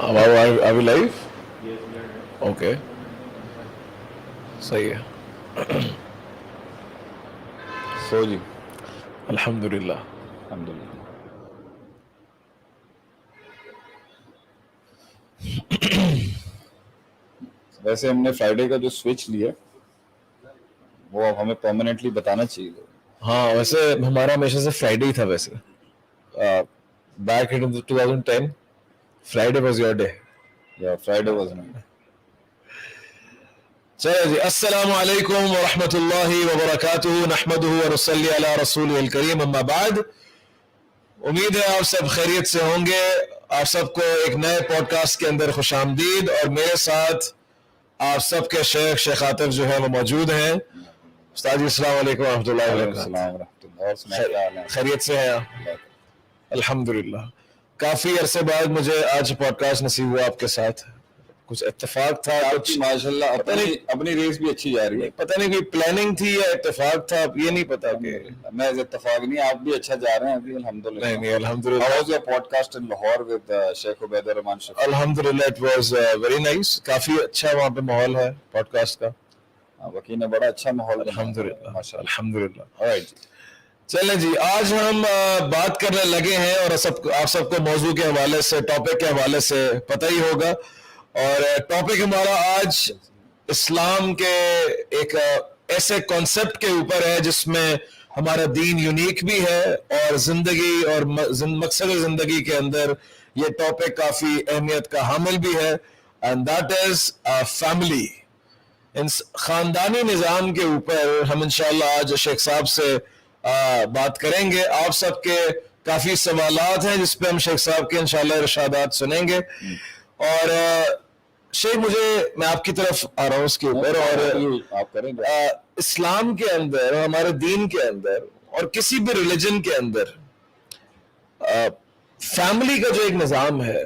Are we live? Okay. صحیح ہے. سو جی الحمدللہ. الحمد للہ. ویسے ہم نے فرائیڈے کا جو سوئچ لیا وہ اب ہمیں پرماننٹلی بتانا چاہیے. ہاں ویسے ہمارا ہمیشہ سے فرائیڈے ہی تھا. ویسے back in 2010 Friday was your day. یا فرائیڈے واز نہیں. چلو جی. السلام علیکم ورحمۃ اللہ وبرکاتہ. نحمدہ ونصلی علی رسولہ الکریم. اما بعد. امید ہے آپ سب خیریت سے ہوں گے. آپ سب کو ایک نئے پوڈ کاسٹ کے اندر خوش آمدید. اور میرے ساتھ آپ سب کے شیخ عاطف جو ہے وہ موجود ہیں. استاد جی السلام علیکم ورحمۃ اللہ وبرکاتہ. السلام ورحمۃ اللہ. اور سنائیں کیا حال ہے؟ خیریت سے ہیں؟ الحمدللہ. کافی عرصے بعد مجھے آج پوڈ کاسٹ نصیب ہوا آپ کے ساتھ. کچھ اتفاق تھا. آپ کی ماشاء اللہ اپنی ریس بھی اچھی جا رہی ہے. پتہ نہیں کوئی پلاننگ تھی یا اتفاق تھا, یہ نہیں پتا کہ میں اتفاق نہیں, آپ بھی اچھا جا رہے ہیں ابھی الحمدللہ. نہیں الحمدللہ. How was your podcast in Lahore with Sheikh Ubaid Rahman Shafii? الحمدللہ اٹ واز ویری نائس. کافی اچھا وہاں پہ ماحول ہے پوڈ کاسٹ کا. وکیل نے بڑا اچھا ماحول بنایا. الحمدللہ ماشاء اللہ. الحمدللہ. Alright. چلیں جی, آج ہم بات کرنے لگے ہیں اور آپ سب کو موضوع کے حوالے سے, ٹاپک کے حوالے سے پتہ ہی ہوگا. اور ٹاپک ہمارا آج اسلام کے ایک ایسے کانسیپٹ کے اوپر ہے جس میں ہمارا دین یونیک بھی ہے اور زندگی اور مقصد زندگی کے اندر یہ ٹاپک کافی اہمیت کا حامل بھی ہے. And that is family. خاندانی نظام کے اوپر ہم انشاءاللہ آج شیخ صاحب سے بات کریں گے. آپ سب کے کافی سوالات ہیں جس پہ ہم شیخ صاحب کے انشاءاللہ ارشادات سنیں گے. اور شیخ میں آپ کی طرف آ رہا ہوں اس کے اوپر. اور آپ کریں گے اسلام کے اندر, ہمارے دین کے اندر اور کسی بھی ریلیجن کے اندر فیملی کا جو ایک نظام ہے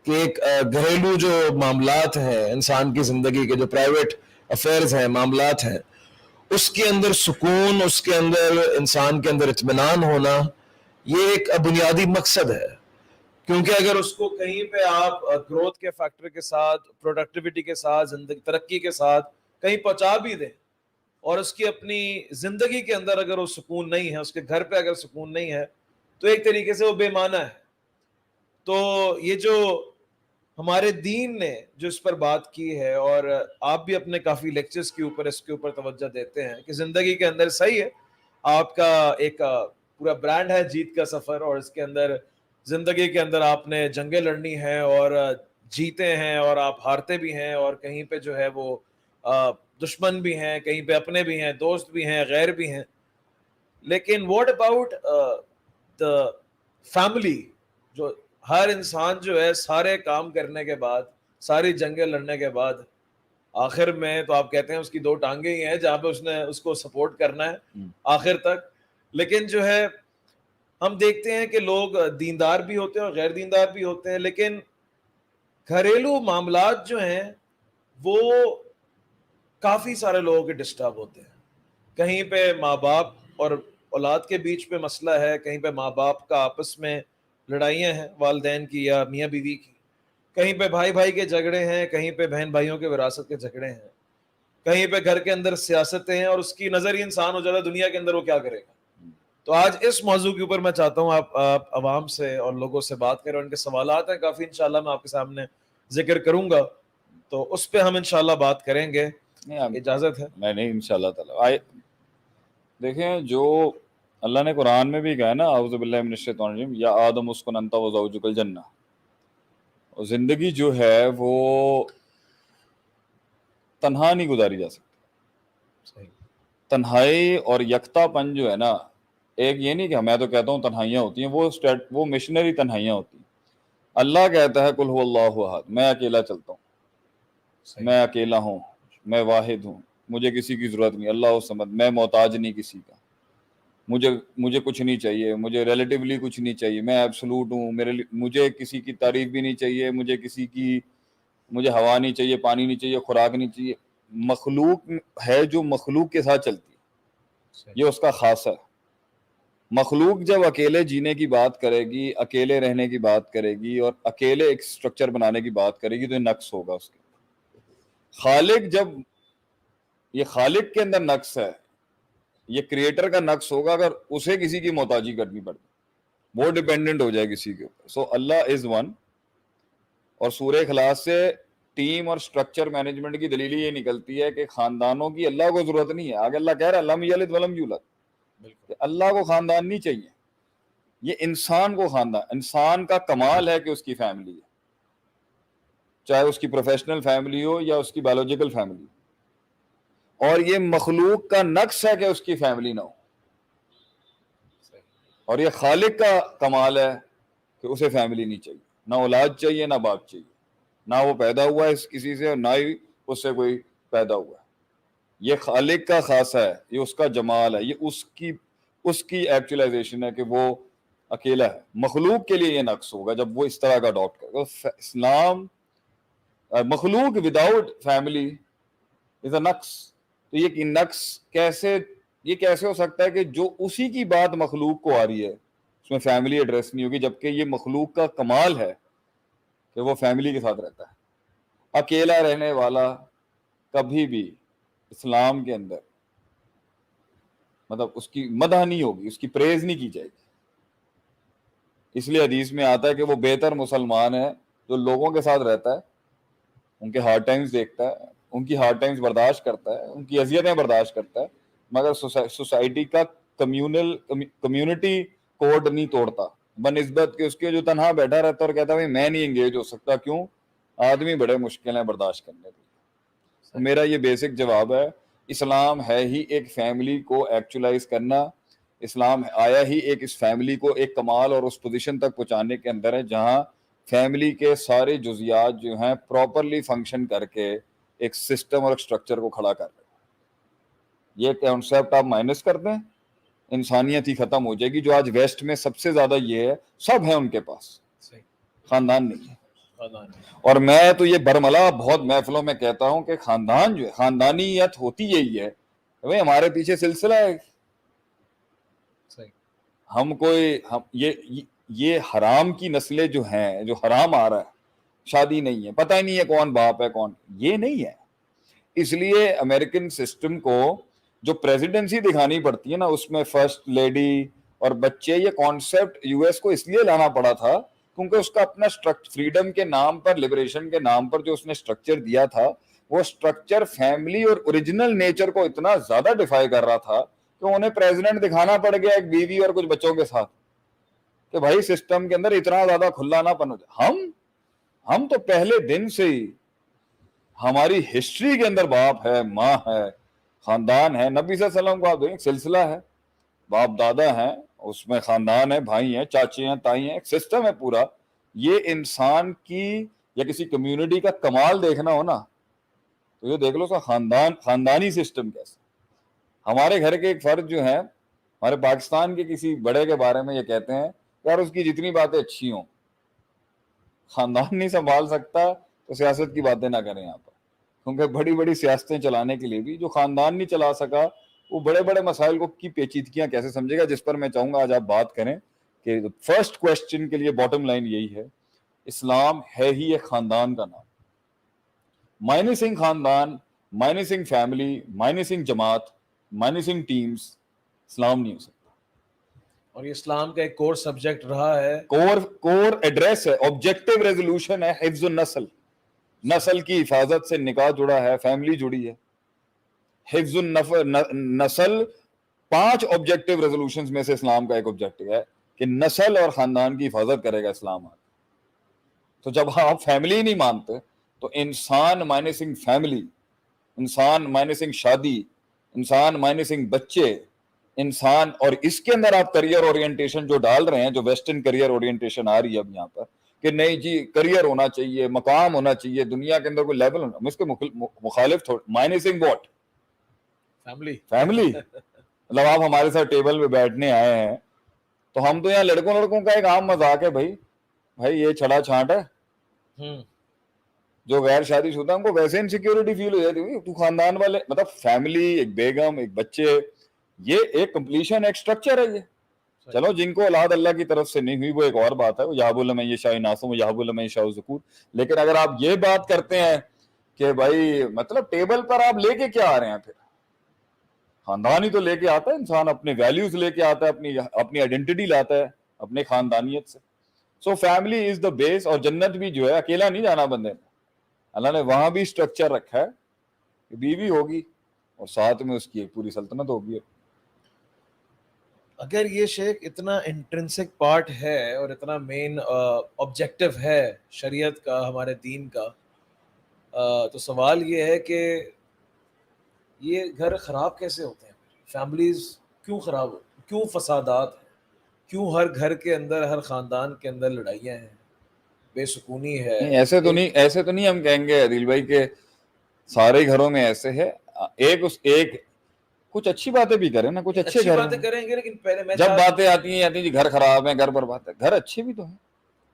کہ ایک گھریلو جو معاملات ہیں انسان کی زندگی کے, جو پرائیویٹ افیئرز ہیں, معاملات ہیں, اس کے اندر سکون, اس کے اندر انسان کے اندر اطمینان ہونا, یہ ایک بنیادی مقصد ہے. کیونکہ اگر اس کو کہیں پہ آپ گروتھ کے فیکٹر کے ساتھ, پروڈکٹیوٹی کے ساتھ, زندگی ترقی کے ساتھ کہیں پہنچا بھی دیں اور اس کی اپنی زندگی کے اندر اگر وہ سکون نہیں ہے, اس کے گھر پہ اگر سکون نہیں ہے, تو ایک طریقے سے وہ بے معنی ہے. تو یہ جو ہمارے دین نے جو اس پر بات کی ہے, اور آپ بھی اپنے کافی لیکچرز کے اوپر اس کے اوپر توجہ دیتے ہیں کہ زندگی کے اندر صحیح ہے, آپ کا ایک پورا برانڈ ہے جیت کا سفر, اور اس کے اندر زندگی کے اندر آپ نے جنگیں لڑنی ہیں اور جیتے ہیں اور آپ ہارتے بھی ہیں, اور کہیں پہ جو ہے وہ دشمن بھی ہیں, کہیں پہ اپنے بھی ہیں, دوست بھی ہیں, غیر بھی ہیں. لیکن واٹ اباؤٹ دا فیملی, جو ہر انسان جو ہے سارے کام کرنے کے بعد, ساری جنگیں لڑنے کے بعد, آخر میں تو آپ کہتے ہیں اس کی دو ٹانگیں ہی ہیں جہاں پہ اس نے اس کو سپورٹ کرنا ہے آخر تک. لیکن جو ہے ہم دیکھتے ہیں کہ لوگ دیندار بھی ہوتے ہیں اور غیر دیندار بھی ہوتے ہیں, لیکن گھریلو معاملات جو ہیں وہ کافی سارے لوگوں کے ڈسٹرب ہوتے ہیں. کہیں پہ ماں باپ اور اولاد کے بیچ پہ مسئلہ ہے, کہیں پہ ماں باپ کا آپس میں لڑائیاں ہیں والدین کی یا میاں بیوی کی, کہیں پہ بھائی بھائی کے جھگڑے ہیں, کہیں پہ بہن بھائیوں کے وراثت کے جھگڑے ہیں, کہیں پہ گھر کے اندر سیاستیں ہیں, اور اس کی نظر ہی انسان ہو جاتا ہے دنیا کے اندر وہ کیا کرے گا. تو آج اس موضوع کے اوپر میں چاہتا ہوں آپ عوام سے اور لوگوں سے بات کریں. ان کے سوالات ہیں کافی, انشاءاللہ میں آپ کے سامنے ذکر کروں گا, تو اس پہ ہم انشاءاللہ بات کریں گے. اجازت ہے؟ میں نہیں انشاءاللہ تعالی. دیکھیں جو اللہ نے قرآن میں بھی کہا ہے نا, اعوذ باللہ من الشیطان الرجیم, یا آدم اسکن انت وزوجک الجنہ. اور زندگی جو ہے وہ تنہا نہیں گزاری جا سکتی. تنہائی اور یکتا پن جو ہے نا, ایک یہ نہیں کہ میں تو کہتا ہوں تنہائیاں ہوتی ہیں, وہ مشنری تنہائیاں ہوتی ہیں. اللہ کہتا ہے قل هو اللہ احد, میں اکیلا چلتا ہوں, میں اکیلا ہوں, میں واحد ہوں, مجھے کسی کی ضرورت نہیں. اللہ الصمد, میں محتاج نہیں کسی کا, مجھے کچھ نہیں چاہیے, مجھے ریلیٹیولی کچھ نہیں چاہیے, میں ایبسولوٹ ہوں. مجھے کسی کی تعریف بھی نہیں چاہیے, مجھے ہوا نہیں چاہیے, پانی نہیں چاہیے, خوراک نہیں چاہیے. مخلوق ہے جو مخلوق کے ساتھ چلتی ہے, یہ اس کا خاصہ ہے. مخلوق جب اکیلے جینے کی بات کرے گی، اکیلے رہنے کی بات کرے گی اور اکیلے ایک سٹرکچر بنانے کی بات کرے گی تو یہ نقص ہوگا اس کے. خالق جب یہ خالق کے اندر نقص ہے، یہ کریٹر کا نقص ہوگا اگر اسے کسی کی محتاجی کرنی پڑے، وہ ڈیپینڈنٹ ہو جائے کسی کے اوپر. سو اللہ از ون. اور سورہ اخلاص سے ٹیم اور سٹرکچر مینجمنٹ کی دلیل یہ نکلتی ہے کہ خاندانوں کی اللہ کو ضرورت نہیں ہے. آگے اللہ کہہ رہا ہے لم یلد ولم یولد، کہ اللہ کو خاندان نہیں چاہیے. یہ انسان کو خاندان، انسان کا کمال ہے کہ اس کی فیملی ہے، چاہے اس کی پروفیشنل فیملی ہو یا اس کی بایولوجیکل فیملی ہو. اور یہ مخلوق کا نقص ہے کہ اس کی فیملی نہ ہو. اور یہ خالق کا کمال ہے کہ اسے فیملی نہیں چاہیے، نہ اولاد چاہیے نہ باپ چاہیے، نہ وہ پیدا ہوا ہے کسی سے اور نہ ہی اس سے کوئی پیدا ہوا ہے. یہ خالق کا خاصہ ہے، یہ اس کا جمال ہے، یہ اس کی ایکچولائزیشن ہے کہ وہ اکیلا ہے. مخلوق کے لیے یہ نقص ہوگا جب وہ اس طرح کا اڈاپٹ کرے گا. اسلام مخلوق وداؤٹ فیملی از اے نقص. تو یہ نقص کیسے ہو سکتا ہے کہ جو اسی کی بات مخلوق کو آ رہی ہے اس میں فیملی ایڈریس نہیں ہوگی، جبکہ یہ مخلوق کا کمال ہے کہ وہ فیملی کے ساتھ رہتا ہے. اکیلا رہنے والا کبھی بھی اسلام کے اندر مطلب اس کی مدح نہیں ہوگی، اس کی پریز نہیں کی جائے گی. اس لیے حدیث میں آتا ہے کہ وہ بہتر مسلمان ہے جو لوگوں کے ساتھ رہتا ہے، ان کے ہارڈ ٹائمز دیکھتا ہے، ان کی ہارڈ ٹائمز برداشت کرتا ہے، ان کی اذیتیں برداشت کرتا ہے، مگر سوسائٹی کا کمیونٹی کوڈ نہیں توڑتا، بنسبت کہ اس کے جو تنہا بیٹھا رہتا اور کہتا ہے میں نہیں انگیج ہو سکتا. کیوں؟ آدمی بڑے مشکل ہیں برداشت کرنے کے. میرا یہ بیسک جواب ہے، اسلام ہے ہی ایک فیملی کو ایکچولائز کرنا. اسلام آیا ہی ایک اس فیملی کو ایک کمال اور اس پوزیشن تک پہنچانے کے اندر ہے جہاں فیملی کے سارے جزیات جو ہیں پراپرلی فنکشن کر کے ایک سسٹم اور ایک سٹرکچر کو کھڑا کر رہے ہیں. یہ کانسیپٹ آپ مائنس کر دیں، انسانیت ہی ختم ہو جائے گی. جو آج ویسٹ میں سب سے زیادہ یہ ہے، سب ہے ان کے پاس، خاندان نہیں ہے. اور میں تو یہ برملا بہت محفلوں میں کہتا ہوں کہ خاندان جو ہے، خاندانیت ہوتی یہی ہے بھائی ہمارے پیچھے سلسلہ ہے. ہم یہ حرام کی نسلیں جو ہیں، جو حرام آ رہا ہے، شادی نہیں ہے، پتہ ہی نہیں ہے کون باپ ہے کون، یہ نہیں ہے. اس لیے امریکن سسٹم کو جو پریزیڈنسی دکھانی پڑتی ہے نا، اس میں فرسٹ لیڈی اور بچے، یہ کانسیپٹ یو ایس کو اس لیے لانا پڑا تھا کیونکہ اس کا اپنا فریڈم کے نام پر، لبریشن کے نام پر جو اس نے سٹرکچر دیا تھا، وہ سٹرکچر فیملی اور اوریجنل نیچر کو اتنا زیادہ ڈیفائی کر رہا تھا کہ انہیں پریزیڈنٹ دکھانا پڑ گیا ایک بیوی اور کچھ بچوں کے ساتھ کہ بھائی سسٹم کے اندر اتنا زیادہ کھلا نہ پن ہو جائے. ہم تو پہلے دن سے ہی ہماری ہسٹری کے اندر باپ ہے، ماں ہے، خاندان ہے. نبی صلی اللہ علیہ وسلم کو آپ دیکھیں، سلسلہ ہے، باپ دادا ہیں، اس میں خاندان ہے، بھائی ہیں، چاچے ہیں، تائی ہیں، ایک سسٹم ہے پورا. یہ انسان کی یا کسی کمیونٹی کا کمال دیکھنا ہو نا تو یہ دیکھ لو سا خاندانی سسٹم کیسے. ہمارے گھر کے ایک فرد جو ہیں، ہمارے پاکستان کے کسی بڑے کے بارے میں یہ کہتے ہیں یار اس کی جتنی باتیں اچھی ہوں، خاندان نہیں سنبھال سکتا تو سیاست کی باتیں نہ کریں یہاں پر. کیونکہ بڑی بڑی سیاستیں چلانے کے لیے بھی جو خاندان نہیں چلا سکا، وہ بڑے بڑے مسائل کی پیچیدگیاں کیسے سمجھے گا. جس پر میں چاہوں گا آج آپ بات کریں کہ فرسٹ کوسچن کے لیے باٹم لائن یہی ہے، اسلام ہے ہی ایک خاندان کا نام. مائنسنگ خاندان، مائنسنگ فیملی، مائنسنگ جماعت، مائنسنگ ٹیمز، اسلام نہیں ہو سکتا. اور یہ اسلام کا ایک کور سبجیکٹ رہا ہے، کور ایڈریس ہے، آبجیکٹو ریزولوشن ہے، حفظ النسل، نسل کی حفاظت سے نکاح جڑا ہے، فیملی جڑی ہے. حفظ النسل 5 آبجیکٹو ریزولوشنز میں سے اسلام کا ایک آبجیکٹو ہے کہ نسل اور خاندان کی حفاظت کرے گا اسلام. تو جب آپ فیملی نہیں مانتے تو انسان مائنسنگ فیملی، انسان مائنسنگ شادی، انسان مائنسنگ بچے، انسان، اور اس کے اندر آپ کریئر اورینٹیشن جو ڈال رہے ہیں، جو ویسٹرن کریئر اورینٹیشن آ رہی ہے اب یہاں پر کہ نہیں جی کریئر ہونا چاہیے، مقام ہونا چاہیے، دنیا کے اندر کوئی لیول ہونا، اس کے مخالف مائنسنگ واٹ فیملی. مطلب آپ ہمارے ساتھ ٹیبل پہ بیٹھنے آئے ہیں تو ہم تو یہاں لڑکوں کا ایک عام مذاق ہے، بھائی یہ چھڑا چھانٹ ہے. جو غیر شادی شدہ ان کو ویسے انسیکیورٹی فیل ہو جاتی ہے. تو خاندان والے، مطلب فیملی، ایک بیگم، ایک بچے، یہ ایک کمپلیشن، ایک سٹرکچر ہے. چلو جن کو اولاد اللہ کی طرف سے نہیں ہوئی وہ ایک اور بات ہے, وہ یہب لمن یشاء ناسم یہب لمن یشاء ذکور. لیکن اگر آپ یہ بات کرتے ہیں کہ بھائی مطلب ٹیبل پر آپ لے کے کیا آ رہے ہیں, پھر خاندان ہی تو لے کے آتا ہے انسان, اپنے ویلیوز لے کے آتا ہے, اپنی آئیڈینٹی لاتا ہے اپنے خاندانیت سے. سو فیملی از دا بیس. اور جنت بھی جو ہے اکیلا نہیں جانا بندے نے, اللہ نے وہاں بھی اسٹرکچر رکھا ہے کہ بیوی ہوگی اور ساتھ میں اس کی ایک پوری سلطنت ہوگی. اگر یہ شیخ اتنا انٹرنسک پارٹ ہے اور اتنا مین آبجیکٹو ہے شریعت کا, ہمارے دین کا, تو سوال یہ ہے کہ یہ گھر خراب کیسے ہوتے ہیں؟ فیملیز کیوں خراب ہو, کیوں فسادات ہیں, کیوں ہر گھر کے اندر, ہر خاندان کے اندر لڑائیاں ہیں, بے سکونی ہے؟ نہیں ایسے تو نہیں ہم کہیں گے عدیل بھائی کہ سارے گھروں میں ایسے ہے. ایک کچھ اچھی باتیں بھی کریں نا, کچھ اچھے اچھی گھر باتیں کریں گے, لیکن پہلے میں جب باتیں آتی ہیں جی گھر خراب ہے, گھر برباد ہے, گھر اچھے بھی تو ہیں.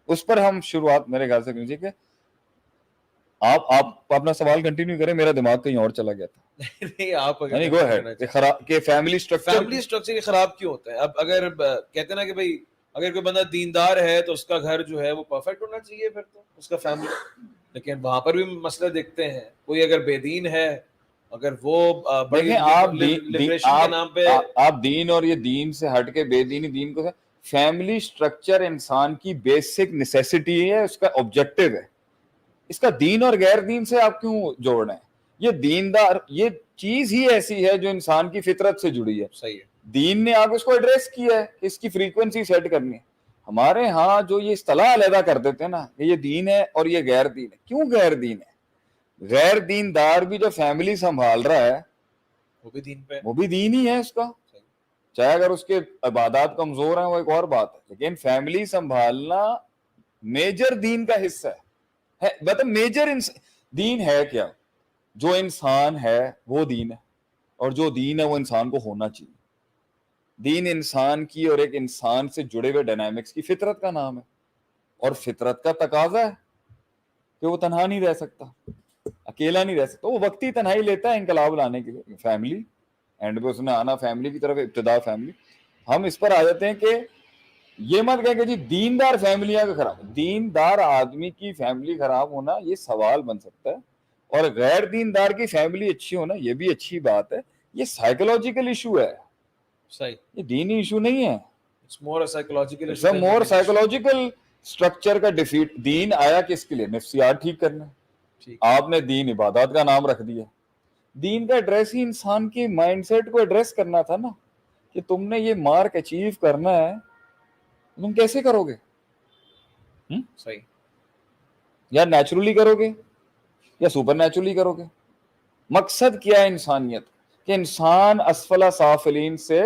اس پر ہم شروعات میرے خیال سے کیجیے کہ آپ اپنا سوال کنٹینیو کریں, میرا دماغ کہیں اور چلا گیا تھا. نہیں, آپ نہیں گو ہیڈ کہ فیملی فیملی اسٹرکچر خراب کیوں ہوتا ہے؟ اب اگر کہتے ہیں نا کہ بھائی اگر کوئی بندہ دیندار ہے تو اس کا گھر جو ہے وہ پرفیکٹ ہونا چاہیے, پھر تو اس کا فیملی. لیکن وہاں پر بھی مسئلے دیکھتے ہیں, کوئی اگر بے دین ہے, اگر وہ بڑی لبریشن کے نام پہ آپ دین اور یہ دین سے ہٹ کے بے دینی دین کو, فیملی اسٹرکچر انسان کی بیسک نیسیسٹی ہے, اس کا آبجیکٹو ہے. اس کا دین اور غیر دین سے آپ کیوں جوڑ رہے ہیں؟ یہ دیندار یہ چیز ہی ایسی ہے جو انسان کی فطرت سے جڑی ہے. صحیح ہے, دین نے آگے اس کو ایڈریس کیا ہے کہ اس کی فریکوینسی سیٹ کرنی ہے. ہمارے ہاں جو یہ اصطلاح علیحدہ کر دیتے ہیں نا کہ یہ دین ہے اور یہ غیر دین ہے. کیوں غیر دین ہے؟ غیر دیندار بھی جو فیملی سنبھال رہا ہے وہ بھی دین پہ, وہ بھی دین ہی ہے اس کا, چاہے اگر اس کے عبادات کمزور ہیں وہ ایک اور بات ہے. لیکن فیملی سنبھالنا میجر دین کا حصہ ہے. مطلب میجر دین ہے کیا؟ جو انسان ہے وہ دین ہے, اور جو دین ہے وہ انسان کو ہونا چاہیے. دین انسان کی اور ایک انسان سے جڑے ہوئے ڈائنامکس کی فطرت کا نام ہے, اور فطرت کا تقاضا ہے کہ وہ تنہا نہیں رہ سکتا, اکیلا نہیں رہ سکتا. وہ وقتی تنہائی لیتا ہے انقلاب لانے کے لیے. فیملی اینڈ پہ اس نے آنا فیملی کی طرف, ابتدا فیملی. ہم اس پر آ جاتے ہیں کہ یہ مت کہیں کہ جی دیندار فیملیاں کا خراب, دیندار آدمی کی فیملی خراب ہونا یہ سوال بن سکتا ہے, اور غیر دیندار کی فیملی اچھی ہونا یہ بھی اچھی بات ہے. یہ سائیکولوجیکل ایشو ہے, صحیح, یہ دینی ایشو نہیں ہے. It's more psychological, it's a more psychological structure کا ڈیفیٹ. دین آیا کس کے لیے؟ نفسیات ٹھیک کرنا. آپ نے دین عبادات کا نام رکھ دیا. دین کا ایڈریس ہی انسان کی مائنڈ سیٹ کو ایڈریس کرنا تھا نا, کہ تم نے یہ مارک اچیو کرنا ہے, تم کیسے کرو گے؟ صحیح, یا نیچرلی کرو گے یا سپر نیچرلی کرو گے؟ مقصد کیا ہے انسانیت؟ کہ انسان اسفل سافلین سے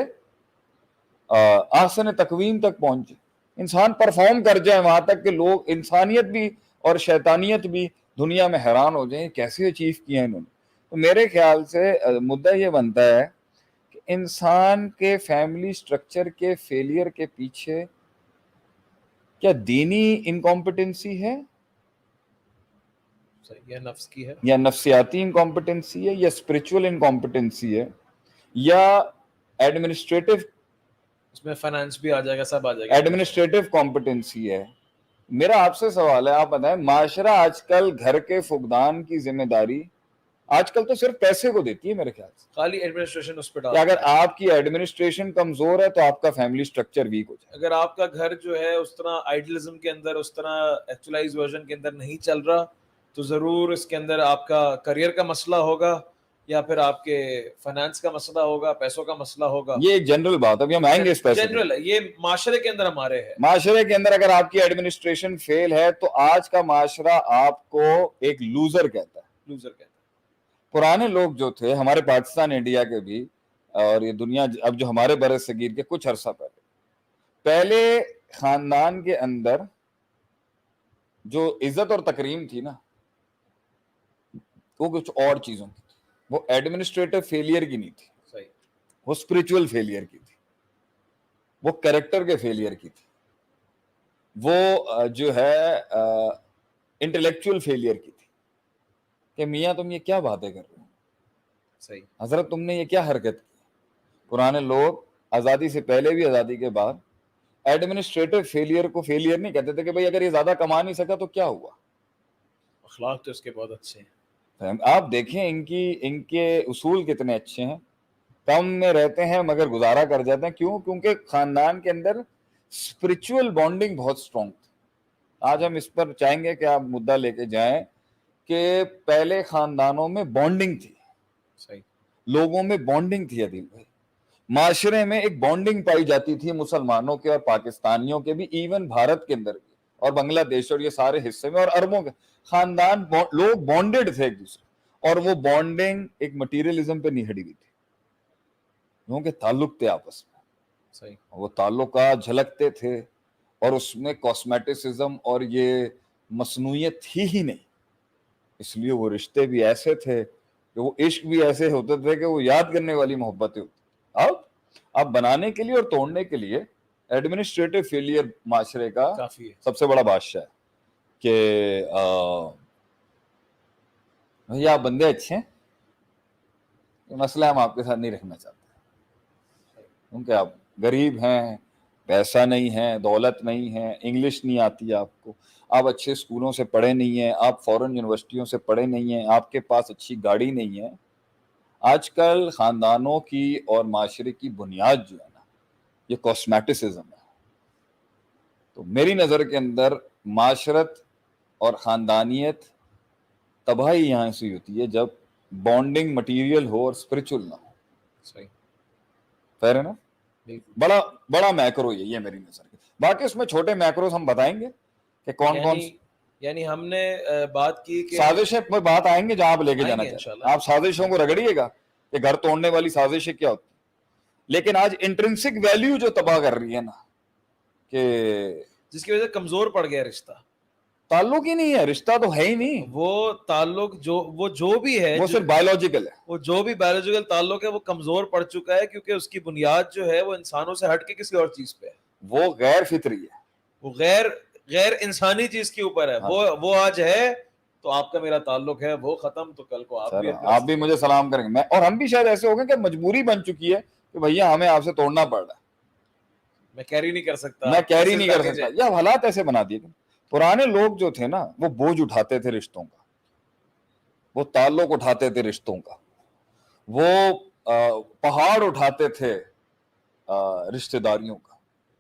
احسن تقویم تک پہنچے, انسان پرفارم کر جائے وہاں تک کہ لوگ, انسانیت بھی اور شیطانیت بھی دنیا میں حیران ہو جائیں کیسے اچیو کیا انہوں نے. تو میرے خیال سے مدعا یہ بنتا ہے کہ انسان کے فیملی سٹرکچر کے فیلئر کے پیچھے کیا دینی انکمپٹنسی ہے, یا نفس کی ہے, یا نفسیاتی انکمپٹنسی ہے, یا اسپرچول انکمپٹنسی ہے, یا ایڈمنسٹریٹو, اس میں فائنانس بھی آ جائے گا, سب آ جائے گا, ایڈمنسٹریٹو کمپٹنسی ہے. میرا آپ سے سوال ہے, آپ بتائیں معاشرہ آج کل گھر کے فقدان کی ذمہ داری آج کل تو صرف پیسے کو دیتی ہے میرے خیال سے. خالی ایڈمنسٹریشن اس پہ ڈال, اگر آپ کی ایڈمنسٹریشن کمزور ہے تو آپ کا فیملی سٹرکچر ویک ہو جائے. اگر آپ کا گھر جو ہے اس طرح آئیڈیلزم کے اندر, اس طرح ایکچولائز ورژن کے اندر نہیں چل رہا, تو ضرور اس کے اندر آپ کا کریئر کا مسئلہ ہوگا, یا پھر آپ کے فائنانس کا مسئلہ ہوگا, پیسوں کا مسئلہ ہوگا. یہ ایک جنرل بات ہے, ابھی ہم آئیں گے اس پیسے, جنرل ہے یہ, معاشرے کے اندر ہمارے ہے. معاشرے کے اندر اگر آپ کی ایڈمنسٹریشن فیل ہے تو آج کا معاشرہ آپ کو ایک لوزر کہتا ہے. لوزر کہتا ہے. پرانے لوگ جو تھے ہمارے پاکستان انڈیا کے بھی, اور یہ دنیا اب جو ہمارے بر صغیر کے کچھ عرصہ پہلے خاندان کے اندر جو عزت اور تکریم تھی نا, وہ کچھ اور چیزوں کی تھی. وہ ایڈمنسٹریٹو فیلئر کی نہیں تھی, صحیح, وہ اسپرچول فیلئر کی تھی, وہ کریکٹر کے فیلئر کی تھی, وہ جو ہے انٹلیکچوئل فیلئر کی تھی, کہ میاں تم یہ کیا باتیں کر رہے ہو, صحیح, حضرت تم نے یہ کیا حرکت کی. پرانے لوگ آزادی سے پہلے بھی آزادی کے بعد ایڈمنسٹریٹو فیلئر کو فیلئر نہیں کہتے تھے کہ بھائی اگر یہ زیادہ کما نہیں سکا تو کیا ہوا. اخلاق تو اس کے بہت اچھے ہیں. آپ دیکھیں ان کے اصول کتنے اچھے ہیں. کم میں رہتے ہیں مگر گزارا کر جاتے ہیں. کیوں؟ کیونکہ خاندان کے اندر اسپرچول بانڈنگ بہت اسٹرانگ تھی. آج ہم اس پر چاہیں گے کہ آپ مدعا لے کے جائیں کہ پہلے خاندانوں میں بانڈنگ تھی, صحیح, لوگوں میں بانڈنگ تھی. عدیل بھائی, معاشرے میں ایک بانڈنگ پائی جاتی تھی مسلمانوں کے اور پاکستانیوں کے بھی, ایون بھارت کے اندر بھی, اور بنگلہ دیش اور یہ سارے حصے میں, اور عربوں کے خاندان لوگ بانڈڈ تھے ایک دوسرے. اور وہ بانڈنگ ایک مٹیریلزم پہ نہیں ہٹی ہوئی تھی, لوگوں کے تعلق تھے آپس میں. صحیح, وہ تعلقات جھلکتے تھے, اور اس میں کاسمیٹسزم اور یہ مصنوعیت تھی ہی نہیں. اس لیے وہ رشتے بھی ایسے تھے کہ وہ عشق بھی ایسے ہوتے تھے کہ وہ یاد کرنے والی محبتیں ہوتی. اب بنانے کے لیے اور توڑنے کے لیے ایڈمنسٹریٹو فیلئر معاشرے کا کافی ہے. سب سے بڑا بادشاہ ہے کہ بھیا آپ بندے اچھے ہیں, یہ مسئلہ ہم آپ کے ساتھ نہیں رکھنا چاہتے کیونکہ آپ غریب ہیں, پیسہ نہیں ہے, دولت نہیں ہے, انگلش نہیں آتی آپ کو, آپ اچھے اسکولوں سے پڑھے نہیں ہیں, آپ فورن یونیورسٹیوں سے پڑھے نہیں ہیں, آپ کے پاس اچھی گاڑی نہیں ہے. آج کل خاندانوں کی اور معاشرے کی بنیاد جو ہے نا, یہ کاسمیٹسزم ہے. تو میری نظر کے اندر معاشرت اور خاندانیت تباہی یہاں سے ہوتی ہے جب بانڈنگ مٹیریل ہو اور اسپرچل نہ ہو. صحیح, فیر ہے نا. بڑا میکرو یہ میری نظر کے. باقی اس میں چھوٹے میکروز ہم بتائیں گے کہ کون کون. یعنی ہم نے بات کی کہ سازشیں پر بات آئیں گے جہاں آپ لے کے جانا چاہتے ہیں. آپ سازشوں کو رگڑیے گا کہ گھر توڑنے والی سازشیں کیا ہوتی, لیکن آج انٹرنسک ویلیو جو تباہ کر رہی ہے نا, کہ جس کی وجہ سے کمزور پڑ گیا رشتہ, تعلق ہی نہیں ہے, رشتہ تو ہے ہی نہیں. وہ تعلق جو بھی ہے وہ صرف بایولوجیکل ہے. وہ جو بھی بایولوجیکل تعلق ہے وہ کمزور پڑ چکا ہے, کیونکہ اس کی بنیاد جو ہے وہ انسانوں سے ہٹ کے کسی اور چیز پہ ہے. وہ غیر فطری ہے, وہ غیر انسانی چیز کے اوپر ہے. وہ آج ہے تو آپ کا میرا تعلق ہے, وہ ختم تو کل کو آپ بھی مجھے سلام کریں گے, اور ہم بھی شاید ایسے ہو گئے کہ مجبوری بن چکی ہے کہ بھیا ہمیں آپ سے توڑنا پڑ رہا ہے, میں کیری نہیں کر سکتا, یا حالات ایسے بنا دیے. پرانے لوگ جو تھے نا, وہ بوجھ اٹھاتے تھے رشتوں کا, وہ تعلق اٹھاتے تھے رشتوں کا, وہ پہاڑ اٹھاتے تھے رشتہ داریوں کا,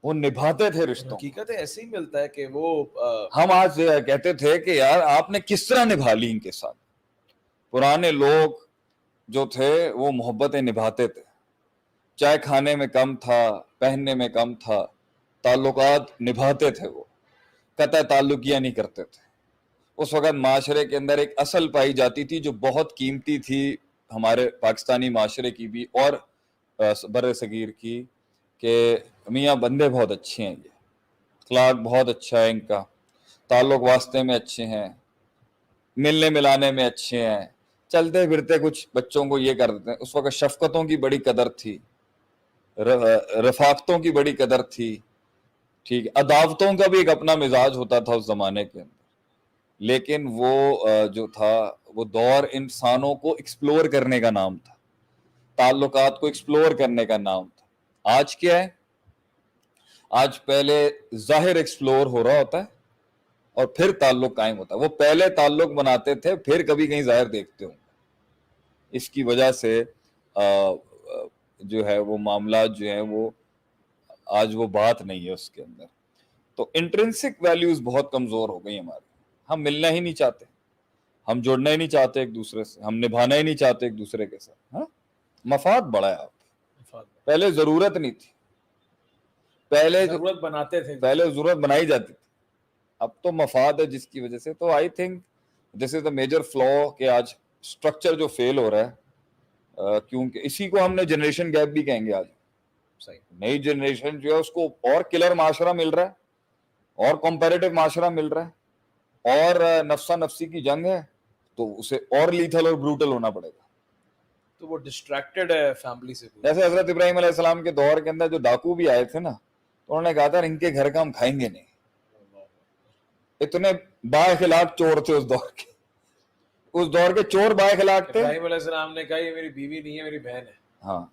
وہ نبھاتے تھے رشتوں. حقیقت ایسے ہی ملتا ہے کہ وہ ہم آج کہتے تھے کہ یار آپ نے کس طرح نبھا لی ان کے ساتھ. پرانے لوگ جو تھے وہ محبتیں نبھاتے تھے, چائے کھانے میں کم تھا, پہننے میں کم تھا, تعلقات نبھاتے تھے, وہ قطع تعلقیاں نہیں کرتے تھے. اس وقت معاشرے کے اندر ایک اصل پائی جاتی تھی جو بہت قیمتی تھی ہمارے پاکستانی معاشرے کی بھی اور بر صغیر کی, کہ میاں بندے بہت اچھے ہیں, یہ اخلاق بہت اچھا ہے ان کا, تعلق واسطے میں اچھے ہیں, ملنے ملانے میں اچھے ہیں, چلتے پھرتے کچھ بچوں کو یہ کر دیتے ہیں. اس وقت شفقتوں کی بڑی قدر تھی, رفاقتوں کی بڑی قدر تھی, ٹھیک ہے, عداوتوں کا بھی ایک اپنا مزاج ہوتا تھا اس زمانے کے اندر. لیکن وہ جو تھا وہ دور انسانوں کو ایکسپلور کرنے کا نام تھا, تعلقات کو ایکسپلور کرنے کا نام تھا. آج کیا ہے, آج پہلے ظاہر ایکسپلور ہو رہا ہوتا ہے اور پھر تعلق قائم ہوتا ہے. وہ پہلے تعلق بناتے تھے پھر کبھی کہیں ظاہر دیکھتے ہوں. اس کی وجہ سے جو ہے وہ معاملات جو ہیں وہ آج وہ بات نہیں ہے اس کے اندر. تو انٹرنسک ویلیوز بہت کمزور ہو گئی ہماری. ہم ملنا ہی نہیں چاہتے, ہم جڑنا ہی نہیں چاہتے ایک دوسرے سے, ہم نبھانا ہی نہیں چاہتے ایک دوسرے کے ساتھ. ہاں, مفاد بڑا ہے. آپ پہلے ضرورت نہیں تھی, پہلے ضرورت بناتے تھے, پہلے ضرورت بنائی جاتی تھی, اب تو مفاد ہے جس کی وجہ سے. تو I think this is the major فلا کہ آج اسٹرکچر جو فیل ہو رہا ہے, کیونکہ اسی کو ہم نے جنریشن گیپ بھی کہیں گے. آج نئی جنریشن جو ہے اس کو اور کلر معاشرہ مل رہا ہے, اور کمپیریٹو معاشرہ مل رہا ہے, اور نفسا نفسی کی جنگ ہے, تو اسے اور لیتھل اور بروٹل ہونا پڑے گا. تو وہ ڈسٹریکٹڈ ہے فیملی سے. جیسے حضرت ابراہیم علیہ السلام کے دور کے اندر جو ڈاکو بھی آئے تھے نا, تو انہوں نے کہا تھا ان کے گھر کا ہم کھائیں گے نہیں. اتنے با اخلاق چور تھے اس دور کے, اس دور کے چور با اخلاق تھے. ابراہیم علیہ السلام نے کہا یہ میری بیوی نہیں ہے, میری بہن ہے. ہاں,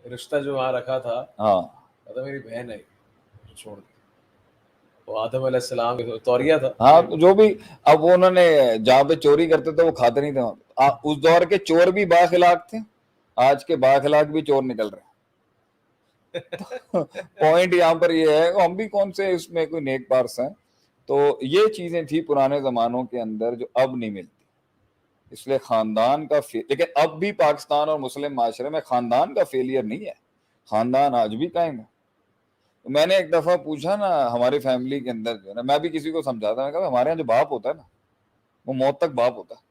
رشتہ جو وہاں رکھا تھا ہاں, کہتا میری بہن ہے چھوڑ دی. وہ آدم علیہ السلام کے توریہ تھا. ہاں تو جو بھی اب وہ انہوں نے جہاں پہ چوری کرتے تھے وہ کھاتے نہیں تھے. اس دور کے چور بھی بااخلاق تھے, آج کے بااخلاق بھی چور نکل رہے ہیں. پوائنٹ یہاں پر یہ ہے ہم بھی کون سے اس میں کوئی نیک پارس ہیں. تو یہ چیزیں تھی پرانے زمانوں کے اندر جو اب نہیں ملتی. اس لیے خاندان کا لیکن اب بھی پاکستان اور مسلم معاشرے میں خاندان کا فیلئر نہیں ہے, خاندان آج بھی قائم ہے. میں نے ایک دفعہ پوچھا نا ہماری فیملی کے اندر جو ہے نا, میں بھی کسی کو سمجھاتا ہوں, ہمارے یہاں جو باپ ہوتا ہے نا وہ موت تک باپ ہوتا ہے.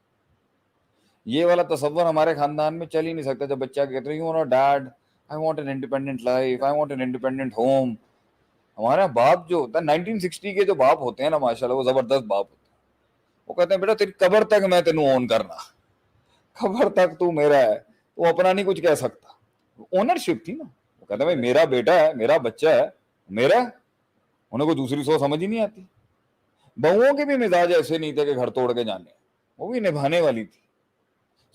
یہ والا تصور ہمارے خاندان میں چل ہی نہیں سکتا. جب بچہ کہتے ہیں you know dad I want an independent life, I want an independent home. ہمارا باپ جو ہوتا ہے 1960 کے جو باپ ہوتے ہیں نا ماشاءاللہ وہ زبردست باپ ہوتے ہیں. وہ کہتے ہیں بیٹا تیری قبر تک میں تینوں اون کرنا, قبر تک تو میرا ہے. وہ اپنا نہیں کچھ کہہ سکتا, اونرشپ تھی نا. وہ کہتے ہیں بھائی میرا بیٹا ہے, میرا بچہ ہے, میرا. انہیں کوئی دوسری سوچ سمجھ ہی نہیں آتی. بہوؤں کے بھی مزاج ایسے نہیں تھے کہ گھر توڑ کے جانے, وہ بھی نبھانے والی تھی.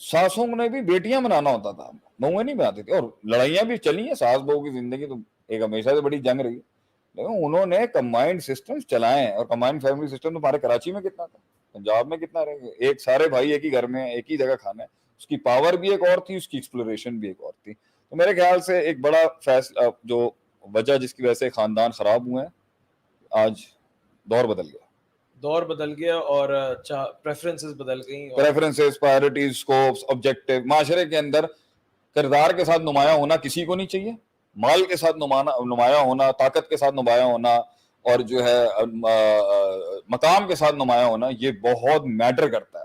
ساسوں نے بھی بیٹیاں بنانا ہوتا تھا, بہویں نہیں بناتی تھی. اور لڑائیاں بھی چلی ہیں, ساس بہو کی زندگی تو ایک ہمیشہ سے بڑی جنگ رہی, لیکن انہوں نے کمبائنڈ سسٹمز چلائے ہیں. اور کمبائنڈ فیملی سسٹم تمہارے کراچی میں کتنا تھا, پنجاب میں کتنا رہے گا. ایک سارے بھائی ایک ہی گھر میں ایک ہی جگہ کھانا ہے. اس کی پاور بھی ایک اور تھی, اس کی ایکسپلوریشن بھی ایک اور تھی. تو میرے خیال سے ایک بڑا فیصلہ جو وجہ جس کی وجہ سے خاندان خراب ہوئے ہیں, آج دور بدل گیا, دور بدل گیا اور پریفرنسز بدل گئیں. Preferences, priorities, scopes, objective. معاشرے کے اندر کردار کے ساتھ نمایاں ہونا کسی کو نہیں چاہیے, مال کے ساتھ نمایاں ہونا, طاقت کے ساتھ نمایاں ہونا, اور جو ہے مقام کے ساتھ نمایاں ہونا, یہ بہت میٹر کرتا ہے.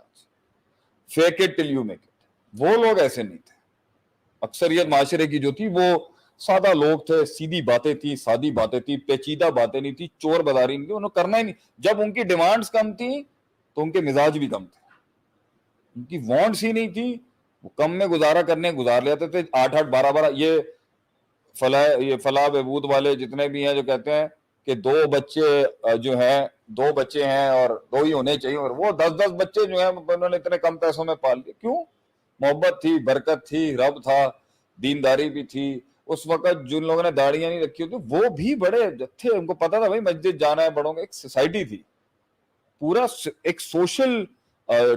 Fake it till you make it. وہ لوگ ایسے نہیں تھے. اکثریت معاشرے کی جو تھی وہ سادہ لوگ تھے, سیدھی باتیں تھی, سادی باتیں تھی, پیچیدہ باتیں نہیں تھی, چور بازاری نہیں تھی, انہوں کرنا ہی نہیں. جب ان کی ڈیمانڈز کم تھیں تو ان کے مزاج بھی کم تھے. ان کی وانٹس ہی نہیں تھی, وہ کم میں گزارا کرنے گزار لیتے تھے. 8-8 12 یہ فلاح بہبود والے جتنے بھی ہیں جو کہتے ہیں کہ 2 بچے جو ہیں 2 بچے ہیں اور 2 ہی ہونے چاہیے, اور وہ 10-10 بچے جو ہیں انہوں نے اتنے کم پیسوں میں پال لیے. کیوں؟ محبت تھی, برکت تھی, رب تھا, دینداری بھی تھی. اس وقت جن لوگوں نے داڑیاں نہیں رکھی ہوتی وہ بھی بڑے تھے, ان کو پتا تھا بھائی مسجد جانا ہے بڑوں کا. ایک سوسائٹی تھی, پورا ایک سوشل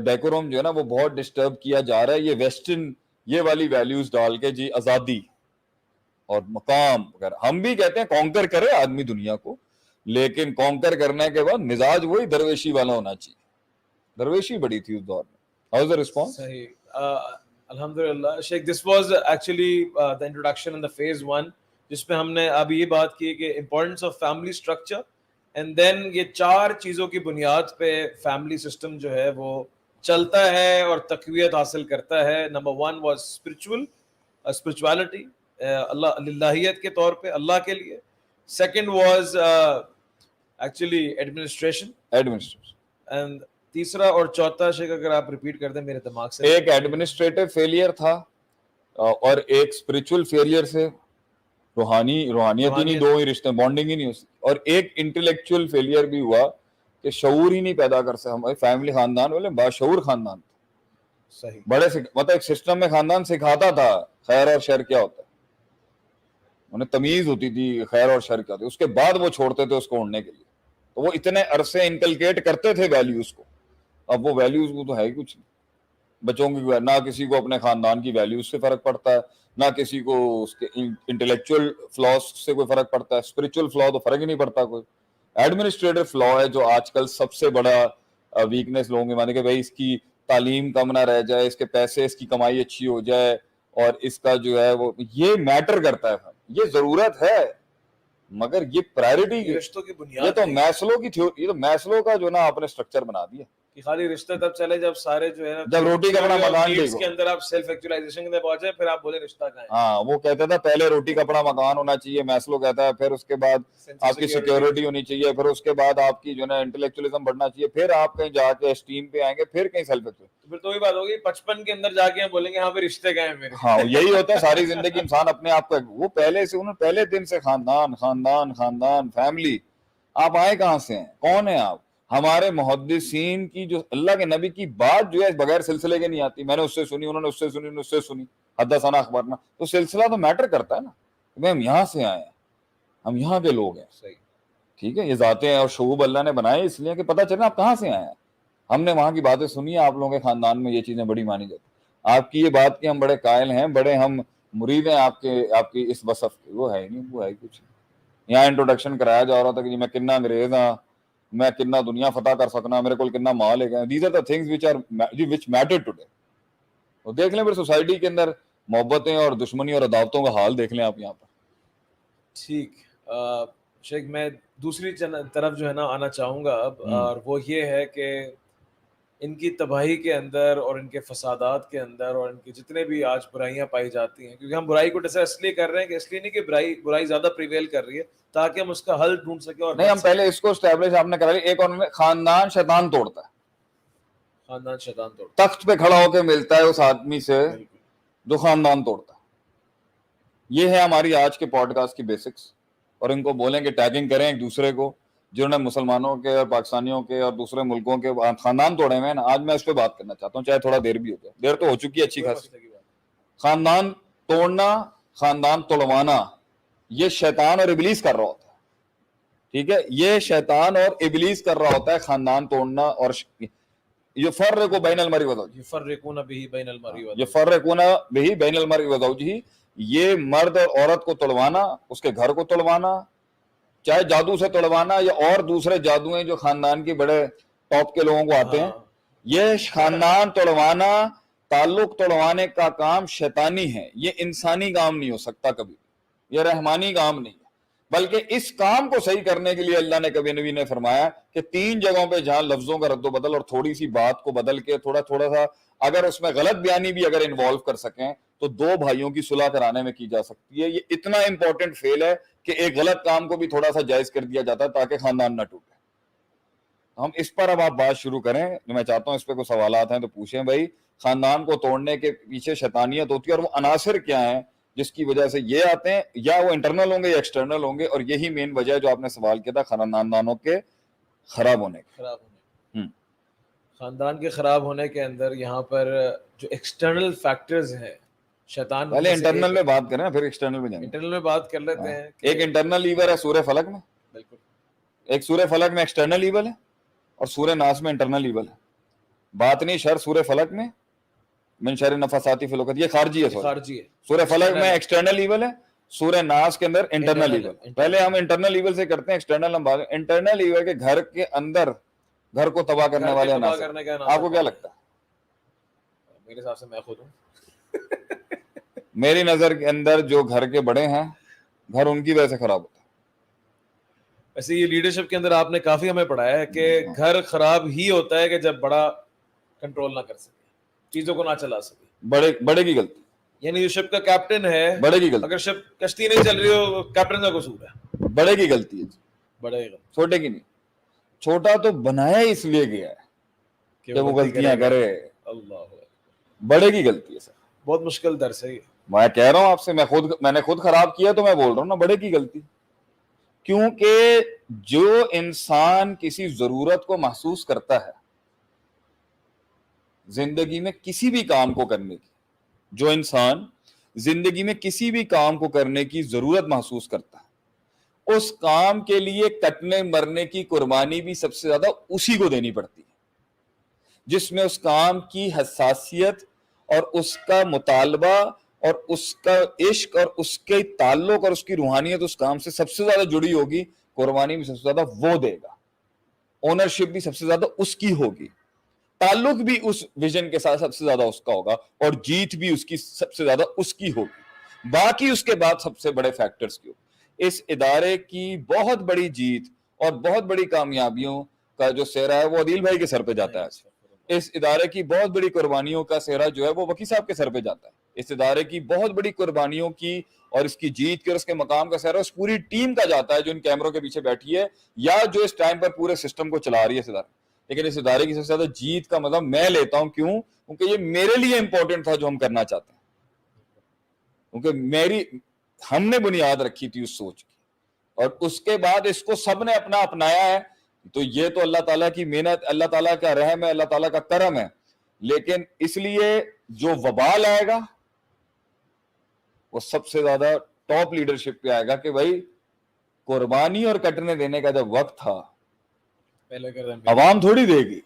ڈیکورم جو ہے نا وہ بہت ڈسٹرب کیا جا رہا ہے. یہ ویسٹرن یہ والی ویلیوز ڈال کے جی آزادی اور مقام وغیرہ. ہم بھی کہتے ہیں کانکر کرے آدمی دنیا کو, لیکن کانکر کرنے کے بعد مزاج وہی درویشی والا ہونا چاہیے. درویشی بڑی تھی اس دور میں. How was the response? صحیح. الحمدللہ شیخ, this was actually the introduction in the phase 1 جس پہ ہم نے اب یہ بات کی کہ importance of family structure, and then یہ 4 چیزوں کی بنیاد پہ فیملی سسٹم جو ہے وہ چلتا ہے اور تقویت حاصل کرتا ہے. نمبر 1 واز اسپرچوالٹی, اللہ للہیت کے طور پہ, اللہ کے لیے. Second was actually administration, and تیسرا اور چوتھا شیخ اگر آپ ریپیٹ کر دیں میرے دماغ سے. ایک ایڈمنسٹریٹو فیلئر تھا اور ایک اسپرچول فیلئر سے روحانیت ہی نہیں, 2 ہی رشتے, بانڈنگ ہی نہیں ہو سکی. اور ایک انٹلیکچوئل فیلئر بھی ہوا کہ شعور ہی نہیں پیدا کر سکے. ہمارے فیملی خاندان والے باشعور خاندان تھے. صحیح. بڑے مطلب ایک سسٹم میں خاندان سکھاتا تھا خیر اور شر کیا ہوتا ہے, انہیں تمیز ہوتی تھی خیر اور شر کیا ہوتی ہے. اس کے بعد وہ چھوڑتے تھے اس کو اڑنے کے لیے. تو وہ اتنے عرصے انکلکیٹ کرتے تھے ویلیوز کو. اب وہ ویلیوز وہ تو ہے ہی کچھ نہیں. بچوں کی نہ کسی کو اپنے خاندان کی ویلیوز سے فرق پڑتا ہے, نہ کسی کو اس کے انٹلیکچوئل فلاز سے کوئی فرق پڑتا ہے. اسپرچل فلا تو فرق ہی نہیں پڑتا کوئی. ایڈمنسٹریٹو فلا ہے جو آج کل سب سے بڑا ویکنیس لوگوں کے مانے کہ بھائی اس کی تعلیم کم نہ رہ جائے, اس کے پیسے, اس کی کمائی اچھی ہو جائے, اور اس کا جو ہے وہ یہ میٹر کرتا ہے. یہ ضرورت ہے مگر یہ پرائرٹی رشتوں کی بنیاد, یہ تو میسلو کی تھیوری, یہ تو میسلو کا جو نا آپ نے اسٹرکچر بنا دیا کہ خالی رشتے تب چلے جب سارے جو ہے جب روٹی کپڑا مکان ٹھیک کے اندر آپ سیلف ایکچوائزیشن کے اندر پہنچے, پھر آپ بولے رشتہ کہاں ہے. ہاں وہ کہتا تھا پہلے روٹی کپڑا مکان ہونا چاہیے, میسلو کہتا ہے, پھر اس کے بعد آپ کی سیکیورٹی ہونی چاہیے, پھر اس کے بعد آپ کی جو ہے انٹلیکچوئلزم بڑھنا چاہیے, پھر آپ کہیں جا کے اسٹیم پہ آئیں گے, پھر کہیں سیلف ایکچوائزیشن. پھر تو وہی بات ہوگی 55 کے اندر جا کے ہم بولیں گے ہاں پہ رشتے کہاں ہیں میرے. ہاں یہی ہوتا ہے ساری زندگی انسان اپنے آپ کا, وہ پہلے سے انہوں پہلے دن سے خاندان خاندان خاندان فیملی. آپ آئے کہاں سے ہیں, کون ہیں آپ؟ ہمارے محدثین کی جو اللہ کے نبی کی بات جو ہے بغیر سلسلے کے نہیں آتی. میں نے اس سے سنی, انہوں نے اس سے سنی, اس سے سنی, حدثنا اخبارنا. تو سلسلہ تو میٹر کرتا ہے نا, کہ ہم یہاں سے آئے ہیں. ہم یہاں کے لوگ ہیں. صحیح. ٹھیک ہے, یہ ذاتیں اور شعوب اللہ نے بنائے اس لیے کہ پتہ چلے آپ کہاں سے آئے ہیں. ہم نے وہاں کی باتیں سنی ہیں, آپ لوگوں کے خاندان میں یہ چیزیں بڑی مانی جاتی. آپ کی یہ بات کہ ہم بڑے قائل ہیں, بڑے ہم مرید ہیں آپ کی اس وصف کے, وہ ہے ہی نہیں, وہ ہے کچھ. یہاں انٹروڈکشن کرایا جا رہا تھا کہ جی میں کنا انگریز ہاں, میں کنا دنیا فتح کر سکنا, میرے کو کنا مال ہے. These are the things which matter today. اور دیکھ لیں پھر سوسائٹی کے اندر محبتیں اور دشمنی اور عداوتوں کا حال دیکھ لیں آپ یہاں پر. ٹھیک. شیخ میں دوسری طرف جو ہے نا آنا چاہوں گا اب, اور وہ یہ ہے کہ ان کی تباہی کے اندر اور ان کے فسادات کے اندر اور ان کی جتنے بھی آج برائیاں پائی جاتی ہیں, کیونکہ ہم برائی کو ڈسکس اس لیے کر رہے ہیں کہ اس لیے نہیں کہ برائی زیادہ پریویل کر رہی ہے تاکہ ہم اس کا حل ڈھونڈ سکیں. اور نہیں, ہم پہلے اس کو اسٹیبلش آپ نے کرا لی. ایک اور خاندان شیطان توڑتا ہے, خاندان شیطان توڑتا تخت پہ کھڑا ہو کے ملتا ہے اس آدمی سے جو خاندان توڑتا ہے. یہ ہے ہماری آج کے پوڈ کاسٹ کی بیسکس. اور ان کو بولیں کہ ٹیگنگ کریں ایک دوسرے کو جنہوں نے مسلمانوں کے اور پاکستانیوں کے اور دوسرے ملکوں کے خاندان توڑے ہوئے ہیں. آج میں اس پہ بات کرنا چاہتا ہوں, چاہے تھوڑا دیر بھی ہو جائے. دیر تو ہو چکی ہے اچھی خاصی. خاندان توڑنا, خاندان توڑوانا, یہ شیطان اور ابلیس کر رہا ہوتا ہے. ٹھیک ہے, یہ شیطان اور ابلیس کر رہا ہوتا ہے خاندان توڑنا. اور یفرقو بین المرء وزوجہ, یفرقون بہ بین المرء وزوجہ, یفرقون بہ بین المرء وزوجہ. یہ مرد اور عورت کو توڑوانا, اس کے گھر کو توڑوانا, چاہے جادو سے توڑوانا یا اور دوسرے جادو ہیں جو خاندان کے بڑے ٹاپ کے لوگوں کو آتے ہیں. یہ خاندان توڑوانا, تعلق توڑوانے کا کام شیطانی ہے. یہ انسانی کام نہیں ہو سکتا کبھی, یہ رحمانی کام نہیں ہے. بلکہ اس کام کو صحیح کرنے کے لیے اللہ نے کبھی نبی نے فرمایا کہ 3 جگہوں پہ جہاں لفظوں کا رد و بدل اور تھوڑی سی بات کو بدل کے تھوڑا سا اگر اس میں غلط بیانی بھی اگر انوالو کر سکیں تو 2 بھائیوں کی صلح کرانے میں کی جا سکتی ہے. یہ اتنا امپورٹنٹ فیل ہے کہ ایک غلط کام کو بھی تھوڑا سا جائز کر دیا جاتا ہے تاکہ خاندان نہ ٹوٹے. ہم اس پر اب آپ بات شروع کریں. میں چاہتا ہوں اس پہ کوئی سوالات ہیں تو پوچھیں. بھائی, خاندان کو توڑنے کے پیچھے شیطانیت ہوتی ہے اور وہ عناصر کیا ہیں جس کی وجہ سے یہ آتے ہیں, یا وہ انٹرنل ہوں گے یا ایکسٹرنل ہوں گے. اور یہی مین وجہ ہے جو آپ نے سوال کیا تھا خاندانوں کے خراب ہونے کے. خاندان کے خراب ہونے کے اندر یہاں پر جو ایکسٹرنل فیکٹرز ہیں, شیطان پہلے انٹرنل میں بات کریں پھر ایکسٹرنل میں جائیں. انٹرنل میں بات کر لیتے ہیں. ایک انٹرنل ایول ہے سورہ فلق میں, بالکل. ایک سورہ فلق میں ایکسٹرنل ایول ہے اور سورہ ناس میں انٹرنل ایول ہے. باطنی شر سورہ فلق میں من شر النفاثات فی العقد, یہ خارجی ہے. خارجی ہے. سورہ فلق میں ایکسٹرنل ایول ہے, سورہ ناس کے اندر انٹرنل ایول. پہلے ہم انٹرنل ایول سے کرتے ہیں, ایکسٹرنل ہم بات. انٹرنل ایول کے گھر کے اندر گھر کو تباہ کرنے والے عناصر, آپ کو کیا لگتا ہے؟ میرے حساب سے میں خود ہوں. میری نظر کے اندر جو گھر کے بڑے ہیں, گھر ان کی وجہ سے خراب ہوتا ہے. ویسے یہ لیڈرشپ کے اندر آپ نے کافی ہمیں پڑھایا ہے کہ گھر خراب ہی ہوتا ہے کہ جب بڑا کنٹرول نہ کر سکے, چیزوں کو نہ چلا سکے. بڑے کی غلطی, یعنی جو شپ کا کیپٹن ہے, بڑے کی غلطی. اگر شپ کشتی نہیں چل رہی ہو, کیپٹن کا قصور ہے. بڑے کی غلطی ہے, بڑے کی غلطی, چھوٹے کی نہیں. چھوٹا تو بنایا اس لیے گیا ہے کہ وہ غلطیاں کرے. اللہ, بڑے کی غلطی ہے سر. بہت مشکل درس ہے یہ. میں کہہ رہا ہوں آپ سے, میں نے خود خراب کیا تو میں بول رہا ہوں نا, بڑے کی غلطی. کیونکہ جو انسان کسی ضرورت کو محسوس کرتا ہے زندگی میں کسی بھی کام کو کرنے کی, جو انسان زندگی میں کسی بھی کام کو کرنے کی ضرورت محسوس کرتا ہے, اس کام کے لیے کٹنے مرنے کی قربانی بھی سب سے زیادہ اسی کو دینی پڑتی ہے, جس میں اس کام کی حساسیت اور اس کا مطالبہ اور اس کا عشق اور اس کے تعلق اور اس کی روحانیت اس کام سے سب سے زیادہ جڑی ہوگی. قربانی بھی سب سے زیادہ وہ دے گا, اونرشپ بھی سب سے زیادہ اس کی ہوگی, تعلق بھی اس ویژن کے ساتھ سب سے زیادہ اس کا ہوگا, اور جیت بھی اس کی سب سے زیادہ اس کی ہوگی. باقی اس کے بعد سب سے بڑے فیکٹرز کی ہوگی. اس ادارے کی بہت بڑی جیت اور بہت بڑی کامیابیوں کا جو سہرا ہے وہ عدیل بھائی کے سر پہ جاتا ہے. اس ادارے کی بہت بڑی قربانیوں کا سہرا جو ہے وہ وکی صاحب کے سر پہ جاتا ہے. اس ادارے کی بہت بڑی قربانیوں کی اور اس کی جیت کے اور اس کے مقام کا سہرا اس پوری ٹیم کا جاتا ہے جو ان کیمروں کے پیچھے بیٹھی ہے یا جو اس ٹائم پر پورے سسٹم کو چلا رہی ہے اس ادارے. لیکن اس ادارے کی سب سے زیادہ جیت کا مطلب میں لیتا ہوں. کیوں؟ کیونکہ یہ میرے لیے امپورٹنٹ تھا جو ہم کرنا چاہتے ہیں, کیونکہ ہم نے بنیاد رکھی تھی اس سوچ کی, اور اس کے بعد اس کو سب نے اپنایا ہے. تو یہ تو اللہ تعالیٰ کی محنت, اللہ تعالیٰ کا رحم ہے, اللہ تعالیٰ کا کرم ہے. لیکن اس لیے جو وبال آئے گا وہ سب سے زیادہ ٹاپ لیڈرشپ پہ آئے گا کہ بھائی قربانی اور کٹنے دینے کا جب وقت تھا پہلے کر دیں عوام تھوڑی دے گی,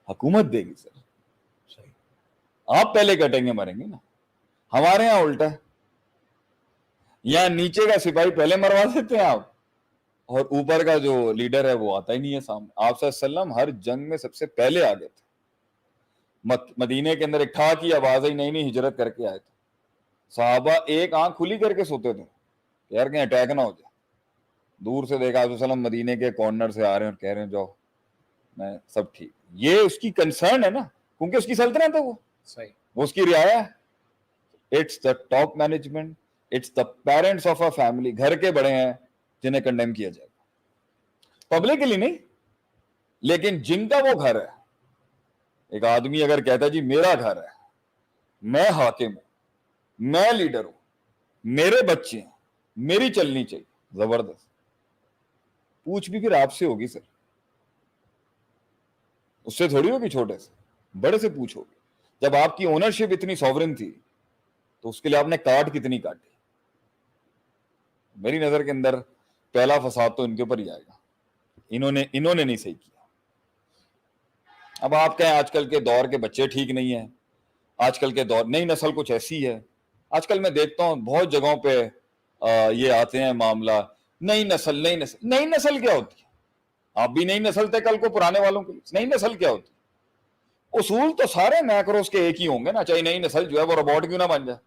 حکومت دے گی سر. آپ پہلے کٹیں گے مریں گے نا. ہمارے ہاں الٹا ہے, یہاں نیچے کا سپاہی پہلے مروا دیتے ہیں آپ, اور اوپر کا جو لیڈر ہے وہ آتا ہی نہیں ہے سامنے. آپ صلی اللہ علیہ وسلم ہر جنگ میں سب سے پہلے آ گئے تھے. مدینے کے اندر ایک ٹھا کی آواز آئی, نئی نئی ہجرت کر کے آئے تھے. صحابہ ایک آنکھ کھلی کر کے سوتے تھے یار کہیں اٹیک نہ ہو جائے. دور سے دیکھا آپ وسلم مدینے کے کارنر سے آ رہے ہیں اور کہہ رہے ہیں جاؤ میں سب ٹھیک. یہ اس کی کنسرن ہے نا, کیونکہ اس کی سلطنت ہے, وہ اس کی رعایا ہے. It's the top management, it's the parents of a family. گھر کے بڑے ہیں جنہیں کنڈیم کیا جائے گا, پبلکلی نہیں, لیکن جن کا وہ گھر ہے. ایک آدمی اگر کہتا ہے جی میرا گھر ہے, میں حاکم ہوں, میں لیڈر ہوں, میرے بچے ہیں, میری چلنی چاہیے, زبردست. پوچھ بھی پھر آپ سے ہوگی سر, اس سے تھوڑی ہوگی, چھوٹے سے بڑے سے پوچھ ہوگی. جب آپ کی اونرشپ اتنی سوورن تھی تو اس کے لیے آپ نے کاٹ کتنی کاٹی. میری نظر کے اندر پہلا فساد تو ان کے اوپر ہی آئے گا. انہوں نے نہیں صحیح کیا. اب آپ کہیں آج کل کے دور کے بچے ٹھیک نہیں ہیں, آج کل کے دور نئی نسل کچھ ایسی ہے. آج کل میں دیکھتا ہوں بہت جگہوں پہ یہ آتے ہیں معاملہ, نئی نسل نئی نسل. نئی نسل کیا ہوتی ہے؟ آپ بھی نئی نسل تھے کل کو پرانے والوں کے لیے. نئی نسل کیا ہوتی ہے؟ اصول تو سارے میکروز کے ایک ہی ہوں گے نا. چاہے نئی نسل جو ہے وہ روبوٹ کیوں نہ بن جائے,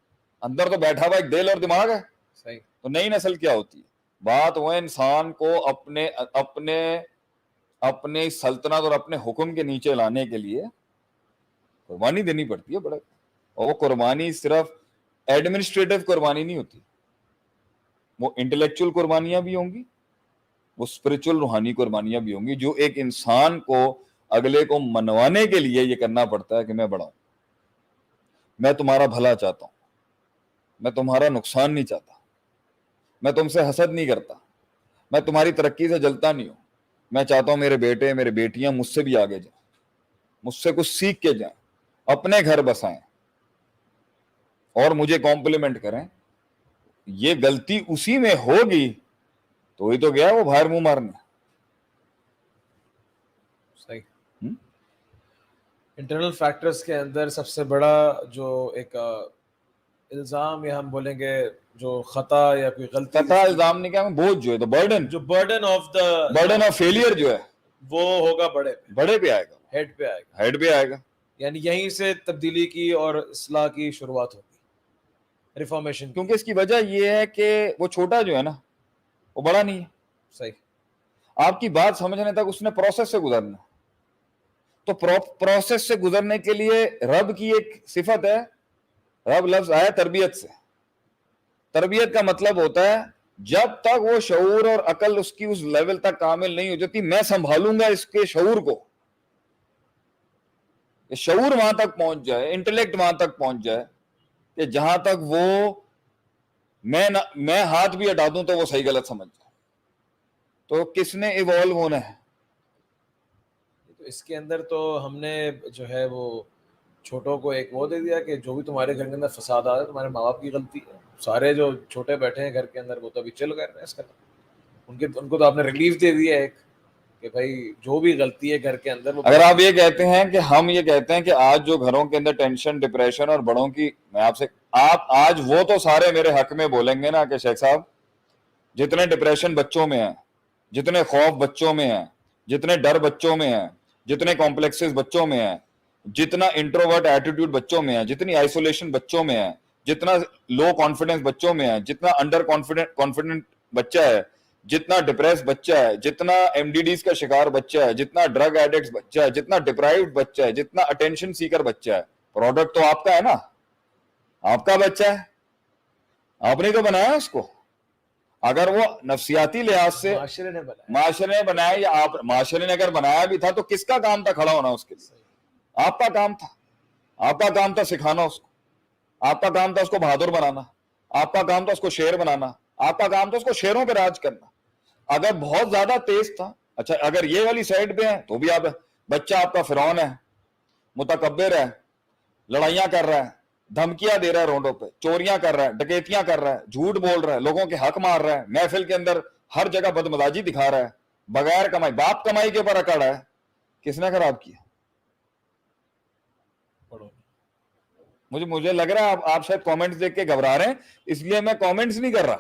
اندر تو بیٹھا ہوا ایک دل اور دماغ ہے. صحیح. تو نئی نسل کیا ہوتی ہے؟ بات وہ انسان کو اپنے سلطنت اور اپنے حکم کے نیچے لانے کے لیے قربانی دینی پڑتی ہے بڑا. اور وہ قربانی صرف ایڈمنسٹریٹو قربانی نہیں ہوتی, وہ انٹلیکچوئل قربانیاں بھی ہوں گی, وہ اسپرچل روحانی قربانیاں بھی ہوں گی, جو ایک انسان کو اگلے کو منوانے کے لیے یہ کرنا پڑتا ہے کہ میں بڑا ہوں, میں تمہارا بھلا چاہتا ہوں, میں تمہارا نقصان نہیں چاہتا, میں تم سے حسد نہیں کرتا, میں تمہاری ترقی سے جلتا نہیں ہوں. میں چاہتا ہوں میرے بیٹے میرے بیٹیاں مجھ سے بھی آگے جائیں, مجھ سے کچھ سیکھ کے جائیں, اپنے گھر بسائیں اور مجھے کمپلیمنٹ کریں. یہ غلطی اسی میں ہوگی تو ہی تو گیا وہ باہر منہ مارنے. صحیح. انٹرنل فیکٹرز کے اندر سب سے بڑا جو ایک الزام یا ہم بولیں گے جو خطا یا کوئی غلطی, خطا الزام نہیں کیا, بوجھ جو ہے تو برڈن آف فیلئر جو ہے وہ ہوگا بڑے پہ آئے گا, ہیڈ پہ آئے گا. یعنی یہیں سے تبدیلی کی اور اصلاح کی شروعات ہوگی, ریفارمیشن. کیونکہ اس کی وجہ یہ ہے کہ وہ چھوٹا جو ہے نا وہ بڑا نہیں ہے. صحیح. آپ کی بات سمجھنے تک اس نے پروسیس سے گزرنا, تو پروسیس سے گزرنے کے لیے رب کی ایک صفت ہے, رب لفظ آیا تربیت سے. تربیت کا مطلب ہوتا ہے جب تک وہ شعور اور عقل اس کی اس لیول تک کامل نہیں ہو جاتی, میں سنبھالوں گا اس کے شعور کو, شعور وہاں تک پہنچ جائے, انٹلیکٹ وہاں تک پہنچ جائے کہ جہاں تک وہ میں ہاتھ بھی ہٹا دوں تو وہ صحیح غلط سمجھ جائے. تو کس نے ایوالو ہونا ہے؟ تو اس کے اندر تو ہم نے جو ہے وہ چھوٹوں کو ایک وہ دے دیا کہ جو بھی تمہارے گھر کے اندر فساد آ رہا ہے تمہارے ماں باپ کی غلطی ہے. سارے جو چھوٹے بیٹھے ہیں گھر کے اندر وہ تو ابھی چل کر رہے ہیں اس کا, ان کو تو آپ نے ریلیف دے دیا ایک کہ بھائی جو بھی غلطی ہے گھر کے اندر. اگر آپ یہ کہتے ہیں کہ ہم یہ کہتے ہیں کہ آج جو گھروں کے اندر ٹینشن ڈپریشن اور بڑوں کی, میں آپ سے آج وہ تو سارے میرے حق میں بولیں گے نا کہ شیخ صاحب جتنے ڈپریشن بچوں میں ہیں, جتنے خوف بچوں میں ہیں, جتنے ڈر بچوں میں ہیں, جتنے کمپلیکسز بچوں میں ہیں, جتنا انٹروورٹ ایٹیٹیوڈ بچوں میں ہے, جتنی آئسولیشن بچوں میں ہے, جتنا لو کانفیڈنس بچوں میں ہے, جتنا انڈر کانفیڈنٹ بچہ ہے, جتنا ڈپریس بچہ ہے, جتنا ایم ڈی ڈیز کا شکار بچہ ہے, جتنا ڈرگ ایڈکٹ بچہ ہے, جتنا ڈپرائیوڈ بچہ ہے, جتنا اٹینشن سیکر بچہ ہے, پروڈکٹ تو آپ کا ہے نا, آپ کا بچہ ہے, آپ نے تو بنایا اس کو. اگر وہ نفسیاتی لحاظ سے معاشرے نے بنایا یا آپ معاشرے نے اگر بنایا بھی تھا تو کس کا کام تھا کھڑا ہونا اس کے لیے؟ آپ کا کام تھا. آپ کا کام تھا سکھانا اس کو, آپ کا کام تھا اس کو بہادر بنانا, آپ کا کام تھا اس کو شیر بنانا, آپ کا کام تھا اس کو شیروں پہ راج کرنا. اگر بہت زیادہ تیز تھا, اچھا اگر یہ والی سائڈ پہ ہے تو بھی آپ بچہ آپ کا فرعون ہے, متکبر ہے, لڑائیاں کر رہا ہے, دھمکیاں دے رہا ہے روڈوں پہ, چوریاں کر رہا ہے, ڈکیتیاں کر رہا ہے, جھوٹ بول رہا ہے, لوگوں کے حق مار رہا ہے, محفل کے اندر ہر جگہ بدمزاجی دکھا رہا ہے, بغیر کمائی, باپ کمائی کے اوپر اکڑ ہے. کس نے خراب کیا؟ مجھے لگ رہا ہے آپ شاید کامنٹس دیکھ کے گھبرا رہے ہیں, اس لیے میں کامنٹس نہیں کر رہا,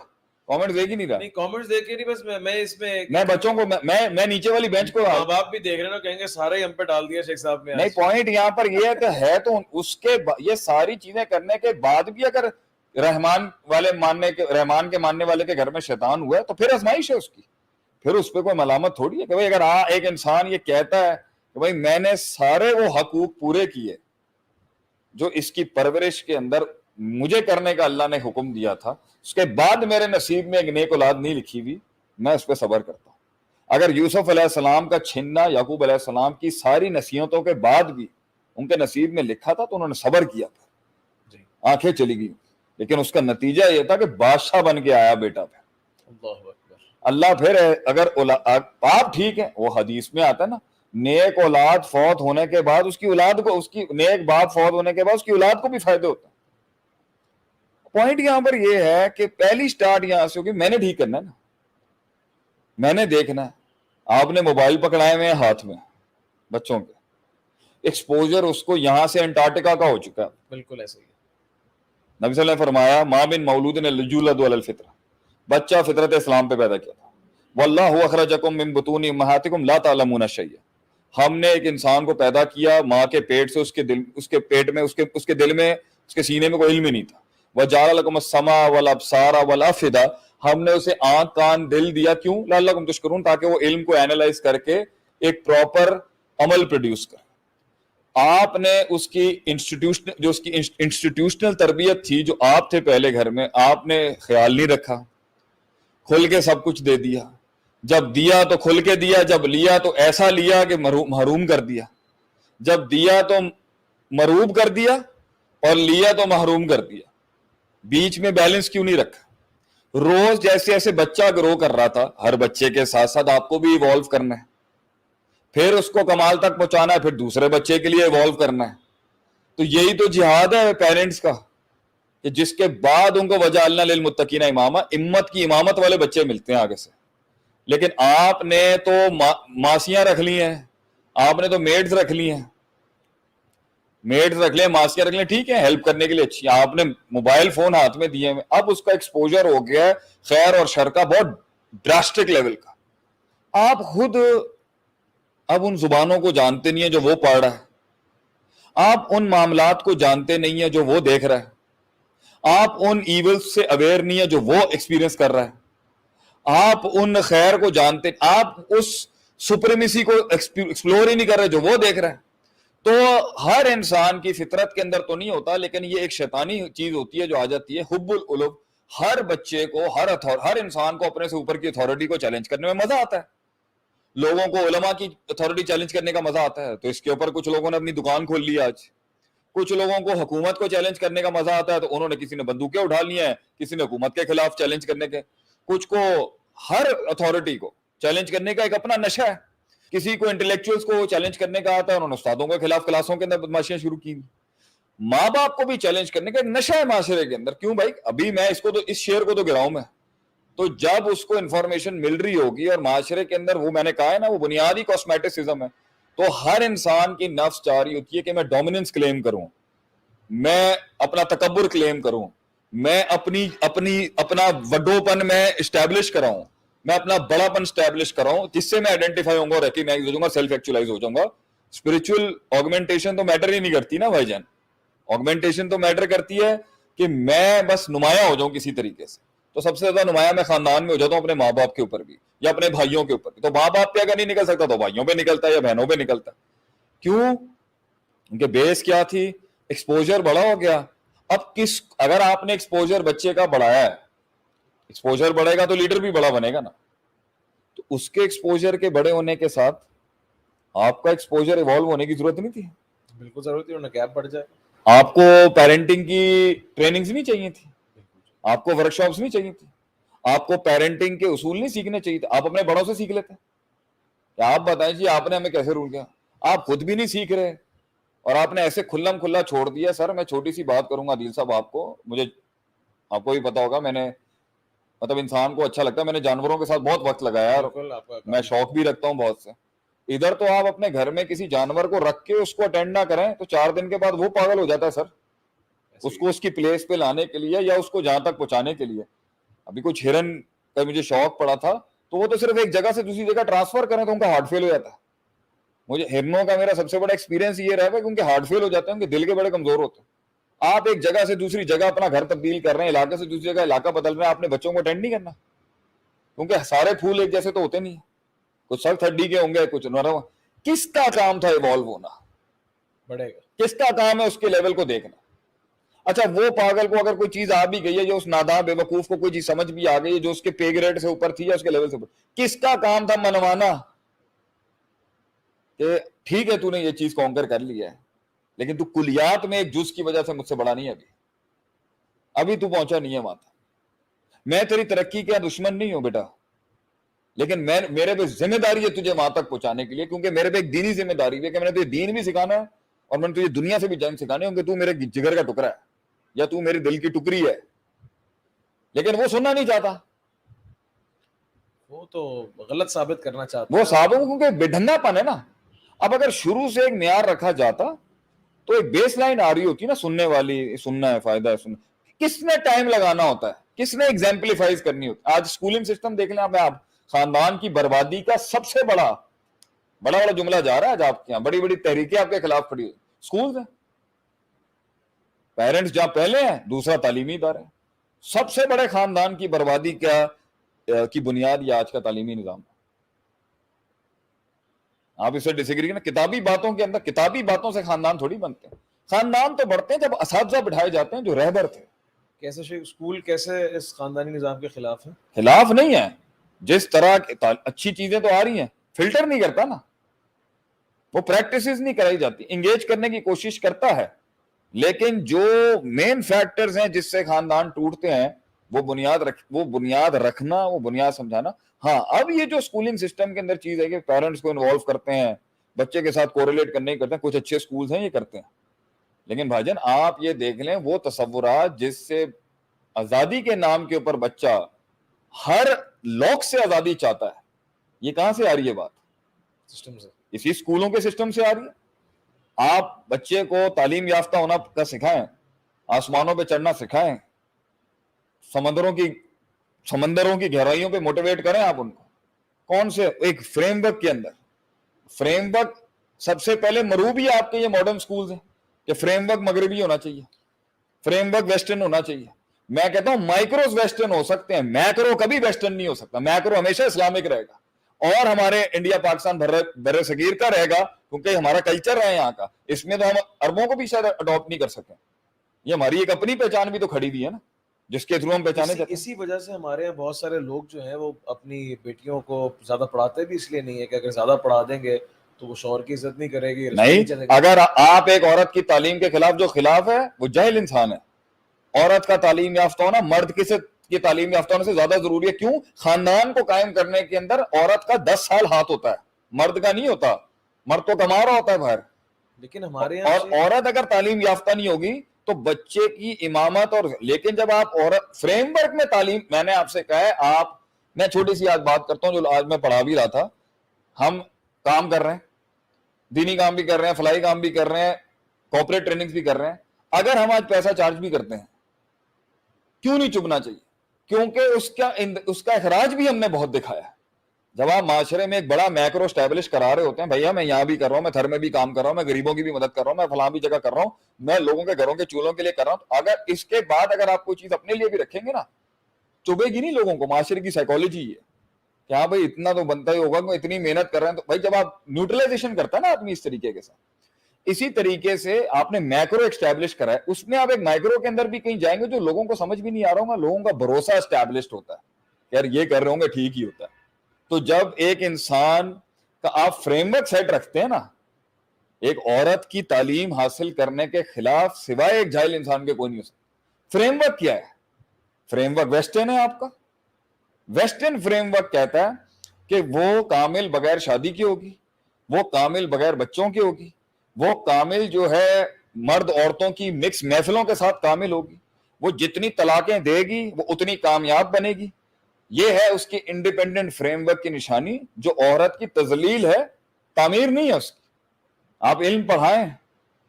کامنٹس دیکھ ہی نہیں رہا. نہیں کامنٹس دیکھ کے نہیں, بس میں اس میں بچوں کو میں نیچے والی بینچ کو, ماں باپ بھی دیکھ رہے ہیں نا, کہیں گے سارا ہی ہم پہ ڈال دیا شیخ صاحب نے. نہیں, پوائنٹ یہاں پر یہ ہے کہ ہے تو اس کے یہ ساری چیزیں کرنے کے بعد بھی اگر رحمان کے ماننے والے کے گھر میں شیطان ہوا ہے تو پھر آزمائش ہے اس کی, پھر اس پہ کوئی ملامت تھوڑی ہے کہ بھائی اگر ایک انسان یہ کہتا ہے کہ بھائی میں نے سارے وہ حقوق پورے کیے جو اس کی پرورش کے اندر مجھے کرنے کا اللہ نے حکم دیا تھا, اس کے بعد میرے نصیب میں ایک نیک اولاد نہیں لکھی ہوئی, میں اس پہ صبر کرتا ہوں. اگر یوسف علیہ السلام کا چھننا یعقوب علیہ السلام کی ساری نصیحتوں کے بعد بھی ان کے نصیب میں لکھا تھا تو انہوں نے صبر کیا تھا, آنکھیں چلی گئی, لیکن اس کا نتیجہ یہ تھا کہ بادشاہ بن کے آیا بیٹا پہ. اللہ پھر اگر آپ ٹھیک ہے, وہ حدیث میں آتا ہے نا, نیک اولاد فوت ہونے کے بعد اس کی اولاد کو, اس کی نیک باپ فوت ہونے کے بعد اس کی اولاد کو بھی فائدے ہوتے ہیں. پوائنٹ یہاں پر یہ ہے کہ پہلی سٹارٹ یہاں سے ہوگی, میں نے ٹھیک کرنا ہے نا, میں نے دیکھنا ہے. آپ نے موبائل پکڑائے ہوئے ہاتھ میں بچوں کے, ایکسپوجر اس کو یہاں سے انٹارکٹیکا کا ہو چکا ہے. بالکل ایسے ہی نبی صلی اللہ علیہ وسلم نے فرمایا ما من مولود یولد علی الفطرہ, بچہ فطرت اسلام پہ پیدا کیا تھا. واللہ اخرجکم من بطون امہاتکم لا تعلمون شیئا, ہم نے ایک انسان کو پیدا کیا ماں کے پیٹ سے, اس کے پیٹ میں, اس کے دل میں, اس کے سینے میں کوئی علم ہی نہیں تھا. وجعل لکم السمع والابصار والافئدہ, ہم نے اسے آنکھ کان دل دیا, کیوں؟ لعلکم تشکرون, تاکہ وہ علم کو اینالائز کر کے ایک پراپر عمل پروڈیوس کرے. آپ نے اس کی انسٹیٹیوشنل تربیت تھی جو آپ تھے پہلے گھر میں, آپ نے خیال نہیں رکھا, کھل کے سب کچھ دے دیا. جب دیا تو کھل کے دیا, جب لیا تو ایسا لیا کہ محروم کر دیا, جب دیا تو مروب کر دیا اور لیا تو محروم کر دیا. بیچ میں بیلنس کیوں نہیں رکھا؟ روز جیسے جیسے بچہ گرو کر رہا تھا, ہر بچے کے ساتھ ساتھ آپ کو بھی ایوالو کرنا ہے, پھر اس کو کمال تک پہنچانا ہے, پھر دوسرے بچے کے لیے ایوالو کرنا ہے. تو یہی تو جہاد ہے پیرنٹس کا, کہ جس کے بعد ان کو وجعلنا للمتقین اماما, امت کی امامت والے بچے ملتے ہیں آگے سے. لیکن آپ نے تو ماسیاں رکھ لی ہیں, آپ نے تو میڈز رکھ لی ہیں, میڈز رکھ لیں, ماسیاں رکھ لیں, ٹھیک ہے ہیلپ کرنے کے لیے اچھی, آپ نے موبائل فون ہاتھ میں دیے ہیں, اب اس کا ایکسپوجر ہو گیا ہے خیر اور شر کا بہت ڈراسٹک لیول کا. آپ خود اب ان زبانوں کو جانتے نہیں ہیں جو وہ پڑھ رہا ہے, آپ ان معاملات کو جانتے نہیں ہیں جو وہ دیکھ رہا ہے, آپ ان ایولز سے اویئر نہیں ہیں جو وہ ایکسپیرینس کر رہا ہے, آپ ان خیر کو جانتے, آپ اس سپریمیسی کو ایکسپلور ہی نہیں کر رہے جو وہ دیکھ رہا ہے. تو ہر انسان کی فطرت کے اندر تو نہیں ہوتا, لیکن یہ ایک شیطانی چیز ہوتی ہے جو آ جاتی ہے, حب العلو. ہر بچے کو, ہر انسان کو اپنے سے اوپر کی اتھارٹی کو چیلنج کرنے میں مزہ آتا ہے. لوگوں کو علماء کی اتھارٹی چیلنج کرنے کا مزہ آتا ہے, تو اس کے اوپر کچھ لوگوں نے اپنی دکان کھول لی آج. کچھ لوگوں کو حکومت کو چیلنج کرنے کا مزہ آتا ہے, تو انہوں نے کسی نے بندوقیں اٹھا لی ہیں, کسی نے حکومت کے خلاف چیلنج کرنے کے. کچھ کو ہر اتھارٹی کو چیلنج کرنے کا ایک اپنا نشہ ہے. کسی کو انٹلیکچوئلز کو چیلنج کرنے کا آتا ہے, انہوں نے استادوں کے خلاف کلاسوں کے اندر بدماشیاں شروع کی. ماں باپ کو بھی چیلنج کرنے کا ایک نشہ ہے معاشرے کے اندر. کیوں بھائی؟ ابھی میں اس شعر کو تو گراؤں میں, تو جب اس کو انفارمیشن مل رہی ہوگی اور معاشرے کے اندر, وہ میں نے کہا ہے نا, وہ بنیادی کاسمیٹسزم ہے, تو ہر انسان کی نفس چاہ رہی ہوتی ہے کہ میں ڈومیننس کلیم کروں, میں اپنا تکبر کلیم کروں, میں اپنا وڈوپن میں اسٹیبلش کراؤں, میں اپنا بڑا پن اسٹیبلش کراؤں, جس سے میں آئیڈینٹیفائی ہوں گا اور ریکگنائز ہو جاؤں گا, سیلف ایکچولائز ہو جاؤں گا. اسپرچل آگمنٹیشن تو میٹر ہی نہیں کرتی نا بھائی جان. آگمنٹیشن تو میٹر کرتی ہے کہ میں بس نمایاں ہو جاؤں کسی طریقے سے. تو سب سے زیادہ نمایاں میں خاندان میں ہو جاتا ہوں, اپنے ماں باپ کے اوپر بھی یا اپنے بھائیوں کے اوپر بھی. تو ماں باپ پہ اگر نہیں نکل سکتا تو بھائیوں پہ نکلتا ہے یا بہنوں پہ نکلتا ہے. کیوں؟ ان کے بیس کیا تھی؟ ایکسپوجر بڑا ہو گیا. اب اگر آپ نے ایکسپوجر بچے کا بڑھایا ہے, ایکسپوجر بڑھے گا تو لیڈر بھی بڑا بنے گا نا. تو اس کے ایکسپوجر کے بڑے ہونے کے ساتھ آپ کا ایکسپوجر ایوالو ہونے کی ضرورت نہیں تھی. بالکل ضرورت ہے, انہیں گیپ بڑھ جائے. آپ کو پیرنٹنگ کی ٹریننگز نہیں چاہیے تھی, آپ کو ورک شاپس نہیں چاہیے تھی, آپ کو پیرنٹنگ کے اصول نہیں سیکھنے چاہیے تھے, آپ اپنے بڑوں سے سیکھ لیتے. آپ بتائیں جی آپ نے ہمیں کیسے رول کیا؟ آپ خود بھی نہیں سیکھ رہے, اور آپ نے ایسے کھلم کھلا چھوڑ دیا. سر میں چھوٹی سی بات کروں گا عادل صاحب, آپ کو, مجھے آپ کو بھی پتا ہوگا, میں نے مطلب انسان کو اچھا لگتا ہے, میں نے جانوروں کے ساتھ بہت وقت لگایا اور میں شوق بھی رکھتا ہوں بہت سے. ادھر تو آپ اپنے گھر میں کسی جانور کو رکھ کے اس کو اٹینڈ نہ کریں تو 4 دن کے بعد وہ پاگل ہو جاتا ہے سر, اس کو اس کی پلیس پہ لانے کے لیے یا اس کو جہاں تک پہنچانے کے لیے. ابھی کچھ ہرن کا مجھے شوق پڑا تھا, تو وہ تو صرف ایک جگہ سے دوسری جگہ ٹرانسفر کریں تو ان کا ہارٹ فیل ہو جاتا ہے. مجھے ہرنوں کا میرا سب سے بڑا ایکسپیرینس یہ رہا ہے کہ ان کے ہارٹ فیل ہو جاتے ہیں, ان کے دل کے بڑے کمزور ہوتے ہیں. آپ ایک جگہ سے دوسری جگہ اپنا گھر تبدیل کر رہے ہیں, علاقے سے دوسری جگہ علاقہ بدل رہے ہیں, آپ نے بچوں کو اٹینڈ نہیں کرنا, کیونکہ سارے پھول ایک جیسے تو ہوتے نہیں ہیں, کچھ سخت ہڈی کے ہوں گے, کچھ نرم. کس کا کام تھا ایوالو ہونا, بڑھے گا, کس کا کام ہے اس کے لیول کو دیکھنا. اچھا وہ پاگل کو اگر کوئی چیز آ بھی گئی ہے, جو اس ناداں بے وقوف کو کوئی چیز سمجھ بھی آ گئی ہے جو اس کے پے گریڈ سے اوپر تھی یا اس کے لیول سے اوپر, کس کا کام تھا منوانا کہ ٹھیک ہے تو نے یہ چیز کانکر کر لیا ہے, لیکن تو کلیات میں ایک جز کی وجہ سے مجھ سے بڑا نہیں ہے, ابھی تو پہنچا نہیں ہے وہاں تک. میں تیری ترقی کا دشمن نہیں ہوں بیٹا, لیکن میرے پہ ذمہ داری ہے تجھے وہاں تک پہنچانے کے لیے, کیونکہ میرے پہ ایک دینی ذمہ داری ہے کہ میں نے تجھے دین بھی سکھانا ہے اور میں نے تجھے دنیا سے بھی جنگ سکھانے ہوں کہ تو میرے جگر کا ٹکڑا ہے یا تو میرے دل کی ٹکری ہے. لیکن وہ سننا نہیں چاہتا, وہ تو غلط ثابت کرنا چاہتا وہ ہے. صاحب کیونکہ بےڈھنگا پن ہے نا. اب اگر شروع سے ایک معیار رکھا جاتا تو ایک بیس لائن آ رہی ہوتی نا سننے والی, سننا ہے, فائدہ ہے سننا. کس نے ٹائم لگانا ہوتا ہے, کس نے ایگزامپلیفائز کرنی ہوتی ہے. آج سکولنگ سسٹم دیکھ لیں آپ, خاندان کی بربادی کا سب سے بڑا جملہ جا رہا ہے. آج آپ کے یہاں بڑی بڑی تحریکیں آپ کے خلاف کھڑی ہوئی, سکول ہیں, پیرنٹس جہاں پہلے ہیں, دوسرا تعلیمی ادارے ہیں. سب سے بڑے خاندان کی بربادی کی بنیاد یہ آج کا تعلیمی نظام ہے. آپ اس سے ڈس ایگری کریں, کتابی باتوں کے اندر, کتابی باتوں سے خاندان تھوڑی بنتے ہیں. خاندان تو بڑھتے ہیں جب اساتذہ بٹھائے جاتے ہیں جو رہبر تھے. کیسے اسکول کیسے اس خاندانی نظام کے خلاف ہے؟ خلاف نہیں ہے, جس طرح اچھی چیزیں تو آ رہی ہیں, فلٹر نہیں کرتا نا, وہ پریکٹسز نہیں کرائی جاتی, انگیج کرنے کی کوشش کرتا ہے, لیکن جو مین فیکٹرز ہیں جس سے خاندان ٹوٹتے ہیں وہ بنیاد رکھنا, وہ بنیاد سمجھانا. ہاں اب یہ جو سکولنگ سسٹم کے اندر چیز ہے کہ پیرنٹس کو انوالو کرتے ہیں, بچے کے ساتھ کوریلیٹ کرنے کرتے ہیں, کچھ اچھے سکولز ہیں یہ کرتے ہیں, لیکن بھائی جان آپ یہ دیکھ لیں وہ تصورات جس سے آزادی کے نام کے اوپر بچہ ہر لوک سے آزادی چاہتا ہے, یہ کہاں سے آ رہی ہے بات؟ سسٹم سے, اسی سکولوں کے سسٹم سے آ رہی ہے. آپ بچے کو تعلیم یافتہ ہونا کا سکھائیں, آسمانوں پہ چڑھنا سکھائیں, سمندروں کی گہرائیوں پہ موٹیویٹ کریں آپ ان کو. کون سے ایک فریم ورک کے اندر, فریم ورک سب سے پہلے مروبی آپ کے یہ ماڈرن سکولز ہیں کہ فریم ورک مغربی ہونا چاہیے, فریم ورک ویسٹرن ہونا چاہیے. میں کہتا ہوں مائکروز ویسٹرن ہو سکتے ہیں, میکرو کبھی ویسٹرن نہیں ہو سکتا. میکرو ہمیشہ اسلامک رہے گا اور ہمارے انڈیا پاکستان بر صغیر کا رہے گا, کیونکہ ہمارا کلچر ہے یہاں کا. اس میں تو ہم عربوں کو بھی شاید اڈاپٹ نہیں کر سکیں. یہ ہماری ایک اپنی پہچان بھی تو کھڑی ہوئی ہے نا, جس کے تھرو ہم پہچانے جاتے ہیں. اسی وجہ سے ہمارے یہاں بہت سارے لوگ جو ہیں وہ اپنی بیٹیوں کو زیادہ پڑھاتے بھی اس لیے نہیں ہے کہ اگر زیادہ پڑھا دیں گے تو وہ شوہر کی عزت نہیں کرے گی, نہیں, اگر آپ ایک عورت کی تعلیم کے خلاف, جو خلاف ہے وہ جاہل انسان ہے. عورت کا تعلیم یافتہ ہونا مرد کی تعلیم یافتہ ہونے سے زیادہ ضروری ہے. کیوں؟ خاندان کو قائم کرنے کے اندر عورت کا 10 سال ہاتھ ہوتا ہے, مرد کا نہیں ہوتا. مرد تو کما رہا ہوتا ہے باہر, لیکن ہمارے یہاں اور عورت اگر تعلیم یافتہ نہیں ہوگی تو بچے کی امامت. اور لیکن جب آپ عورت فریم ورک میں تعلیم, میں نے آپ سے کہا ہے, میں چھوٹی سی آج بات کرتا ہوں جو آج میں پڑھا بھی رہا تھا. ہم کام کر رہے ہیں, دینی کام بھی کر رہے ہیں, فلاحی کام بھی کر رہے ہیں, کارپوریٹ ٹریننگز بھی کر رہے ہیں. اگر ہم آج پیسہ چارج بھی کرتے ہیں, کیوں نہیں چبنا چاہیے؟ کیونکہ اس کا اخراج بھی ہم نے بہت دکھایا ہے. جب آپ معاشرے میں ایک بڑا میکرو اسٹیبلش کرا رہے ہوتے ہیں, بھیا میں یہاں بھی کر رہا ہوں, میں تھر میں بھی کام کر رہا ہوں, میں غریبوں کی بھی مدد کر رہا ہوں, میں فلاں بھی جگہ کر رہا ہوں, میں لوگوں کے گھروں کے چولہوں کے لیے کر رہا ہوں, اگر اس کے بعد اگر آپ کوئی چیز اپنے لیے بھی رکھیں گے نا, چبھے گی نہیں لوگوں کو. معاشرے کی سائیکالوجی یہ کہ ہاں بھائی اتنا تو بنتا ہی ہوگا, اتنی محنت کر رہے ہیں. تو بھائی جب آپ نیوٹرلائزیشن کرتا ہے نا آدمی اس طریقے کے ساتھ, اسی طریقے سے آپ نے میکرو اسٹیبلش کرا ہے, اس میں آپ ایک مائکرو کے اندر بھی کہیں جائیں گے جو لوگوں کو سمجھ بھی نہیں آ رہا ہوگا, لوگوں کا بھروسہ اسٹیبلشڈ ہوتا ہے یار یہ کر رہے ہوں گے ٹھیک ہی ہوتا ہے. تو جب ایک انسان کا آپ فریم ورک سیٹ رکھتے ہیں نا, ایک عورت کی تعلیم حاصل کرنے کے خلاف سوائے ایک جاہل انسان کے کوئی نہیں ہو سکتا. فریم ورک کیا ہے؟ فریم ورک ویسٹرن ہے آپ کا. ویسٹرن فریم ورک کہتا ہے کہ وہ کامل بغیر شادی کی ہوگی, وہ کامل بغیر بچوں کی ہوگی, وہ کامل جو ہے مرد عورتوں کی مکس محفلوں کے ساتھ کامل ہوگی. وہ جتنی طلاقیں دے گی وہ اتنی کامیاب بنے گی. یہ ہے اس کی انڈیپینڈنٹ فریم ورک کی نشانی. جو عورت کی تذلیل ہے تعمیر نہیں ہے اس کی. آپ علم پڑھائیں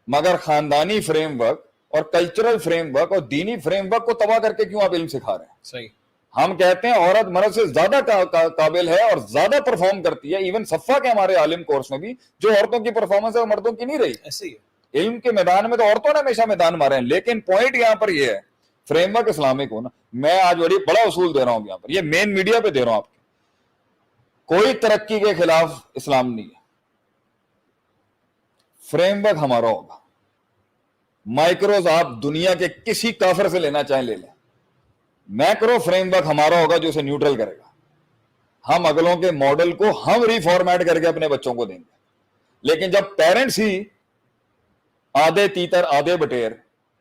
مگر خاندانی فریم ورک اور کلچرل فریم ورک اور دینی فریم ورک کو تباہ کر کے کیوں آپ علم سکھا رہے ہیں؟ صحیح. ہم کہتے ہیں عورت مرد سے زیادہ قابل ہے اور زیادہ پرفارم کرتی ہے. ایون صفا کے ہمارے عالم کورس میں بھی جو عورتوں کی پرفارمنس ہے وہ مردوں کی نہیں رہی. ایسے ہی علم کے میدان میں تو عورتوں نے ہمیشہ میدان مارے ہیں. لیکن پوائنٹ یہاں پر یہ ہے فریم ورک اسلامک ہونا. میں آج بڑا اصول دے رہا ہوں یہاں پر, یہ مین میڈیا پہ دے رہا ہوں آپ کو. کوئی ترقی کے خلاف اسلام نہیں ہے. فریم ورک ہمارا ہوگا. مائکروز آپ دنیا کے کسی کافر سے لینا چاہیں لے لیں. میکرو فریم ورک ہمارا ہوگا جو اسے نیوٹرل کرے گا. ہم اگلوں کے ماڈل کو ہم ریفارمیٹ کر کے اپنے بچوں کو دیں گے. لیکن جب پیرنٹس ہی آدھے تیتر آدھے بٹیر,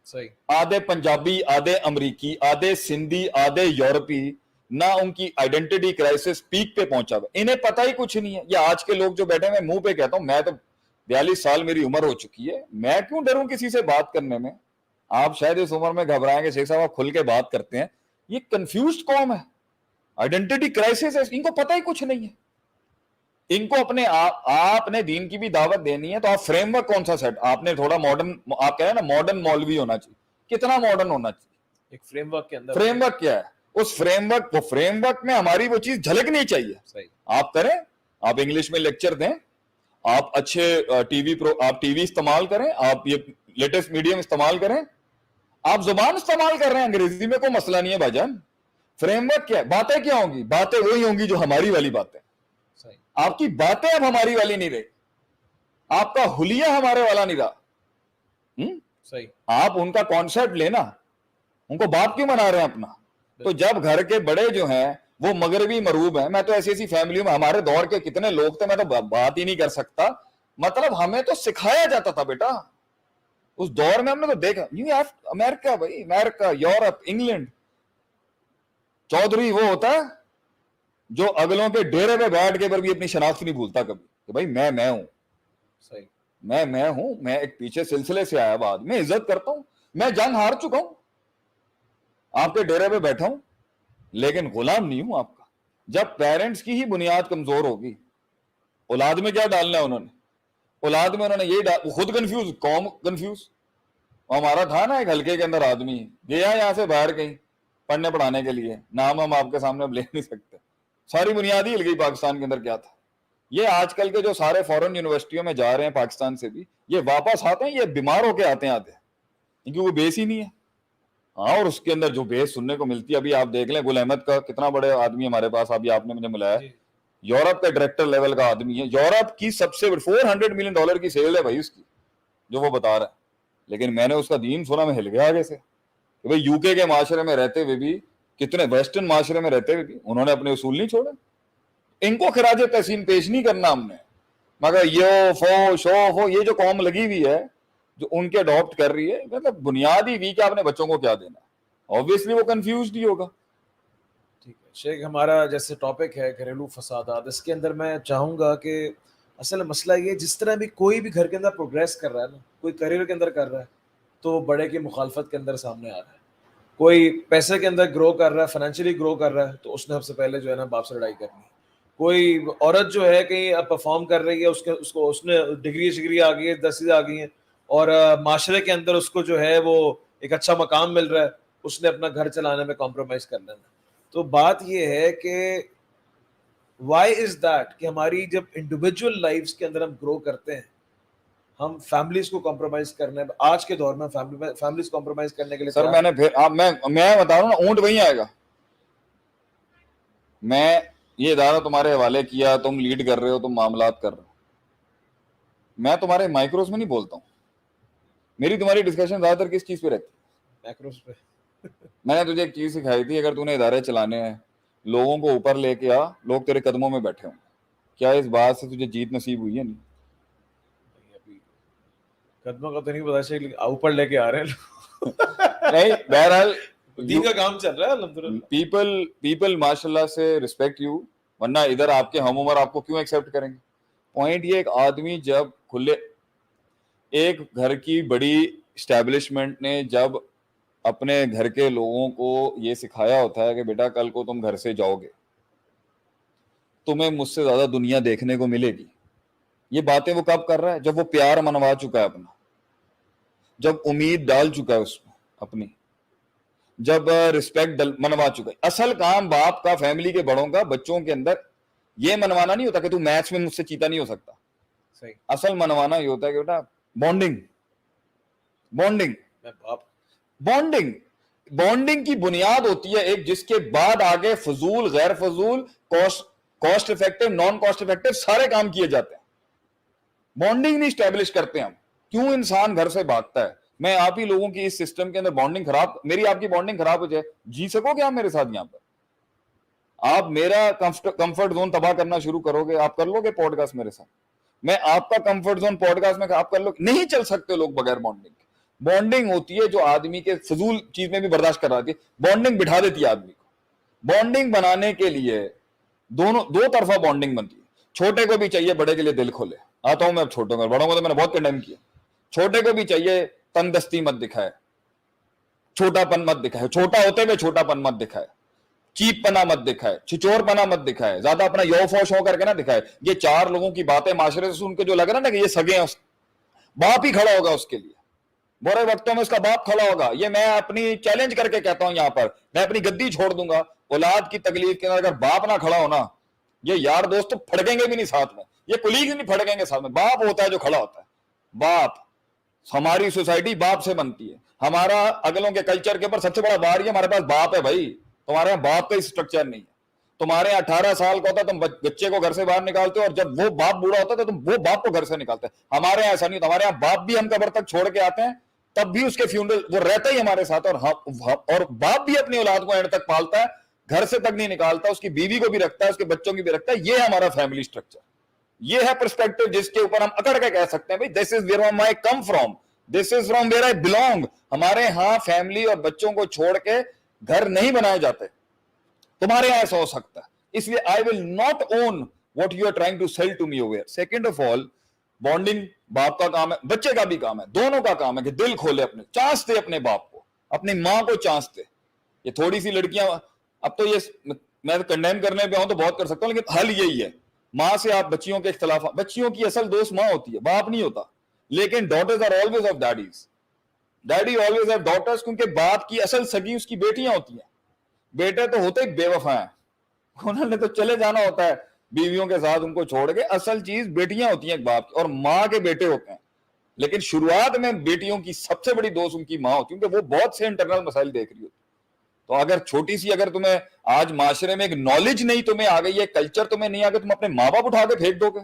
صحیح, آدھے پنجابی آدھے امریکی آدھے سندھی آدھے یورپی, نہ ان کی آئیڈینٹی کرائسس پیک پہ پہنچا ہوا, انہیں پتہ ہی کچھ نہیں ہے. یہ آج کے لوگ جو بیٹھے میں منہ پہ کہتا ہوں, میں تو 42 سال میری عمر ہو چکی ہے, میں کیوں ڈروں کسی سے بات کرنے میں. آپ شاید اس عمر میں گھبرائیں گے شیخ صاحب آپ کھل کے بات کرتے ہیں. یہ کنفیوزڈ قوم ہے, آئیڈینٹی کرائسس ہے, ان کو پتہ ہی کچھ نہیں ہے. ان کو اپنے آپ نے دین کی بھی دعوت دینی ہے تو آپ فریم ورک کون سا سیٹ, آپ نے تھوڑا ماڈرن, آپ کہہ رہے ہیں نا ماڈرن مولوی ہونا چاہیے. کتنا ماڈرن ہونا چاہیے؟ ایک فریم ورک کے اندر. فریم ورک کیا ہے؟ اس فریم ورک میں ہماری وہ چیز جھلکنی چاہیے. صحیح. آپ کریں, آپ انگلش میں لیکچر دیں, آپ اچھے آپ ٹی وی استعمال کریں, آپ یہ لیٹسٹ میڈیم استعمال کریں, آپ زبان استعمال کر رہے ہیں انگریزی میں, کوئی مسئلہ نہیں ہے بھاجان. فریم ورک کیا ہے؟ باتیں کیا ہوں گی؟ باتیں وہی ہوں گی جو ہماری والی باتیں. آپ کی باتیں اب ہماری والی نہیں رہی, آپ کا حلیہ ہمارے والا نہیں رہا. صحیح. آپ ان کا کانسیپٹ لینا, ان کو باپ کیوں بنا رہے ہیں اپنا؟ تو جب گھر کے بڑے جو ہیں وہ مغربی مروب ہیں, میں تو ایسی فیملیوں میں, ہمارے دور کے کتنے لوگ تھے, میں تو بات ہی نہیں کر سکتا. مطلب ہمیں تو سکھایا جاتا تھا بیٹا اس دور میں, ہم نے تو دیکھا امریکہ, بھائی امریکہ, یورپ, انگلینڈ. چودھری وہ ہوتا ہے جو اگلوں کے ڈیرے پہ بیٹھ کے پر بھی اپنی شناخت نہیں بھولتا کبھی کہ بھائی میں ہوں. صحیح. میں ہوں, میں ایک پیچھے سلسلے سے آیا, بعد میں عزت کرتا ہوں, میں جنگ ہار چکا ہوں, آپ کے ڈیرے پہ بیٹھا ہوں, لیکن غلام نہیں ہوں آپ کا. جب پیرنٹس کی ہی بنیاد کمزور ہوگی, اولاد میں کیا ڈالنا ہے انہوں نے؟ اولاد میں انہوں نے یہی خود کنفیوز, قوم کنفیوز. ہمارا تھا نا ایک ہلکے کے اندر آدمی گیا یہاں سے باہر کہیں پڑھنے پڑھانے کے لیے, نام ہم آپ کے سامنے اب لے نہیں سکتے, ساری بنیاد ہی ہل گئی پاکستان کے اندر. کیا تھا یہ؟ آج کل کے جو سارے فورن یونیورسٹیوں میں جا رہے ہیں پاکستان سے بھی, یہ واپس آتے ہیں, یہ بیمار ہو کے آتے ہیں کیونکہ وہ بیس ہی نہیں ہے. ہاں, اور اس کے اندر جو بیس سننے کو ملتی ہے, ابھی آپ دیکھ لیں گل احمد کا کتنا بڑے آدمی ہمارے پاس, ابھی آپ نے مجھے ملایا, یورپ کا ڈائریکٹر لیول کا آدمی ہے. یورپ کی سب سے $400 ملین کی سیل ہے بھائی اس کی, جو وہ بتا رہا ہے. لیکن میں نے اس کا دین سنا, میں ہل گیا آگے سے کہ بھائی یو کے معاشرے میں رہتے ہوئے بھی, کتنے ویسٹرن معاشرے میں رہتے ہوئے بھی انہوں نے اپنے اصول نہیں چھوڑے. ان کو خراج تحسین پیش نہیں کرنا ہم نے, مگر یہ جو قوم لگی ہوئی ہے جو ان کے اڈاپٹ کر رہی ہے, مطلب بنیادی ویک ہے, اپنے بچوں کو کیا دینا ہے, obviously وہ کنفیوزڈ ہی ہوگا. ٹھیک ہے شیخ, ہمارا جیسے ٹاپک ہے گھریلو فسادات, اس کے اندر میں چاہوں گا کہ اصل مسئلہ یہ, جس طرح بھی کوئی بھی گھر کے اندر پروگریس کر رہا ہے نا, کوئی کریئر کے اندر کر رہا ہے تو بڑے کی مخالفت کے اندر سامنے آ رہا ہے. کوئی پیسے کے اندر گرو کر رہا ہے, فائنینشلی گرو کر رہا ہے, تو اس نے سب سے پہلے جو ہے نا باپ سے لڑائی کرنی ہے. کوئی عورت جو ہے کہیں پرفارم کر رہی ہے, اس نے ڈگری آ گئی ہے, 10 آ گئی ہیں, اور معاشرے کے اندر اس کو جو ہے وہ ایک اچھا مقام مل رہا ہے, اس نے اپنا گھر چلانے میں کمپرومائز کر لینا. تو بات یہ ہے کہ وائی از دیٹ کہ ہماری جب انڈیویجول لائفز کے اندر ہم گرو کرتے ہیں, ہم فیملیز کو کمپرومائز کرنے, آج کے دور میں فیملیز کمپرومائز کرنے کے لیے سر میں نے پھر میں بتا رہا ہوں نا, اونٹ وہیں آئے گا. میں یہ ادارہ تمہارے حوالے کیا, تم لیڈ کر رہے ہو, تم معاملات کر رہے ہو, میں تمہارے مائکروز میں نہیں بولتا ہوں. میری تمہاری ڈسکشن زیادہ تر کس چیز پہ رہتی ہے؟ میکروز پہ. میں نے تجھے ایک چیز سکھائی تھی, اگر تو نے ادارے چلانے ہیں, لوگوں کو اوپر لے کے آ, لوگ تیرے قدموں میں بیٹھے ہوں. کیا اس بات سے تجھے جیت نصیب ہوئی ہے؟ نہیں. قدموں کا تو نہیں پتا چل, اوپر لے کے آ رہے ہیں نہیں, بہرحال دین کا کام چل رہا ہے الحمدللہ. پیپل ماشاء اللہ سے ریسپیکٹ یو, ورنہ ادھر آپ کے ہم عمر آپ کو کیوں ایکسیپٹ کریں گے؟ پوائنٹ یہ, ایک آدمی جب کھلے, ایک گھر کی بڑی اسٹیبلشمنٹ نے جب اپنے گھر کے لوگوں کو یہ سکھایا ہوتا ہے کہ بیٹا کل کو تم گھر سے جاؤ گے تمہیں مجھ سے زیادہ دنیا دیکھنے کو ملے گی، یہ باتیں وہ کب کر رہا ہے؟ جب وہ پیار منوا چکا ہے اپنا، جب امید ڈال چکا ہے اس میں اپنی، جب رسپیکٹ منوا چکا ہے۔ اصل کام باپ کا، فیملی کے بڑوں کا بچوں کے اندر یہ منوانا نہیں ہوتا کہ تو میچ میں مجھ سے چیتا نہیں ہو سکتا، صحیح، اصل منوانا یہ ہوتا ہے کہ بیٹا بانڈنگ بانڈنگ میں باپ بانڈنگ بانڈنگ کی بنیاد ہوتی ہے ایک، جس کے بعد آگے فضول، غیر فضول، cost effective, naan cost effective سارے کام کیے جاتے ہیں۔ بانڈنگ نہیں اسٹیبلش کرتے ہم، کیوں انسان گھر سے بھاگتا ہے؟ میں آپ ہی لوگوں کی اس سسٹم کے اندر بانڈنگ خراب، میری آپ کی بانڈنگ خراب ہو جائے، جی سکو گے آپ میرے ساتھ؟ یہاں پر آپ میرا کمفرٹ زون تباہ کرنا شروع کرو گے، آپ کر لو گے پوڈ کاسٹ میرے ساتھ؟ میں آپ کا کمفرٹ زون پوڈ کاسٹ میں آپ کر لو گے؟ نہیں چل سکتے لوگ بغیر بانڈنگ۔ بانڈنگ ہوتی ہے جو آدمی کے فضول چیز میں بھی برداشت کر رہا ہے، بانڈنگ بٹھا دیتی ہے آدمی کو۔ بانڈنگ بنانے کے لیے دو طرفہ بانڈنگ بنتی ہے، چھوٹے کو بھی چاہیے بڑے کے لیے دل کھولے۔ آتا ہوں میں اب چھوٹوں کو، بڑوں کو تو میں نے بہت کنڈیم کیا۔ چھوٹے کو بھی چاہیے تنگ دستی مت دکھائے، چھوٹا پن مت دکھائے، چھوٹا ہوتے ہوئے چھوٹا پن مت دکھائے، چیپ پنا مت دکھائے، چھچور پنا مت دکھائے، زیادہ اپنا یو فوش ہو کر کے نہ دکھائے۔ یہ چار لوگوں کی باتیں معاشرے سے سن کے جو لگ رہا نا کہ یہ سگے ہیں، باپ ہی کھڑا ہوگا اس کے لیے، برے وقتوں میں اس کا باپ کھڑا ہوگا۔ یہ میں اپنی چیلنج کر کے کہتا ہوں یہاں پر، میں اپنی گدی چھوڑ دوں گا اولاد کی تکلیف کے اندر اگر باپ نہ کھڑا ہونا، یہ یار دوست تو پھڑکیں گے بھی نہیں ساتھ میں، یہ کلیگ نہیں پھڑکیں گے ساتھ میں۔ باپ ہوتا ہے جو کھڑا ہوتا ہے، باپ۔ ہماری سوسائٹی باپ سے بنتی ہے، ہمارا اگلوں کے کلچر کے اوپر سب سے بڑا بار یہ ہمارے پاس باپ ہے۔ بھائی تمہارے یہاں باپ کا اسٹرکچر نہیں ہے، تمہارے یہاں 18 سال کا ہوتا ہے تم بچے کو گھر سے باہر نکالتے ہو، اور جب وہ باپ بوڑھا ہوتا ہے تو تم وہ باپ کو گھر سے نکالتے ہیں۔ ہمارے یہاں ایسا نہیں ہوتا، ہمارے یہاں باپ بھی ہم قبر تک چھوڑ کے آتے ہیں، تب بھی اس کے فیونرل وہ رہتا ہی ہمارے ساتھ، اور باپ بھی اپنی اولاد کو اینڈ تک پالتا ہے، گھر سے تک نہیں نکالتا، اس کی بیوی کو بھی رکھتا ہے، اس کے بچوں کی بھی رکھتا ہے۔ یہ ہے ہمارا فیملی اسٹرکچر، یہ ہے پرسپیکٹو جس کے اوپر ہم اکڑ کے کہہ سکتے ہیں بھائی this is where I come from, this is from where I belong. ہمارے ہاں فیملی اور بچوں کو چھوڑ کے گھر نہیں بنائے جاتے، تمہارے یہاں ایسا ہو سکتا ہے۔ اس لیے I will not own what you are trying to sell to me over here۔ Second of all، bonding باپ کا کام ہے، بچے کا بھی کام ہے، دونوں کا کام ہے کہ دل کھولے، اپنے چانس دے اپنے باپ کو، اپنی ماں کو چانس دے۔ یہ تھوڑی سی لڑکیاں، اب تو یہ میں کنڈیم کرنے پہ ہوں تو بہت کر سکتا ہوں، لیکن حل یہی ہے، ماں سے آپ بچیوں کے اختلاف، بچیوں کی اصل دوست ماں ہوتی ہے، باپ نہیں ہوتا۔ لیکن daughters are always of daddies, daddy always of daughters, کیونکہ باپ کی اصل سگی اس کی بیٹیاں ہوتی ہیں۔ بیٹے تو ہوتے ہی بے وفا ہیں، انہوں نے تو چلے جانا ہوتا ہے بیویوں کے ساتھ ان کو چھوڑ کے، اصل چیز بیٹیاں ہوتی ہیں ایک باپ کی، اور ماں کے بیٹے ہوتے ہیں۔ لیکن شروعات میں بیٹیوں کی سب سے بڑی دوست ان کی ماں ہوتی ہے، کیونکہ وہ بہت سے انٹرنل مسائل دیکھ رہی ہوتی۔ تو اگر چھوٹی سی، اگر تمہیں آج معاشرے میں ایک نالج نہیں تمہیں آ گئی ہے، کلچر تمہیں نہیں آ گیا، تم اپنے ماں باپ اٹھا کے پھینک دو گے۔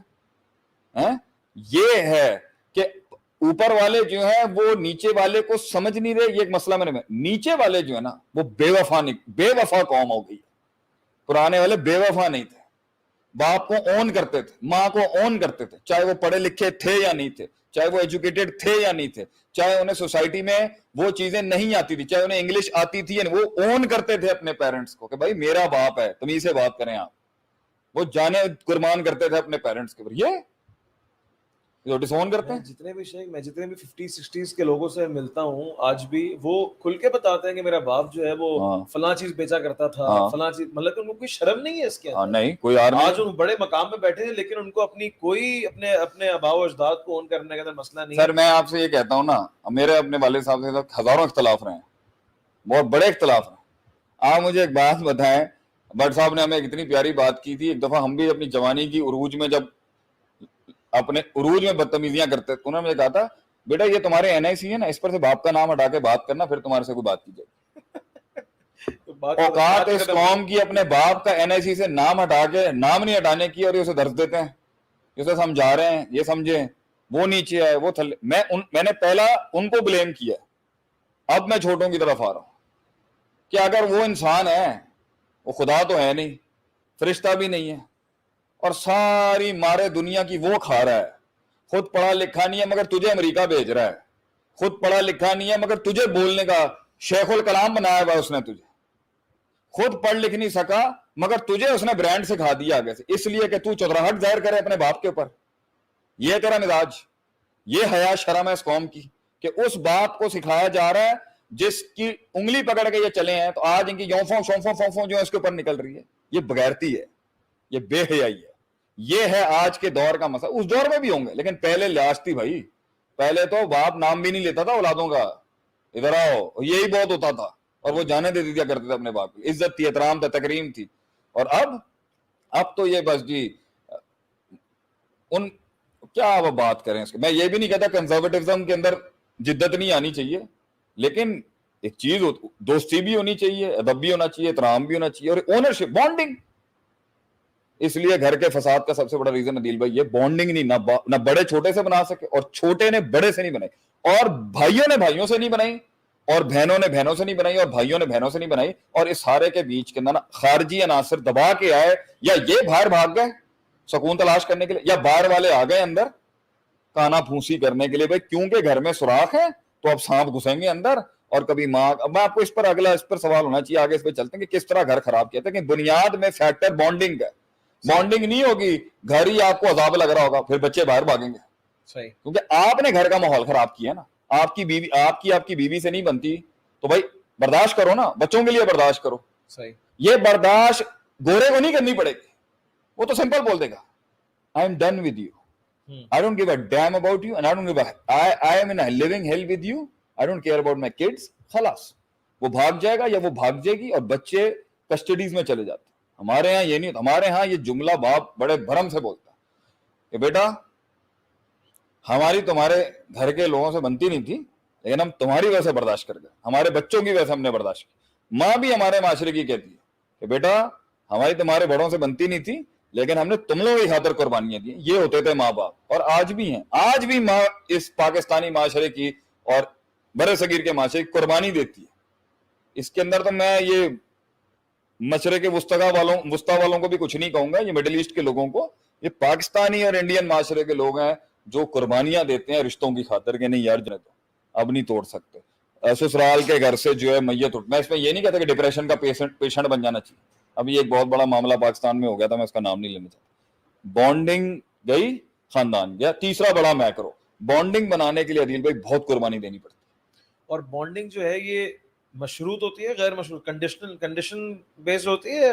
یہ ہے کہ اوپر والے جو ہیں وہ نیچے والے کو سمجھ نہیں رہے، یہ ایک مسئلہ میں نے، نیچے والے جو ہے نا وہ بے وفا قوم ہو گئی۔ پرانے والے بے وفا نہیں تھے، باپ کو اون کرتے تھے، ماں کو اون کرتے تھے، چاہے وہ پڑھے لکھے تھے یا نہیں تھے، چاہے وہ ایجوکیٹڈ تھے یا نہیں تھے، چاہے انہیں سوسائٹی میں وہ چیزیں نہیں آتی تھی، چاہے انہیں انگلش آتی تھی، وہ اون کرتے تھے اپنے پیرنٹس کو کہ بھائی میرا باپ ہے، تمیز سے بات کریں آپ۔ وہ جانے قربان کرتے تھے اپنے پیرنٹس کے اوپر، یہ ڈس اون کرتے ہیں۔ جتنے بھی شیخ، میں جتنے بھی 50s 60s کے لوگوں سے ملتا ہوں آج بھی، وہ کھل کے بتاتے ہیں کہ میرا باپ جو ہے وہ فلاں چیز بیچا کرتا تھا، فلاں چیز، مطلب کہ ان کو کوئی شرم نہیں ہے اس کے اندر۔ نہیں کوئی آج ان بڑے مقام پہ بیٹھے ہیں، لیکن ان کو اپنی کوئی اپنے آباء و اجداد کو اون کرنے کا مسئلہ نہیں ہے۔ سر میں آپ سے یہ کہتا ہوں نا، میرے اپنے والد صاحب سے ہزاروں اختلاف رہے ہیں، بہت بڑے اختلاف ہیں۔ آپ مجھے ایک بات بتائیں، بٹ صاحب نے ہمیں اتنی پیاری بات کی تھی، ایک دفعہ ہم بھی اپنی جوانی کی عروج میں، جب اپنے عروج میں بدتمیزیاں کرتے، انہوں نے مجھے کہا تھا بیٹا یہ تمہارے NIC ہے نا، اس پر سے باپ کا نام ہٹا کے بات کرنا، پھر تمہارے سے کوئی بات کی جائے گی۔ اوقات اس قوم کی اپنے باپ کا NIC سے نام ہٹا کے، نام نہیں ہٹانے کی، اور یہ اسے درس دیتے ہیں، اسے سمجھا رہے ہیں، یہ سمجھیں وہ نیچے ہے وہ تھلے۔ میں نے پہلا ان کو بلیم کیا، اب میں چھوٹوں کی طرف آ رہا ہوں کہ اگر وہ انسان ہے، وہ خدا تو ہے نہیں، فرشتہ بھی نہیں ہے، اور ساری مارے دنیا کی وہ کھا رہا ہے، خود پڑھا لکھا نہیں ہے مگر تجھے امریکہ بھیج رہا ہے، خود پڑھا لکھا نہیں ہے مگر تجھے بولنے کا شیخ الکلام بنایا ہوا اس نے، تجھے خود پڑھ لکھ نہیں سکا مگر تجھے اس نے برانڈ سکھا دیا آگے سے، اس لیے کہ تو چودراہٹ ظاہر کرے اپنے باپ کے اوپر۔ یہ تیرا مزاج، یہ حیا شرم ہے اس قوم کی کہ اس باپ کو سکھایا جا رہا ہے جس کی انگلی پکڑ کے یہ چلے ہیں تو آج ان کی یونفوں شونفوں فونفوں جو ہے اس کے اوپر نکل رہی ہے. یہ بغیرتی ہے, یہ بے حیائی ہے. یہ ہے آج کے دور کا مسئلہ. اس دور میں بھی ہوں گے لیکن پہلے لحاظ تھی بھائی. پہلے تو باپ نام بھی نہیں لیتا تھا اولادوں کا, ادھر آؤ, یہی بہت ہوتا تھا, اور وہ جانے دے دیا کرتے تھے اپنے باپ کی. عزت تھی, احترام تھا, تکریم تھی. اور اب تو یہ بس جی ان کیا اب بات کریں اس کے. میں یہ بھی نہیں کہتا کنزرویٹزم کے اندر جدت نہیں آنی چاہیے, لیکن ایک چیز دوستی بھی ہونی چاہیے, ادب بھی ہونا چاہیے, احترام بھی ہونا چاہیے, اور اونرشپ, بانڈنگ. اس لیے گھر کے فساد کا سب سے بڑا ریزن عدیل بھائی یہ بانڈنگ نہیں, نہ بڑے چھوٹے سے بنا سکے اور چھوٹے نے بڑے سے نہیں بنائی, اور بھائیوں نے بھائیوں سے نہیں بنائی, اور بہنوں نے بہنوں سے نہیں بنائی, اور بھائیوں نے بہنوں سے نہیں بنائی. اور اس سارے کے بیچ کے اندر خارجی عناصر دبا کے آئے, یا یہ باہر بھاگ گئے سکون تلاش کرنے کے لیے, یا باہر والے آ گئے اندر کانا پھونسی کرنے کے لیے. بھائی کیونکہ گھر میں سوراخ ہے تو اب سانپ گھسیں گے اندر. اور کبھی ماں, اب آپ کو اس پر سوال ہونا چاہیے آگے, اس پہ چلتے ہیں کہ کس طرح گھر خراب کیا تھا. کہ بنیاد میں فیکٹر بانڈنگ ہے. بانڈنگ نہیں ہوگی, گھر ہی آپ کو عذاب لگ رہا ہوگا, پھر بچے باہر بھاگیں گے. صحیح, کیونکہ آپ نے گھر کا ماحول خراب کیا نا. آپ کی بیوی سے نہیں بنتی تو بھائی برداشت کرو نا, بچوں کے لیے برداشت کرو. صحیح, یہ برداشت گورے کو نہیں کرنی پڑے گی. وہ تو سمپل بول دے گا, I am done with you. I don't give a damn about you, and I am in a living hell with you. I don't care about my kids. خلاص, وہ بھاگ جائے گا یا وہ بھاگ جائے گی, اور بچے کسٹڈیز میں چلے جاتے. ہمارے ہاں یہ نہیں ہوتا. ہمارے ہاں یہ جملہ باپ بڑے بھرم سے بولتا کہ بیٹا ہماری تمہارے گھر کے لوگوں سے بنتی نہیں تھی, لیکن ہم تمہاری وجہ سے برداشت کر گئے, ہمارے بچوں کی وجہ سے ہم نے برداشت کی. ماں بھی ہمارے معاشرے کی کہتی ہے کہ بیٹا ہماری تمہارے بڑوں سے بنتی نہیں تھی, لیکن ہم نے تم لوگوں کی خاطر قربانیاں دی. یہ ہوتے تھے ماں باپ, اور آج بھی ہیں. آج بھی ماں اس پاکستانی معاشرے کی اور برے صغیر کے معاشرے کی قربانی دیتی ہے. اس کے اندر تو میں یہ مشرق وسطی والوں کو بھی کچھ نہیں کہوں گا, یہ مڈل ایسٹ کے لوگوں کو, یہ پاکستانی اور انڈین معاشرے کے لوگ ہیں جو قربانیاں دیتے ہیں رشتوں کی خاطر کہ نہیں یار جنہیں تو اب نہیں توڑ سکتے. سسرال کے گھر سے جو ہے میت اٹھ, میں اس میں یہ نہیں کہتا کہ ڈپریشن کا پیشنٹ بن جانا چاہیے. ابھی ایک بہت بڑا معاملہ پاکستان میں ہو گیا تھا, میں اس کا نام نہیں لینا چاہتا. بانڈنگ گئی, خاندان گیا. تیسرا بڑا میکرو, بانڈنگ بنانے کے لیے عدیل بھائی بہت قربانی دینی پڑتی ہے. اور بانڈنگ جو ہے یہ مشروط ہوتی ہے, غیر مشروط, کنڈیشن بیسڈ ہوتی ہے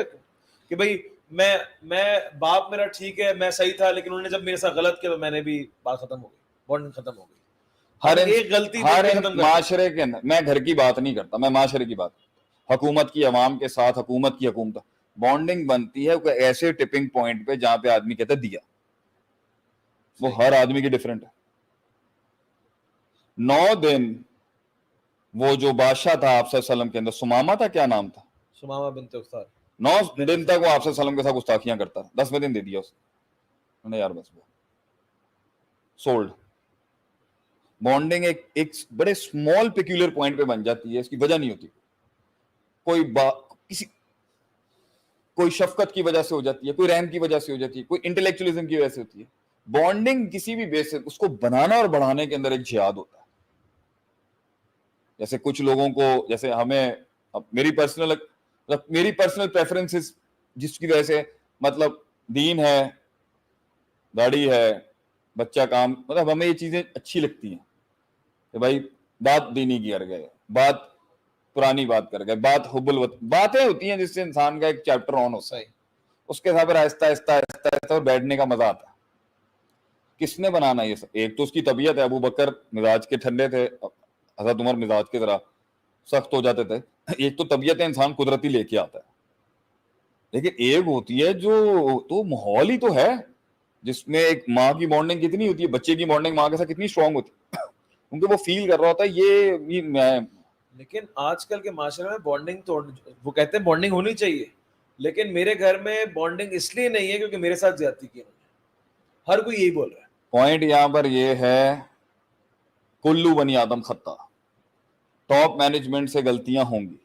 کہ بھائی میں باپ میرا ٹھیک ہے, میں صحیح تھا, لیکن انہوں نے جب میرے ساتھ غلط کیا تو میں نے بھی, بات ختم ہو گئی, بانڈنگ ختم ہو گئی. ایک غلطی معاشرے کے اندر, میں گھر کی بات نہیں کرتا, میں معاشرے کی بات, حکومت کی عوام کے ساتھ, حکومت کی حکومت, بانڈنگ بنتی ہے کوئی ایسے ٹپنگ پوائنٹ پہ جہاں پہ آدمی کہتا ہے دیا. وہ ہر آدمی کی ڈیفرنٹ ہے. 9 دن وہ جو بادشاہ تھا آپ صلی اللہ علیہ وسلم کے اندر, سمامہ تھا, کیا نام تھا, سمامہ بنت اسار, 9 دن تک وہ آپ صلی اللہ علیہ وسلم کے ساتھ گستاخیاں کرتا تھا. 10ویں دن دے دیا اس نے, یار بس سولڈ. بانڈنگ ایک بڑے اسمال پیکولر پوائنٹ پہ بن جاتی ہے, اس کی وجہ نہیں ہوتی, کوئی شفقت کی وجہ سے ہو جاتی ہے, کوئی رحم کی وجہ سے ہو جاتی ہے, کوئی انٹلیکچولیزم کی وجہ سے ہوتی ہے. بانڈنگ کسی بھی بیس سے اس کو بنانا اور بڑھانے کے اندر ایک جہاد ہوتا ہے. جیسے کچھ لوگوں کو, جیسے ہمیں میری پرسنل پریفرنسز جس کی وجہ سے, مطلب دین ہے, گاڑی ہے, بچہ کام, مطلب ہمیں یہ چیزیں اچھی لگتی ہیں کہ بھائی بات دینی کی کر گئے, بات پرانی بات کر گئے, بات حب الوطن, باتیں ہوتی ہیں جس سے انسان کا ایک چیپٹر آن ہوتا ہے, اس کے ساتھ آہستہ آہستہ اور بیٹھنے کا مزہ آتا ہے. کس نے بنانا یہ سب؟ ایک تو اس کی طبیعت ہے, ابو بکر مزاج کے ٹھنڈے تھے, حضرت عمر مزاج کے ذرا سخت ہو جاتے تھے. ایک تو طبیعت انسان قدرتی لے کے آتا ہے, لیکن ایک ہوتی ہے جو تو ماحول ہی تو ہے جس میں ایک ماں کی بانڈنگ کتنی ہوتی ہے, بچے کی بانڈنگ ماں کے ساتھ کتنی اسٹرانگ ہوتی ہے, کیونکہ وہ فیل کر رہا ہوتا ہے یہ میں. لیکن آج کل کے معاشرے میں بانڈنگ تو وہ کہتے ہیں بانڈنگ ہونی چاہیے, لیکن میرے گھر میں بانڈنگ اس لیے نہیں ہے کیونکہ میرے ساتھ زیادتی کی انہوں نے, ہر کوئی یہی بول رہا ہے. پوائنٹ یہاں پر یہ ہے, کلو بنی آدم خطا. ٹاپ مینجمنٹ سے غلطیاں ہوں گی,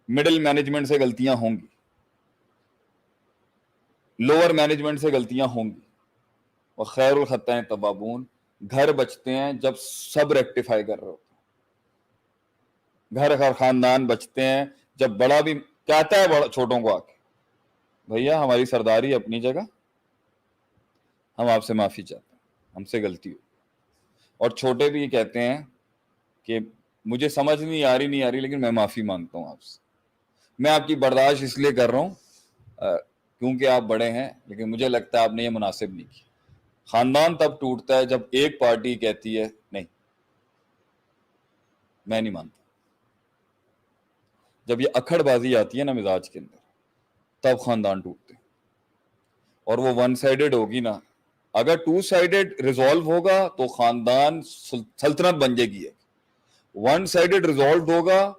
مڈل مینجمنٹ سے غلطیاں ہوں گی, لوور مینجمنٹ سے غلطیاں ہوں گی, اور خیر الخطائیں توابون. گھر بچتے ہیں جب سب ریکٹیفائی کر رہے ہوتے ہیں, گھر خاندان بچتے ہیں جب بڑا بھی کہتا ہے بڑا چھوٹوں کو آ کے, بھیا ہماری سرداری اپنی جگہ, ہم آپ سے معافی چاہتے ہیں, ہم سے غلطی ہو. اور چھوٹے بھی کہتے ہیں کہ مجھے سمجھ نہیں آ رہی لیکن میں معافی مانگتا ہوں آپ سے, میں آپ کی برداشت اس لیے کر رہا ہوں کیونکہ آپ بڑے ہیں, لیکن مجھے لگتا ہے آپ نے یہ مناسب نہیں کیا. خاندان تب ٹوٹتا ہے جب ایک پارٹی کہتی ہے نہیں میں نہیں مانتا. جب یہ اکھڑ بازی آتی ہے نا مزاج کے اندر, تب خاندان ٹوٹتے ہیں. اور وہ ون سائیڈڈ ہوگی نا, اگر ٹو سائیڈڈ ریزالو ہوگا تو خاندان سلطنت بن جائے گی. ون سائیڈڈ ریزالو ہوگا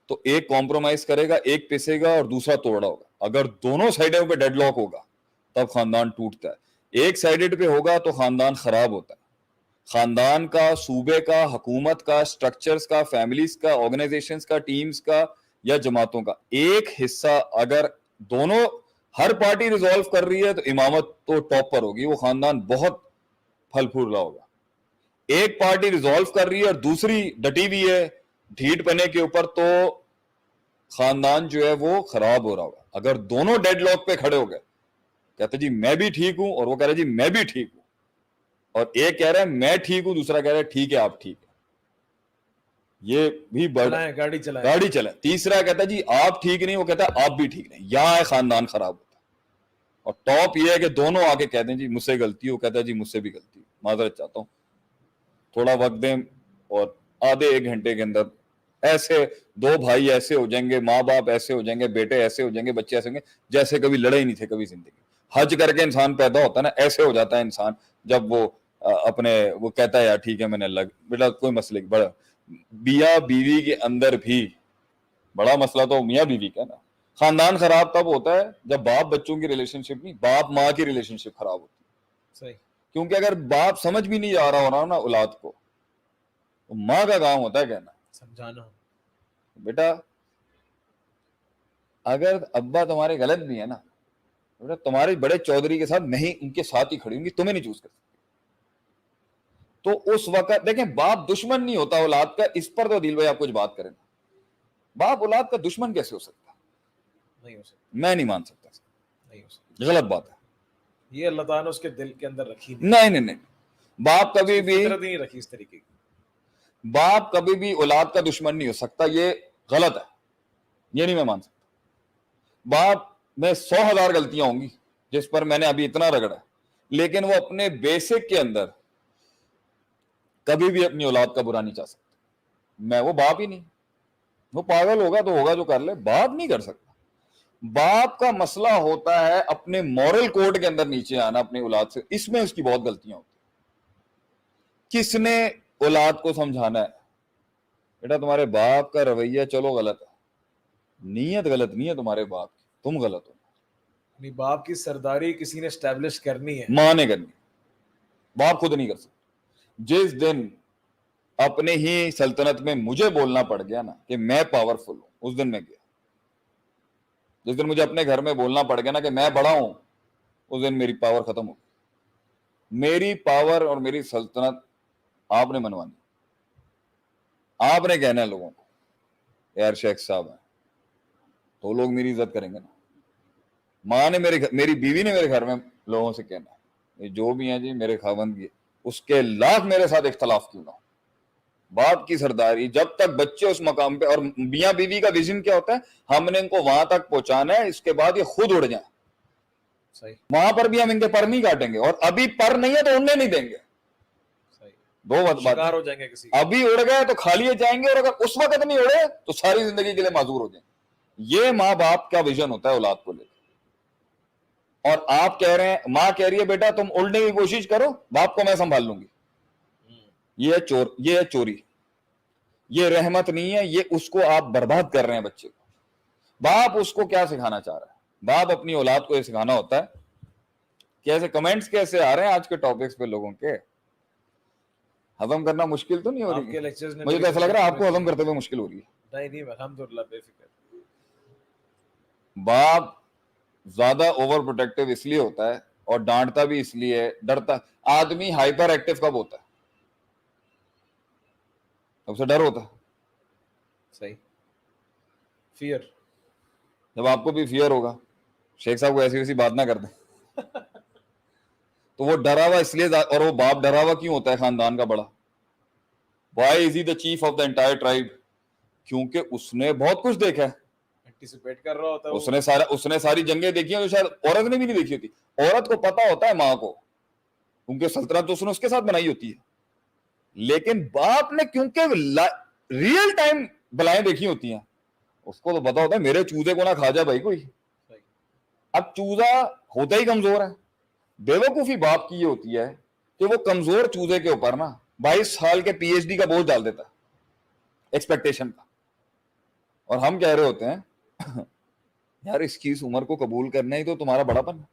تو ایک کمپرومائز کرے گا, ایک پسے گا اور دوسرا توڑا ہوگا. اگر دونوں سائڈوں پہ ڈیڈ لاک ہوگا تب خاندان ٹوٹتا ہے. ایک سائیڈڈ پہ ہوگا تو خاندان خراب ہوتا ہے. خاندان کا, صوبے کا, حکومت کا, سٹرکچرز کا, فیملیز کا, آرگنائزیشنز کا, ٹیمز کا یا جماعتوں کا ایک حصہ اگر دونوں ہر پارٹی ریزالو کر رہی ہے تو امامت تو ٹاپ پر ہوگی, وہ خاندان بہت پھل پھول رہا ہوگا. ایک پارٹی ریزالو کر رہی ہے اور دوسری ڈٹی ہوئی ہے ڈھیٹ پنے کے اوپر, تو خاندان جو ہے وہ خراب ہو رہا ہوگا. اگر دونوں ڈیڈ لاک پہ کھڑے ہو گئے, کہتے جی میں بھی ٹھیک ہوں اور وہ کہہ رہے جی میں بھی ٹھیک ہوں, اور ایک کہہ رہا ہے میں ٹھیک ہوں, دوسرا کہہ رہا ہے ٹھیک ہے آپ ٹھیک ہے, یہ بھی گاڑی چلائیں. تیسرا کہتا ہے جی آپ ٹھیک نہیں, وہ کہتا ہے آپ بھی ٹھیک نہیں. یہاں ہے خاندان خراب ہوتا ہے. اور ٹاپ یہ ہے کہ دونوں آ کے کہتے ہیں جی مجھ سے غلطی, وہ کہتا ہے جی مجھ سے بھی غلطی, معذرت چاہتا ہوں, تھوڑا وقت دیں. اور آدھے ایک گھنٹے کے اندر ایسے دو بھائی ایسے ہو جائیں گے, ماں باپ ایسے ہو جائیں گے, بیٹے ایسے ہو جائیں گے, بچے ایسے ہوں گے جیسے کبھی لڑے ہی نہیں تھے کبھی زندگی. حج کر کے انسان پیدا ہوتا ہے نا, ایسے ہو جاتا ہے انسان جب وہ اپنے وہ کہتا ہے یار ٹھیک ہے میں نے اللہ بیٹا کوئی مسئلہ بڑا میاں بیوی کے اندر بھی بڑا مسئلہ تو میاں بیوی کا نا. خاندان خراب تب ہوتا ہے جب باپ بچوں کی ریلیشن شپ نہیں, باپ ماں کی ریلیشن شپ خراب ہوتی ہے. صحیح. کیونکہ اگر باپ سمجھ بھی نہیں آ رہا ہو رہا نا اولاد کو, تو ماں کا کام ہوتا ہے کہنا سمجھانا, بیٹا اگر ابا تمہارے غلط بھی ہے نا, بیٹا تمہارے بڑے چودھری کے ساتھ نہیں, ان کے ساتھ ہی کھڑی ہوں گی, تمہیں نہیں چوز کر سکتے. تو اس وقت دیکھیں باپ دشمن نہیں ہوتا اولاد کا, اس پر تو دل بھائی آپ کچھ بات کریں. باپ اولاد کا دشمن کیسے ہو سکتا؟ نہیں ہو سکتا, میں نہیں مان سکتا, نہیں ہو سکتا. غلط بات ہے. یہ اللہ تعالیٰ نے اس کے دل کے اندر رکھی نہیں, باپ کبھی بھی فطرت نہیں رکھی اس طریقے کی. باپ کبھی بھی اولاد کا دشمن نہیں ہو سکتا, یہ غلط ہے, یہ نہیں میں مان سکتا. باپ میں 100,000 غلطیاں ہوں گی جس پر میں نے ابھی اتنا رگڑا, لیکن وہ اپنے بیسک کے اندر کبھی بھی اپنی اولاد کا برا نہیں چاہ سکتا. میں وہ باپ ہی نہیں, وہ پاگل ہوگا تو ہوگا جو کر لے, باپ نہیں کر سکتا. باپ کا مسئلہ ہوتا ہے اپنے مورل کوڈ کے اندر نیچے آنا اپنی اولاد سے, اس میں اس کی بہت غلطیاں ہوتی ہیں. کس نے اولاد کو سمجھانا ہے بیٹا تمہارے باپ کا رویہ چلو غلط ہے, نیت غلط نہیں ہے تمہارے باپ کی, تم غلط ہو. یعنی باپ کی سرداری کسی نے اسٹیبلش کرنی ہے, ماں نے کرنی, باپ خود نہیں کر سکتا. جس دن اپنے ہی سلطنت میں مجھے بولنا پڑ گیا نا کہ میں پاورفل ہوں, اس دن میں گیا. جس دن مجھے اپنے گھر میں بولنا پڑ گیا نا کہ میں بڑا ہوں, اس دن میری پاور ختم ہو گئی. میری پاور اور میری سلطنت آپ نے منوانی, آپ نے کہنا ہے لوگوں کو یار شیخ صاحب ہیں تو لوگ میری عزت کریں گے نا. ماں نے میری بیوی نے میرے گھر میں لوگوں سے کہنا ہے جو بھی ہیں جی میرے خاوند کی, اس کے لاکھ میرے ساتھ اختلاف کیوں نہ ہو. باپ کی سرداری جب تک بچے اس مقام پہ, اور میاں بیوی کا ویژن کیا ہوتا ہے, ہم نے ان کو وہاں تک پہنچانا ہے, اس کے بعد یہ خود اڑ جائیں. صحیح, وہاں پر بھی ہم ان کے پر نہیں کاٹیں گے, اور ابھی پر نہیں ہے تو اڑنے نہیں دیں گے. صحیح, دو بات شکار ہو جائیں گے کسی, ابھی اڑ گئے تو کھا لیے جائیں گے, اور اگر اس وقت نہیں اڑے تو ساری زندگی کے لیے معذور ہو جائیں. یہ ماں باپ کا ویژن ہوتا ہے اولاد کو لے کے. اور آپ کہہ رہے ہیں, ماں کہہ رہی ہے بیٹا تم اڑنے کی کوشش کرو, باپ کو میں سنبھال لوں گی. یہ ہے چوری, یہ رحمت نہیں ہے, یہ اس کو آپ برباد کر رہے ہیں بچے کو. باپ اس کو کیا سکھانا چاہ رہا ہے, باپ اپنی اولاد کو یہ سکھانا ہوتا ہے. کیسے کمنٹس کیسے آ رہے ہیں آج کے ٹاپکس پہ لوگوں کے, ہضم کرنا مشکل تو نہیں ہو رہی؟ مجھے تو ایسا لگ رہا ہے آپ کو ہضم کرتے ہوئے مشکل ہو رہی ہے. نہیں الحمدللہ بے فکر. باپ زیادہ اوور پروٹیکٹیو اس لیے ہوتا ہے اور ڈانٹتا بھی اس لیے, ڈرتا. آدمی ہائپر ایکٹیو کب ہوتا ہے؟ سب سے ڈر ہوتا ہے. صحیح, فیئر. جب آپ کو بھی فیئر ہوگا, شیخ صاحب کو ایسی ویسی بات نہ کر دیں, تو وہ ڈرا ہوا اس لیے, اور وہ باپ ڈرا ہوا کیوں ہوتا ہے خاندان کا بڑا؟ Why is he the chief of the entire tribe? کیونکہ اس نے بہت کچھ دیکھا ہے, اینٹیسپیٹ کر رہا ہوتا ہے اس نے ساری جنگیں دیکھی ہیں جو شاید عورت نے بھی نہیں دیکھی ہوتی. عورت کو پتا ہوتا ہے ماں کو, کیونکہ سلطنت تو اس نے اس کے ساتھ بنائی ہوتی ہے, لیکن باپ نے کیونکہ ریئل ٹائم بلائیں دیکھی ہوتی ہیں, اس کو تو پتا ہوتا ہے میرے چوزے کو نہ کھا جائے بھائی کوئی. اب چوزا ہوتا ہی کمزور ہے. بیوقوفی باپ کی یہ ہوتی ہے کہ وہ کمزور چوزے کے اوپر نا 22 سال کے پی ایچ ڈی کا بوجھ ڈال دیتا ہے ایکسپیکٹیشن کا, اور ہم کہہ رہے ہوتے ہیں یار اس کی اس عمر کو قبول کرنا ہی تو تمہارا بڑا پن ہے,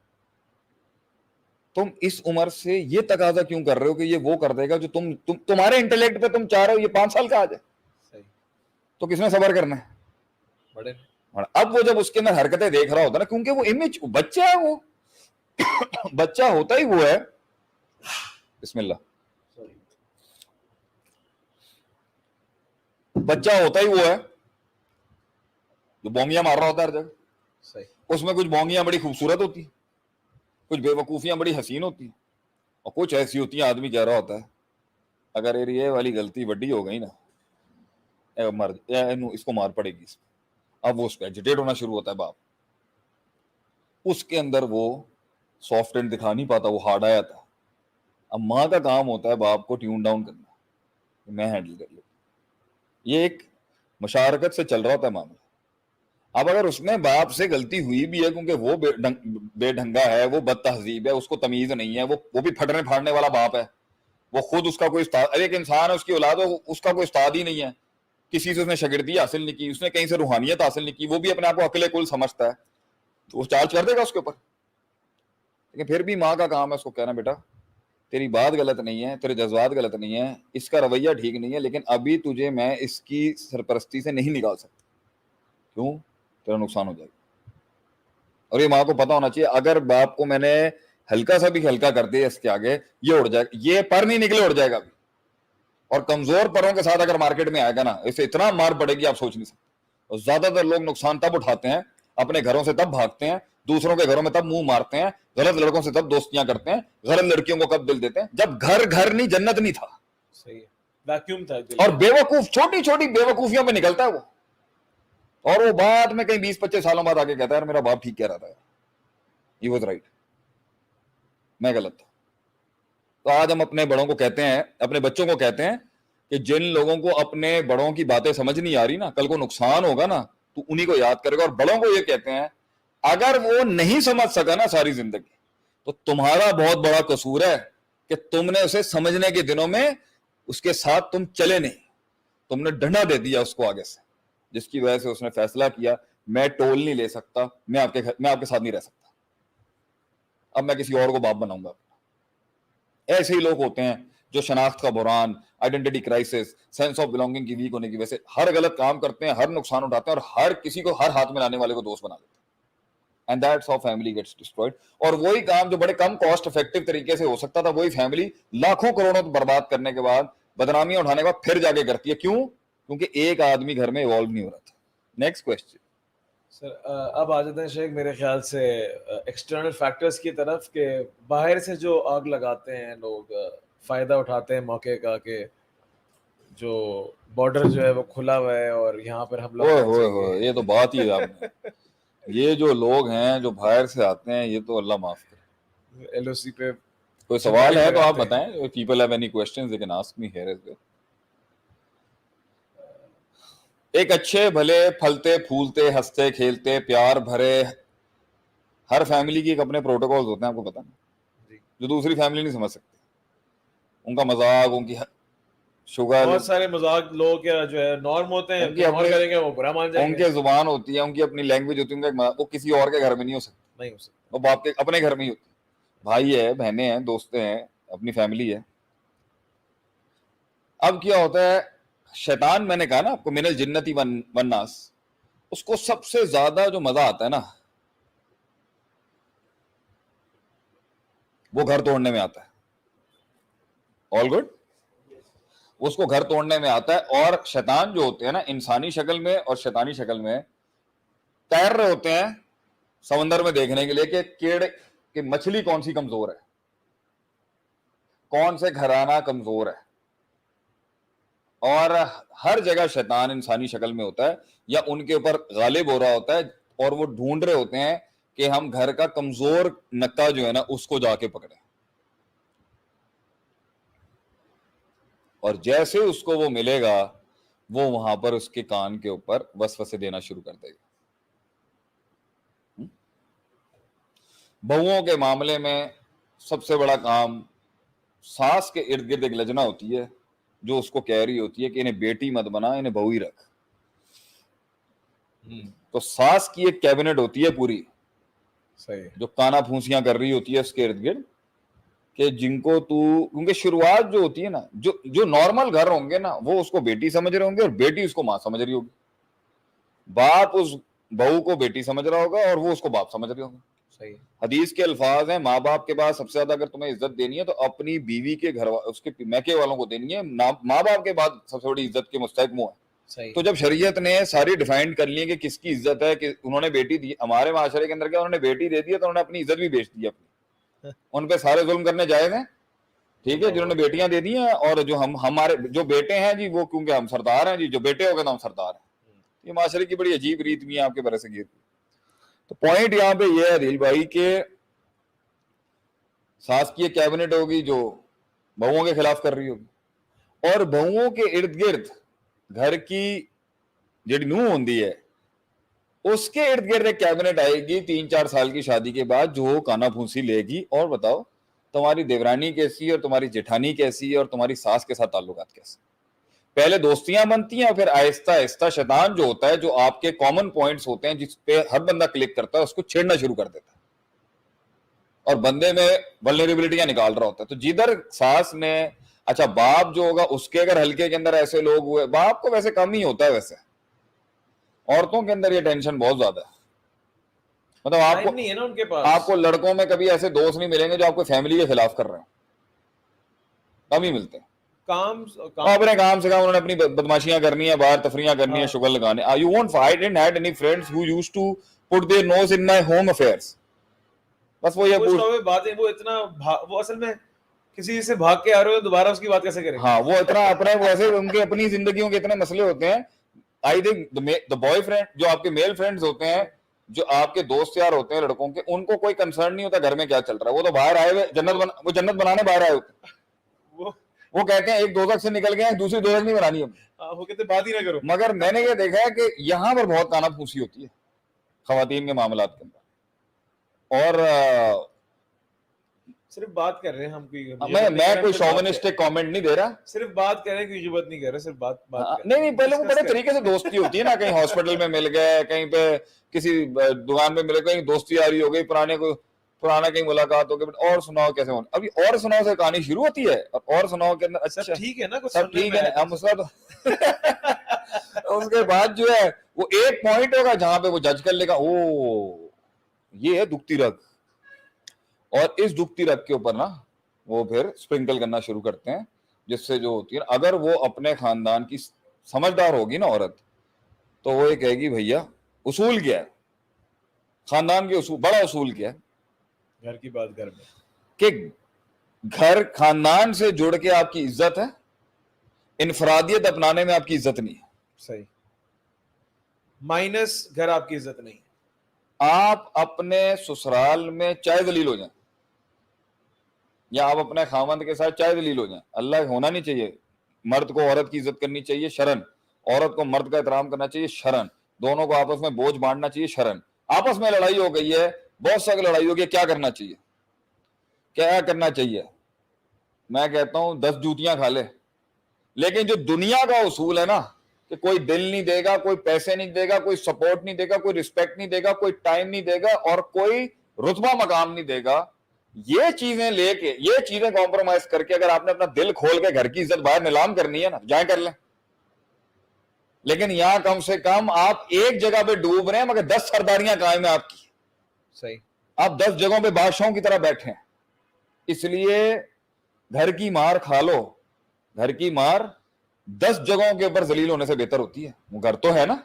تم اس عمر سے یہ تقاضا کیوں کر رہے ہو کہ یہ وہ کر دے گا جو تمہارے انٹلیکٹ پہ تم چاہ رہے ہو یہ 5 سال کا آ جائے, تو کس نے صبر کرنا ہے بڑے. اب وہ جب اس کے اندر حرکتیں دیکھ رہا ہوتا نا, کیونکہ وہ امیج بچہ ہے, وہ بچہ ہوتا ہی وہ ہے, بسم اللہ, بچہ ہوتا ہی وہ ہے جو بونگیاں مار رہا ہوتا ہے ہر جگہ. اس میں کچھ بونگیاں بڑی خوبصورت ہوتی ہیں, کچھ بے وقوفیاں بڑی حسین ہوتی ہیں, اور کچھ ایسی ہوتی ہیں آدمی کہہ رہا ہوتا ہے اگر یہ والی غلطی وڈی ہو گئی نا اس کو مار پڑے گی. اب وہ اس پہ ایجیٹیٹ ہونا شروع ہوتا ہے باپ, اس کے اندر وہ سافٹ اینڈ دکھا نہیں پاتا, وہ ہارڈ آیا تھا. اب ماں کا کام ہوتا ہے باپ کو ٹیون ڈاؤن کرنا, میں ہینڈل کر لیتا. یہ ایک مشارکت سے چل رہا ہوتا ہے معاملہ. اب اگر اس میں باپ سے غلطی ہوئی بھی ہے کیونکہ وہ بے ڈھنگا ہے, وہ بد تہذیب ہے, اس کو تمیز نہیں ہے, وہ بھی پھٹنے پھاڑنے والا باپ ہے, وہ خود اس کا کوئی استاد, ایک انسان ہے اس کی اولاد ہو, اس کا کوئی استاد ہی نہیں ہے, کسی سے اس نے شاگردی حاصل نہیں کی, اس نے کہیں سے روحانیت حاصل نہیں کی, وہ بھی اپنے آپ کو عقل کل سمجھتا ہے, تو وہ چارج کر دے گا اس کے اوپر. لیکن پھر بھی ماں کا کام ہے اس کو کہنا بیٹا تیری بات غلط نہیں ہے, تیرے جذبات غلط نہیں ہے, اس کا رویہ ٹھیک نہیں ہے, لیکن ابھی تجھے میں اس کی سرپرستی سے نہیں نکال سکتا. کیوں؟ تیرا نقصان ہو جائے گا. اور یہ ماں کو پتا ہونا چاہیے اگر باپ کو میں نے ہلکا سا بھی ہلکا کر دیا اس کے آگے یہ اڑ جائے گا, یہ پر نہیں نکلے اڑ جائے گا. اور کمزور پروں کے ساتھ اگر مارکیٹ میں آئے گا نا اسے اتنا مار پڑے گی آپ سوچ نہیں سکتے. اور زیادہ تر لوگ نقصان تب اٹھاتے ہیں, اپنے گھروں سے تب بھاگتے ہیں, دوسروں کے گھروں میں تب منہ مارتے ہیں, غلط لڑکوں سے تب دوستیاں کرتے ہیں, غلط لڑکیوں کو کب دل دیتے ہیں جب گھر نہیں جنت نہیں تھا. صحیح ہے, ویکیوم تھا. اور بیوقوف چھوٹی چھوٹی بیوقوفیوں پہ نکلتا ہے وہ, اور وہ بعد میں کہیں 20-25 سالوں بعد آگے کہتا ہے میرا باپ ٹھیک کہہ رہا تھا, ہی واز رائٹ, میں غلط تھا. تو آج ہم اپنے بڑوں کو کہتے ہیں, اپنے بچوں کو کہتے ہیں کہ جن لوگوں کو اپنے بڑوں کی باتیں سمجھ نہیں آ رہی نا, کل کو نقصان ہوگا نا تو انہی کو یاد کرے گا. اور بڑوں کو یہ کہتے ہیں اگر وہ نہیں سمجھ سکا نا ساری زندگی تو تمہارا بہت بڑا قصور ہے کہ تم نے اسے سمجھنے کے دنوں میں اس کے ساتھ تم چلے نہیں, تم نے ڈنڈا دے دیا اس کو آگے سے, جس کی وجہ سے اس نے فیصلہ کیا میں ٹول نہیں لے سکتا, میں آپ کے ساتھ نہیں رہ سکتا, اب میں کسی اور کو باپ بناؤں گا. ایسے ہی لوگ ہوتے ہیں جو شناخت کا بحران, identity crisis, sense of belonging کی ویک ہونے کی وجہ سے ہر غلط کام کرتے ہیں, ہر نقصان اٹھاتے ہیں, اور ہر کسی کو ہر ہاتھ میں لانے والے کو دوست بنا لیتے ہیں. And that's how family gets destroyed. اور وہی کام جو بڑے کم کاسٹ افیکٹو طریقے سے ہو سکتا تھا وہی فیملی لاکھوں کروڑوں برباد کرنے کے بعد, بدنامیاں اٹھانے کے بعد پھر جا کے کرتی ہے. کیوں؟ کیونکہ ایک آدمی گھر میں ایوالو نہیں ہو رہا تھا. نیکسٹ کوسچن سر, اب آ جاتے ہیں شیخ میرے خیال سے ایکسٹرنل فیکٹرز کی طرف, کہ باہر سے جو آگ لگاتے ہیں لوگ, فائدہ اٹھاتے ہیں موقع کا کہ جو بارڈر جو ہے وہ کھلا ہوا ہے اور یہاں پر حملہ ہوئے یہ تو بات ہی ہے آپ نے. یہ جو لوگ ہیں جو باہر سے آتے ہیں یہ تو اللہ معاف کرے. ایل او سی پہ کوئی سوال ہے تو آپ بتائیں. People have any questions they can ask me here is there. ایک اچھے بھلے پھلتے پھولتے ہنستے کھیلتے پیار بھرے ہر فیملی کی ایک اپنے پروٹوکولز ہوتے ہیں, آپ کو پتہ ہے, جو دوسری فیملی نہیں سمجھ سکتے. ان کا مذاق, ان کی شوگر, بہت سارے مذاق لوگ جو ہے نارم ہوتے ہیں, کریں گے وہ برا مان جائیں گے. ان کی زبان ہوتی ہے, ان کی اپنی لینگویج ہوتی ہے, وہ کسی اور کے گھر میں نہیں ہو سکتی, وہ باپ کے اپنے گھر میں ہی ہوتی ہے. بھائی ہے, بہنیں ہیں, دوستیں ہیں, اپنی فیملی ہے. اب کیا ہوتا ہے, شیطان میں نے کہا نا آپ کو من الجنتی والناس, اس کو سب سے زیادہ جو مزہ آتا ہے نا وہ گھر توڑنے میں آتا ہے. آل گڈ, اس کو گھر توڑنے میں آتا ہے. اور شیطان جو ہوتے ہیں نا انسانی شکل میں اور شیطانی شکل میں تیر رہے ہوتے ہیں سمندر میں دیکھنے کے لیے کہ مچھلی کون سی کمزور ہے, کون سے گھرانہ کمزور ہے. اور ہر جگہ شیطان انسانی شکل میں ہوتا ہے یا ان کے اوپر غالب ہو رہا ہوتا ہے اور وہ ڈھونڈ رہے ہوتے ہیں کہ ہم گھر کا کمزور نکتہ جو ہے نا اس کو جا کے پکڑیں, اور جیسے اس کو وہ ملے گا وہ وہاں پر اس کے کان کے اوپر وسوسے دینا شروع کر دے گا. بہوؤں کے معاملے میں سب سے بڑا کام, ساس کے ارد گرد ایک لجنا ہوتی ہے جو اس کو کہہ رہی ہوتی ہے کہ انہیں بیٹی مت بنا, انہیں بہو ہی رکھ. تو ساس کی ایک کیبنٹ ہوتی ہے پوری, صحیح, جو کانا پھونسیاں کر رہی ہوتی ہے اس کے ارد گرد, کہ جن کو تو, کیونکہ شروعات جو ہوتی ہے نا, جو نارمل گھر ہوں گے نا وہ اس کو بیٹی سمجھ رہے ہوں گے اور بیٹی اس کو ماں سمجھ رہی ہوگی, باپ اس بہو کو بیٹی سمجھ رہا ہوگا اور وہ اس کو باپ سمجھ رہے ہوں گے. صحیح, حدیث کے الفاظ ہیں, ماں باپ کے بعد سب سے زیادہ اگر تمہیں عزت دینی ہے تو اپنی بیوی کے گھر اس کے میکے والوں کو دینی ہے, ماں باپ کے بعد سب سے بڑی عزت کے مستحق وہ ہیں. صحیح. تو جب شریعت نے ساری ڈیفائنڈ کر لی کہ کس کی عزت ہے, کہ انہوں نے بیٹی دی, ہمارے معاشرے کے اندر کیا انہوں نے بیٹی دے دی ہے تو انہوں نے اپنی عزت بھی بیچ دی اپنی, ان پہ سارے ظلم کرنے جائز ہیں, ٹھیک ہے, جنہوں نے بیٹیاں دے دی ہیں, اور جو ہمارے جو بیٹے ہیں جی وہ کیونکہ ہم سردار ہیں جی, جو بیٹے ہو گئے تو ہم سردار ہیں. یہ معاشرے کی بڑی عجیب ریت بھی ہے آپ کے برس گیر. تو پوائنٹ یہاں پہ یہ ہے دل بھائی کہ ساس کی ایک کیبنٹ ہوگی جو بہوؤں کے خلاف کر رہی ہوگی, اور بہوؤں کے ارد گرد گھر کی جڑی نوح ہوندی ہے اس کے ارد گرد ایک کیبنٹ آئے گی 3-4 سال کی شادی کے بعد, جو کانا پھونسی لے گی اور بتاؤ تمہاری دیورانی کیسی ہے اور تمہاری جیٹھانی کیسی ہے اور تمہاری ساس کے ساتھ تعلقات کیسے. پہلے دوستیاں بنتی ہیں اور پھر آہستہ آہستہ شیطان جو ہوتا ہے, جو آپ کے کامن پوائنٹس ہوتے ہیں جس پہ ہر بندہ کلک کرتا ہے, اس کو چھیڑنا شروع کر دیتا ہے اور بندے میں ولنریبلٹیاں نکال رہا ہوتا ہے. تو جدھر ساس نے, اچھا باپ جو ہوگا اس کے اگر حلقے کے اندر ایسے لوگ ہوئے, باپ کو ویسے کم ہی ہوتا ہے, ویسے عورتوں کے اندر یہ ٹینشن بہت زیادہ ہے. مطلب آپ کو نہیں ہے نا ان کے پاس, آپ کو لڑکوں میں کبھی ایسے دوست نہیں ملیں گے جو آپ کو فیملی کے خلاف کر رہے ہیں, کم ہی ملتے ہیں. کام اپنے کام سے کام, انہوں نے اپنی بدماشیاں کرنی ہیں, باہر تفریحاں کرنی ہیں, شغل لگانے. You won't find, I didn't had any friends who used to put their nose in my home affairs. بس وہ یہ بات ہے, وہ اتنا وہ اصل میں کسی سے بھاگ کے آ رہے ہو دوبارہ اس کی بات کیسے کریں. ہاں, وہ اتنا اپنے ویسے ان کے اپنی زندگیوں کے اتنے مسئلے ہوتے ہیں. I think the boyfriend, جو آپ کے میل فرینڈز ہوتے ہیں, جو آپ کے دوست یار ہوتے ہیں لڑکوں کے, ان کو کوئی کنسرن نہیں ہوتا گھر میں کیا چل رہا ہے. وہ تو باہر آئے ہوئے وہ جنت بنانے باہر آئے ہوتے ہیں. وہ کہتے ہیں ایک دوزخ سے نکل گئے, دوسری دوزخ نہیں بنانی ہم, وہ کہتے بات ہی نہ کرو. مگر میں نے یہ دیکھا ہے کہ یہاں پر بہت کانا پھوسی ہوتی ہے خواتین کے معاملات کے اندر. اور صرف بات کر رہے ہیں ہم, میں کوئی شوونسٹک کامنٹ نہیں دے رہا, صرف بات کر رہے ہیں, کوئی غیبت نہیں کر رہے, صرف بات نہیں. پہلے وہ بڑے طریقے سے دوستی ہوتی ہے نا, کہیں ہاسپٹل میں مل گئے, کہیں پہ کسی دکان میں مل گئے, کہیں دوستی آ رہی ہو گئی, پرانا کہیں ملاقات ہو گئی, اور سناؤ کیسے ہونا. ابھی اور سناؤ سے کہانی شروع ہوتی ہے, اور سناؤ کے اندر اچھا ٹھیک ہے نا, سب ٹھیک ہے, ہم اس کا تو اس کے بعد جو ہے وہ ایک پوائنٹ ہوگا جہاں پہ وہ جج کر لے گا, او یہ ہے دکھتی رگ, اور اس دکھتی رگ کے اوپر نا وہ پھر سپرنکل کرنا شروع کرتے ہیں, جس سے جو ہوتی ہے اگر وہ اپنے خاندان کی سمجھدار ہوگی نا عورت, تو وہ یہ کہے گی بھیا اصول کیا ہے, خاندان کے اصول, بڑا اصول کیا ہے, گھر کی بات گھر میں, کہ گھر خاندان سے جڑ کے آپ کی عزت ہے, انفرادیت اپنانے میں آپ کی عزت نہیں ہے. صحیح, مائنس گھر آپ کی عزت نہیں. آپ اپنے سسرال میں چاہے ذلیل ہو جائیں, یا آپ اپنے خاوند کے ساتھ چاہے ذلیل ہو جائیں, اللہ ہونا نہیں چاہیے. مرد کو عورت کی عزت کرنی چاہیے شرن, عورت کو مرد کا احترام کرنا چاہیے شرن, دونوں کو آپس میں بوجھ بانٹنا چاہیے شرن. آپس میں لڑائی ہو گئی ہے, بہت سا لڑائی ہو گئی, کیا کرنا چاہیے, کیا کرنا چاہیے؟ میں کہتا ہوں 10 جوتیاں کھا لے. لیکن جو دنیا کا اصول ہے نا, کہ کوئی دل نہیں دے گا, کوئی پیسے نہیں دے گا, کوئی سپورٹ نہیں دے گا, کوئی رسپیکٹ نہیں دے گا, کوئی ٹائم نہیں دے گا, اور کوئی رتبہ مقام نہیں دے گا, یہ چیزیں لے کے, یہ چیزیں کمپرومائز کر کے اگر آپ نے اپنا دل کھول کے گھر کی عزت باہر نیلام کرنی ہے نا, جائیں کر لیں. لیکن یہاں کم سے کم آپ ایک جگہ پہ ڈوب رہے ہیں مگر 10 سرداریاں قائم ہیں آپ کی. صحیح, آپ 10 جگہوں پہ بادشاہوں کی طرح بیٹھے ہیں. اس لیے گھر کی مار کھا لو, گھر کی مار 10 جگہوں کے اوپر ذلیل ہونے سے بہتر ہوتی ہے. وہ گھر تو ہے نا.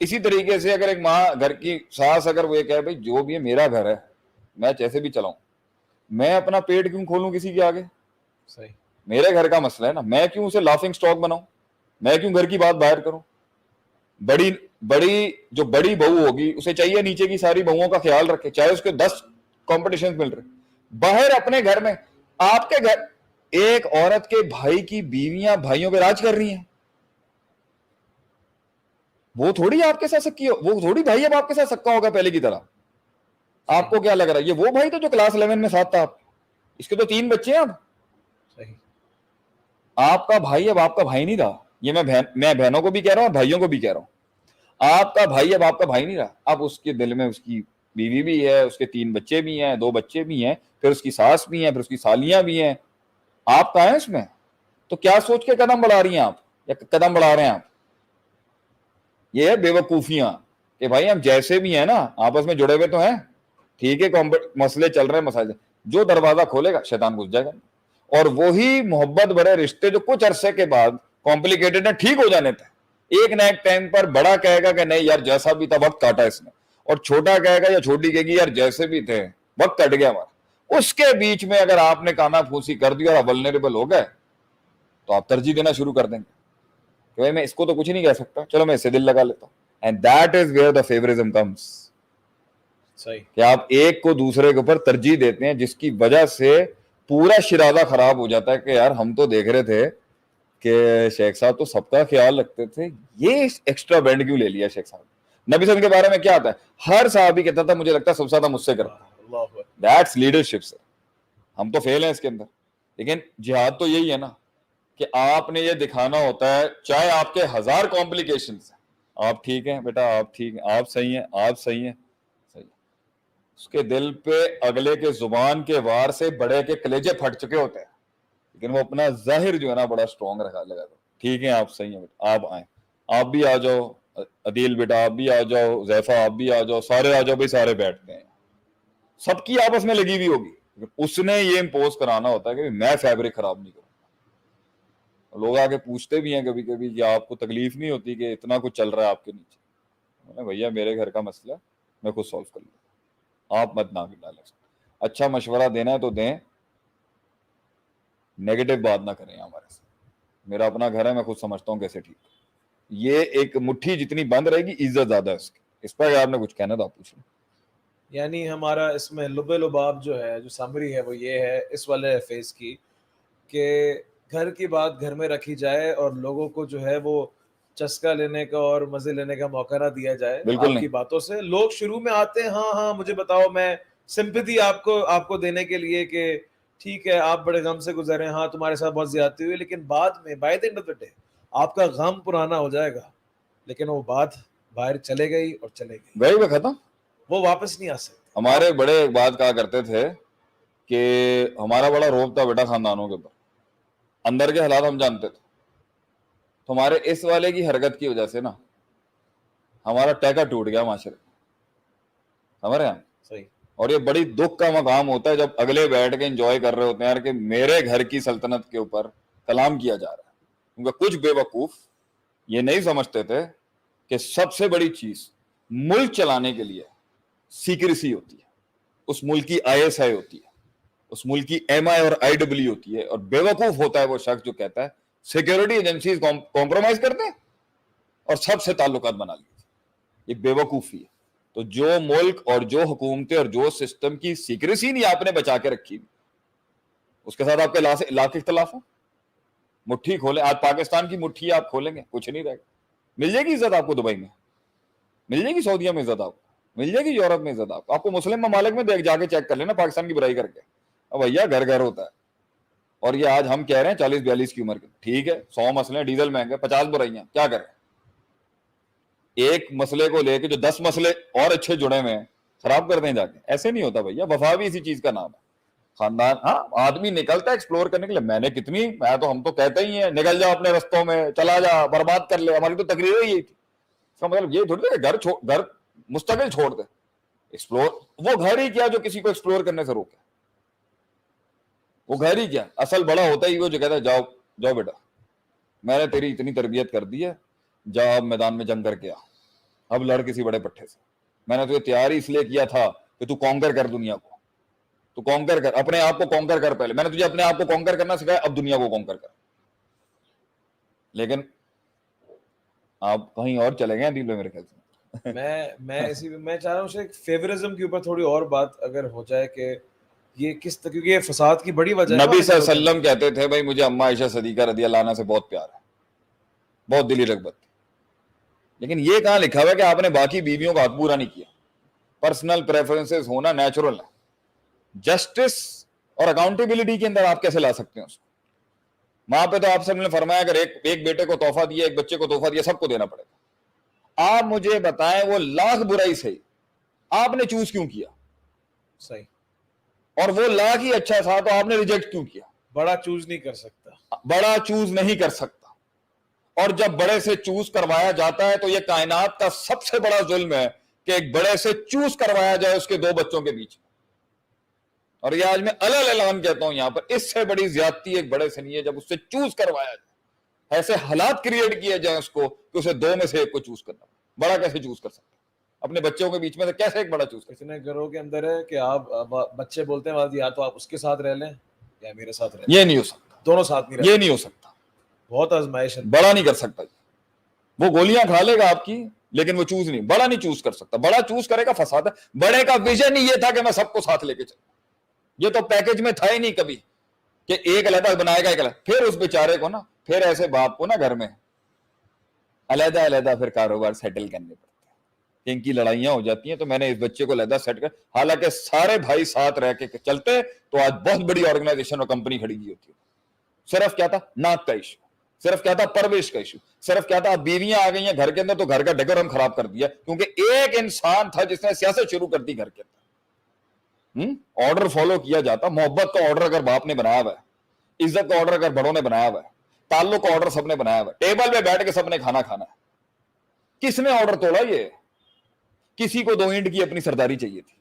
اسی طریقے سے اگر ایک ماں, گھر کی ساس اگر وہ یہ کہے بھائی جو بھی ہے میرا گھر ہے, میں جیسے بھی چلاؤں, میں اپنا پیٹ کیوں کھولوں کسی کے آگے, صحیح, میرے گھر کا مسئلہ ہے نا, میں کیوں اسے لافنگ سٹاک بناؤں, میں کیوں گھر کی بات باہر کروں. جو بڑی بہو ہوگی اسے چاہیے نیچے کی ساری بہوؤں کا خیال رکھے, چاہے اس کے 10 کمپٹیشن مل رہے. باہر اپنے گھر میں, آپ کے گھر ایک عورت کے بھائی کی بیویاں بھائیوں پہ راج کر رہی ہیں, وہ تھوڑی آپ کے ساتھ سکی ہو, وہ تھوڑی بھائی اب آپ کے ساتھ سکا ہوگا پہلے کی طرح. آپ کو کیا لگ رہا ہے یہ وہ بھائی تو جو کلاس 11 میں ساتھ تھا, اس کے تو 3 بچے ہیں اب. صحیح. آپ کا بھائی اب آپ کا بھائی نہیں رہا, یہ میں بہنوں کو بھی کہہ رہا ہوں, بھائیوں کو بھی کہہ رہا ہوں. آپ کا بھائی اب آپ کا بھائی نہیں رہا, اب اس کے دل میں اس کی بیوی بھی ہے, اس کے 3 بچے بھی ہیں, 2 بچے بھی ہیں, پھر اس کی ساس بھی ہیں, پھر اس کی سالیاں بھی ہیں. آپ کہاں ہیں اس میں؟ تو کیا سوچ کے قدم بڑھا رہی ہیں آپ, یا قدم بڑھا رہے ہیں آپ؟ یہ ہے بے وقوفیاں کہ بھائی ہم جیسے بھی ہیں نا آپس میں جڑے ہوئے تو ہیں, ٹھیک ہے مسئلے چل رہے ہیں, مسائل, جو دروازہ کھولے گا شیطان گھس جائے گا. اور وہی محبت بڑے رشتے جو کچھ عرصے کے بعد کمپلیکیٹڈ ہیں ٹھیک ہو جانے تھے, ایک نہ ایک ٹائم پر بڑا کہے گا کہ نہیں یار جیسا بھی تھا وقت کاٹا اس نے, اور چھوٹا کہے گا یا چھوٹی کہے گی یار جیسے بھی تھے وقت کٹ گیا ہمارا. اس کے بیچ میں اگر آپ نے کانا پھوسی کر دی اور ولنریبل ہو گئے تو آپ ترجیح دینا شروع کر دیں گے کہ بھائی میں اس کو تو کچھ نہیں کہہ سکتا, چلو میں اس سے دل لگا لیتا ہوں. And that is where the favouritism comes. صحیح. کہ آپ ایک کو دوسرے کے اوپر ترجیح دیتے ہیں, جس کی وجہ سے پورا شرادہ خراب ہو جاتا ہے کہ یار ہم تو دیکھ رہے تھے کہ شیخ صاحب تو سب کا خیال رکھتے تھے, یہ ایکسٹرا بینڈ کیوں لے لیا شیخ صاحب. نبی صلی اللہ علیہ وسلم کے بارے میں کیا آتا ہے, ہر صحابی کہتا تھا مجھے لگتا ہے سب سے زیادہ مجھ سے کرتا ہے. دیٹس لیڈرشپ سے. ہم تو فیل ہیں اس کے اندر, لیکن جہاد تو یہی ہے نا کہ آپ نے یہ دکھانا ہوتا ہے, چاہے آپ کے 1000 کمپلیکیشنز ہیں, آپ ٹھیک ہیں بیٹا, آپ ٹھیک ہیں, آپ صحیح ہیں, آپ صحیح ہیں, صحیح. اس کے دل پہ اگلے کے زبان کے وار سے بڑے کے کلیجے پھٹ چکے ہوتے ہیں, لیکن وہ اپنا ظاہر جو ہے نا بڑا اسٹرانگ رکھا لگا. ٹھیک ہے آپ صحیح ہیں بیٹا, آپ آئیں, آپ بھی آ جاؤ, عدیل بیٹا آپ بھی آ جاؤ, زیفہ آپ بھی آ جاؤ, سارے آ جاؤ بھائی, سارے بیٹھتے ہیں. سب کی آپس میں لگی ہوئی ہوگی, اس نے یہ امپوز کرانا ہوتا ہے کہ میں فیبرک خراب نہیں کروں. لوگ آگے پوچھتے بھی ہیں کبھی کبھی کہ آپ کو تکلیف نہیں ہوتی کہ اتنا کچھ چل رہا ہے آپ کے نیچے؟ بھیا میرے گھر کا مسئلہ میں خود سالو کر لوں, آپ مت نہ ڈالیں. اچھا مشورہ دینا ہے تو دیں, نیگیٹو بات نہ کریں ہمارے سے. میرا اپنا گھر ہے, میں خود سمجھتا ہوں کیسے ٹھیک. یہ ایک مٹھی جتنی بند رہے گی عزت زیادہ ہے اس کی. اس پر آپ نے کچھ کہنا تھا, آپ پوچھ لیں. یعنی ہمارا اس میں لب لباب جو ہے, جو سمری ہے وہ یہ ہے اس والے فیز کی, کہ گھر کی بات گھر میں رکھی جائے اور لوگوں کو جو ہے وہ چسکا لینے کا اور مزے لینے کا موقع نہ دیا جائے بالکل آپ کی باتوں سے. لوگ شروع میں آتے ہیں ہاں ہاں مجھے بتاؤ, میں سمپتھی آپ کو دینے کے لیے کہ ٹھیک ہے آپ بڑے غم سے گزرے ہیں, ہاں تمہارے ساتھ بہت زیادتی ہوئی, لیکن بعد میں by the end of the day آپ کا غم پرانا ہو جائے گا, لیکن وہ بات باہر چلے گئی اور چلے گئی, گئی وہ ختم, وہ واپس نہیں آ سکتے. ہمارے بڑے ایک بات کہا کرتے تھے کہ ہمارا بڑا روب تھا بیٹا خاندانوں کے اوپر, اندر کے حالات ہم جانتے تھے. تو ہمارے اس والے کی حرکت کی وجہ سے نا ہمارا ٹیکا ٹوٹ گیا معاشرے, سمجھ رہے ہیں. صحیح. اور یہ بڑی دکھ کا مقام ہوتا ہے جب اگلے بیٹھ کے انجوائے کر رہے ہوتے ہیں یار کہ میرے گھر کی سلطنت کے اوپر کلام کیا جا رہا ہے. کیونکہ کچھ بے وقوف یہ نہیں سمجھتے تھے کہ سب سے بڑی چیز ملک چلانے کے لیے سیکریسی ہوتی ہے, اس ملک کی ISI ہوتی ہے, اس ملک کی MI اور IEE ہوتی ہے. اور بے وقوف ہوتا ہے وہ شخص جو کہتا ہے سیکیورٹی ایجنسیز کمپرومائز کرتے ہیں اور سب سے تعلقات بنا لیتے ہیں. یہ بے وقوفی ہے. تو جو ملک اور جو حکومتیں اور جو سسٹم کی سیکریسی نہیں آپ نے بچا کے رکھی, اس کے ساتھ آپ کے لاکھ اختلاف ہو. مٹھی کھولیں, آج پاکستان کی مٹھی آپ کھولیں گے کچھ نہیں رہے گا. مل جائے گی عزت آپ کو دبئی میں, مل جائے گی سعودیہ میں عزت آپ کو, مل جائے گی یورپ میں عزت آپ کو مسلم ممالک میں دیکھ جا کے چیک کر لینا پاکستان کی برائی کر کے. اب بھیا گھر گھر ہوتا ہے. اور یہ آج ہم کہہ رہے ہیں 40-42 کی عمر کے, ٹھیک ہے 100 مسئلے, ڈیزل مہنگے, 50 برائیاں, کیا کریں. ایک مسئلے کو لے کے جو 10 مسئلے اور اچھے جڑے ہوئے ہیں خراب کر دیں جا کے. ایسے نہیں ہوتا بھیا, وفا بھی اسی چیز کا نام ہے. خاندان, ہاں آدمی نکلتا ہے ایکسپلور کرنے کے لیے, میں نے کتنی, ہم تو کہتے ہی ہیں نکل جا اپنے رستوں میں, چلا جا, برباد کر لے. ہماری تو تقریر ہی یہی تھی. اس کا مطلب یہ تھوڑی کہ گھر مستقل چھوڑ دے. ایکسپلور, وہ گھر ہی کیا جو کسی کو ایکسپلور کرنے سے روکے, وہ گھر ہی کیا. اصل بڑا ہوتا ہی وہ جو کہتا ہے جاؤ جاؤ بیٹا میں نے تیری اتنی تربیت کر دی ہے, جا اب میدان میں جنگ کر کے آ, اب لڑ کسی بڑے پٹھے سے. میں نے تجھے تیار ہی اس لیے کیا تھا کہ تو کانکر کر دنیا کو, تو کانکر کر, اپنے آپ کو کانکر کر. پہلے میں نے تجھے اپنے آپ کو کانکر کرنا سکھایا, اب دنیا کو کانکر کر. لیکن آپ کہیں اور چلے گئے دل میں میرے خیال سے. میں چاہ رہا ہوں فیورزم کے اوپر تھوڑی اور بات اگر ہو جائے کہ یہ کس کیونکہ یہ فساد کی بڑی وجہ ہے. نبی صلی اللہ علیہ وسلم کہتے تھے بھائی مجھے اما عائشہ صدیقہ رضی اللہ عنہا سے بہت پیار ہے, بہت دلی رغبت تھی, لیکن یہ کہاں لکھا ہوا ہے کہ آپ نے باقی بیویوں کا حق پورا نہیں کیا. پرسنل پریفرنسز ہونا نیچرل ہے. جسٹس اور اکاؤنٹیبلٹی کے اندر آپ کیسے لا سکتے ہیں اس کو؟ وہاں پہ تو آپ سب نے فرمایا اگر ایک بیٹے کو تحفہ دیا, ایک بچے کو تحفہ دیا, سب کو دینا پڑے گا. آپ مجھے بتائیں وہ لاکھ برائی سے آپ نے چوز کیوں کیا؟ صحیح. اور وہ لاکھ ہی اچھا تھا تو آپ نے ریجیکٹ کیوں کیا؟ بڑا چوز نہیں کر سکتا, بڑا چوز نہیں کر سکتا. اور جب بڑے سے چوز کروایا جاتا ہے تو یہ کائنات کا سب سے بڑا ظلم ہے کہ ایک بڑے سے چوز کروایا جائے اس کے دو بچوں کے بیچ. اور یہ آج میں الگ اعلان کہتا ہوں یہاں پر, اس سے بڑی زیادتی ایک بڑے سے نہیں ہے جب اس سے چوز کروایا جائے. ایسے حالات کریٹ کیے جائیں اس کو کہ اسے دو میں سے ایک کو چوز کرنا. بڑا کیسے چوز کر سکتا ہے اپنے بچوں کے بیچ میں سے؟ کیسے ایک بڑا چوز کر سکتا ہے؟ اتنے گھروں کے اندر ہے کہ آپ بچے بولتے ہیں یا تو آپ اس کے ساتھ رہ لیں یا میرے ساتھ رہ لیں. یہ نہیں ہو سکتا, دونوں ساتھ نہیں رہ. یہ نہیں ہو سکتا. بہت آزمائش ہے. بڑا نہیں کر سکتا. وہ گولیاں کھا لے گا آپ کی لیکن وہ چوز نہیں, بڑا نہیں چوز کر سکتا. بڑا چوز کرے گا فساد ہے. بڑے کا ویژن ہی یہ تھا کہ میں سب کو ساتھ لے کے چلوں. یہ تو پیکج میں تھا ہی نہیں کبھی کہ ایک علیحدہ بنائے گا ایک علیحدہ. پھر اس بیچارے کو نا, پھر ایسے باپ کو نا گھر میں علیحدہ علیحدہ پھر کاروبار سیٹل کرنے پڑتے ہیں, ان کی لڑائیاں ہو جاتی ہیں. تو میں نے اس بچے کو علیحدہ سیٹ کر, حالانکہ سارے بھائی ساتھ رہ کے چلتے تو آج بہت بڑی آرگنائزیشن اور کمپنی کھڑی کی ہوتی ہے. صرف کیا تھا؟ ناک کا ایشو, صرف کیا تھا؟ پرورش کا ایشو, صرف کیا تھا؟ بیویاں آ گئی ہیں گھر کے اندر تو گھر کا ڈیکورم خراب کر دیا, کیونکہ ایک انسان تھا جس نے سیاست شروع کر دی گھر کے اندر. آرڈر فالو کیا جاتا. محبت کا آرڈر اگر باپ نے بنایا ہوا ہے, عزت کا آرڈر اگر بڑوں نے بنایا ہوا ہے, تعلق کا آرڈر سب نے بنایا ہوا ہے, ٹیبل پہ بیٹھ کے سب نے کھانا کھانا ہے. کس نے آرڈر توڑا؟ یہ کسی کو 2 اینٹ کی اپنی سرداری چاہیے تھی.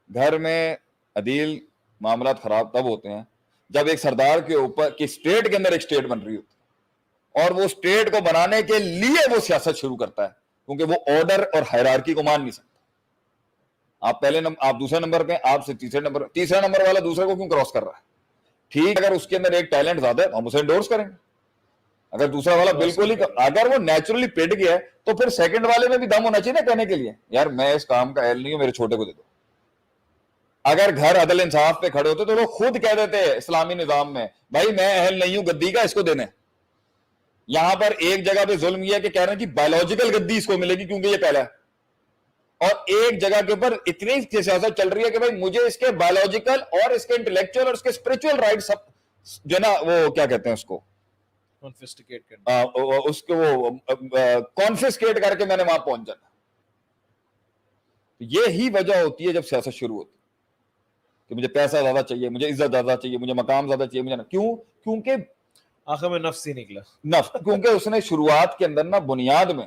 گھر میں عدیل معاملات خراب تب ہوتے ہیں جب ایک سردار کے اوپر کی اسٹیٹ کے اندر ایک اسٹیٹ بن رہی ہوتی اور وہ اسٹیٹ کو بنانے کے لیے وہ سیاست شروع کرتا ہے, کیونکہ وہ آرڈر اور ہائرارکی کو مان نہیں سکتا. آپ پہلے آپ دوسرے نمبر پہ, آپ سے تیسرا نمبر والا دوسرے کو کیوں کراس کر رہا ہے؟ ٹھیک, اگر اس کے اندر ایک ٹیلنٹ زیادہ ہے ہم اسے انڈورس کریں گے. اگر دوسرا والا بالکل ہی, اگر وہ نیچرلی پٹ گیا ہے تو پھر سیکنڈ والے میں بھی دم ہونا چاہیے نا کہنے کے لیے یار میں اس کام کا اہل نہیں ہوں, میرے چھوٹے کو دے دو. اگر گھر عدل انصاف پہ کھڑے ہوتے تو وہ خود کہہ دیتے اسلامی نظام میں بھائی میں اہل نہیں ہوں گدی کا, اس کو دینے. یہاں پر ایک جگہ پہ ظلم یہ ہے کہ کہہ رہے ہیں کہ بایولوجیکل گدی اس کو ملے گی کیونکہ یہ پہلا ہے, اور ایک جگہ کے اوپر اتنی سیاست چل رہی ہے کہ بھائی مجھے اس کے بایولوجیکل اور اس کے انٹلیکچوئل اور اس کے اسپرچل رائٹ سب جو نا وہ کیا کہتے ہیں اس کو کانفسکیٹ کر کے میں نے وہاں پہنچ جانا. یہی وجہ ہوتی ہے جب سیاست شروع ہوتی ہے کہ مجھے پیسہ زیادہ چاہیے, مجھے عزت زیادہ چاہیے, مجھے مقام زیادہ چاہیے, مجھے کیوں؟ کیونکہ آخر میں نفس ہی نکلا. کیونکہ اس نے شروعات کے اندر نا بنیاد میں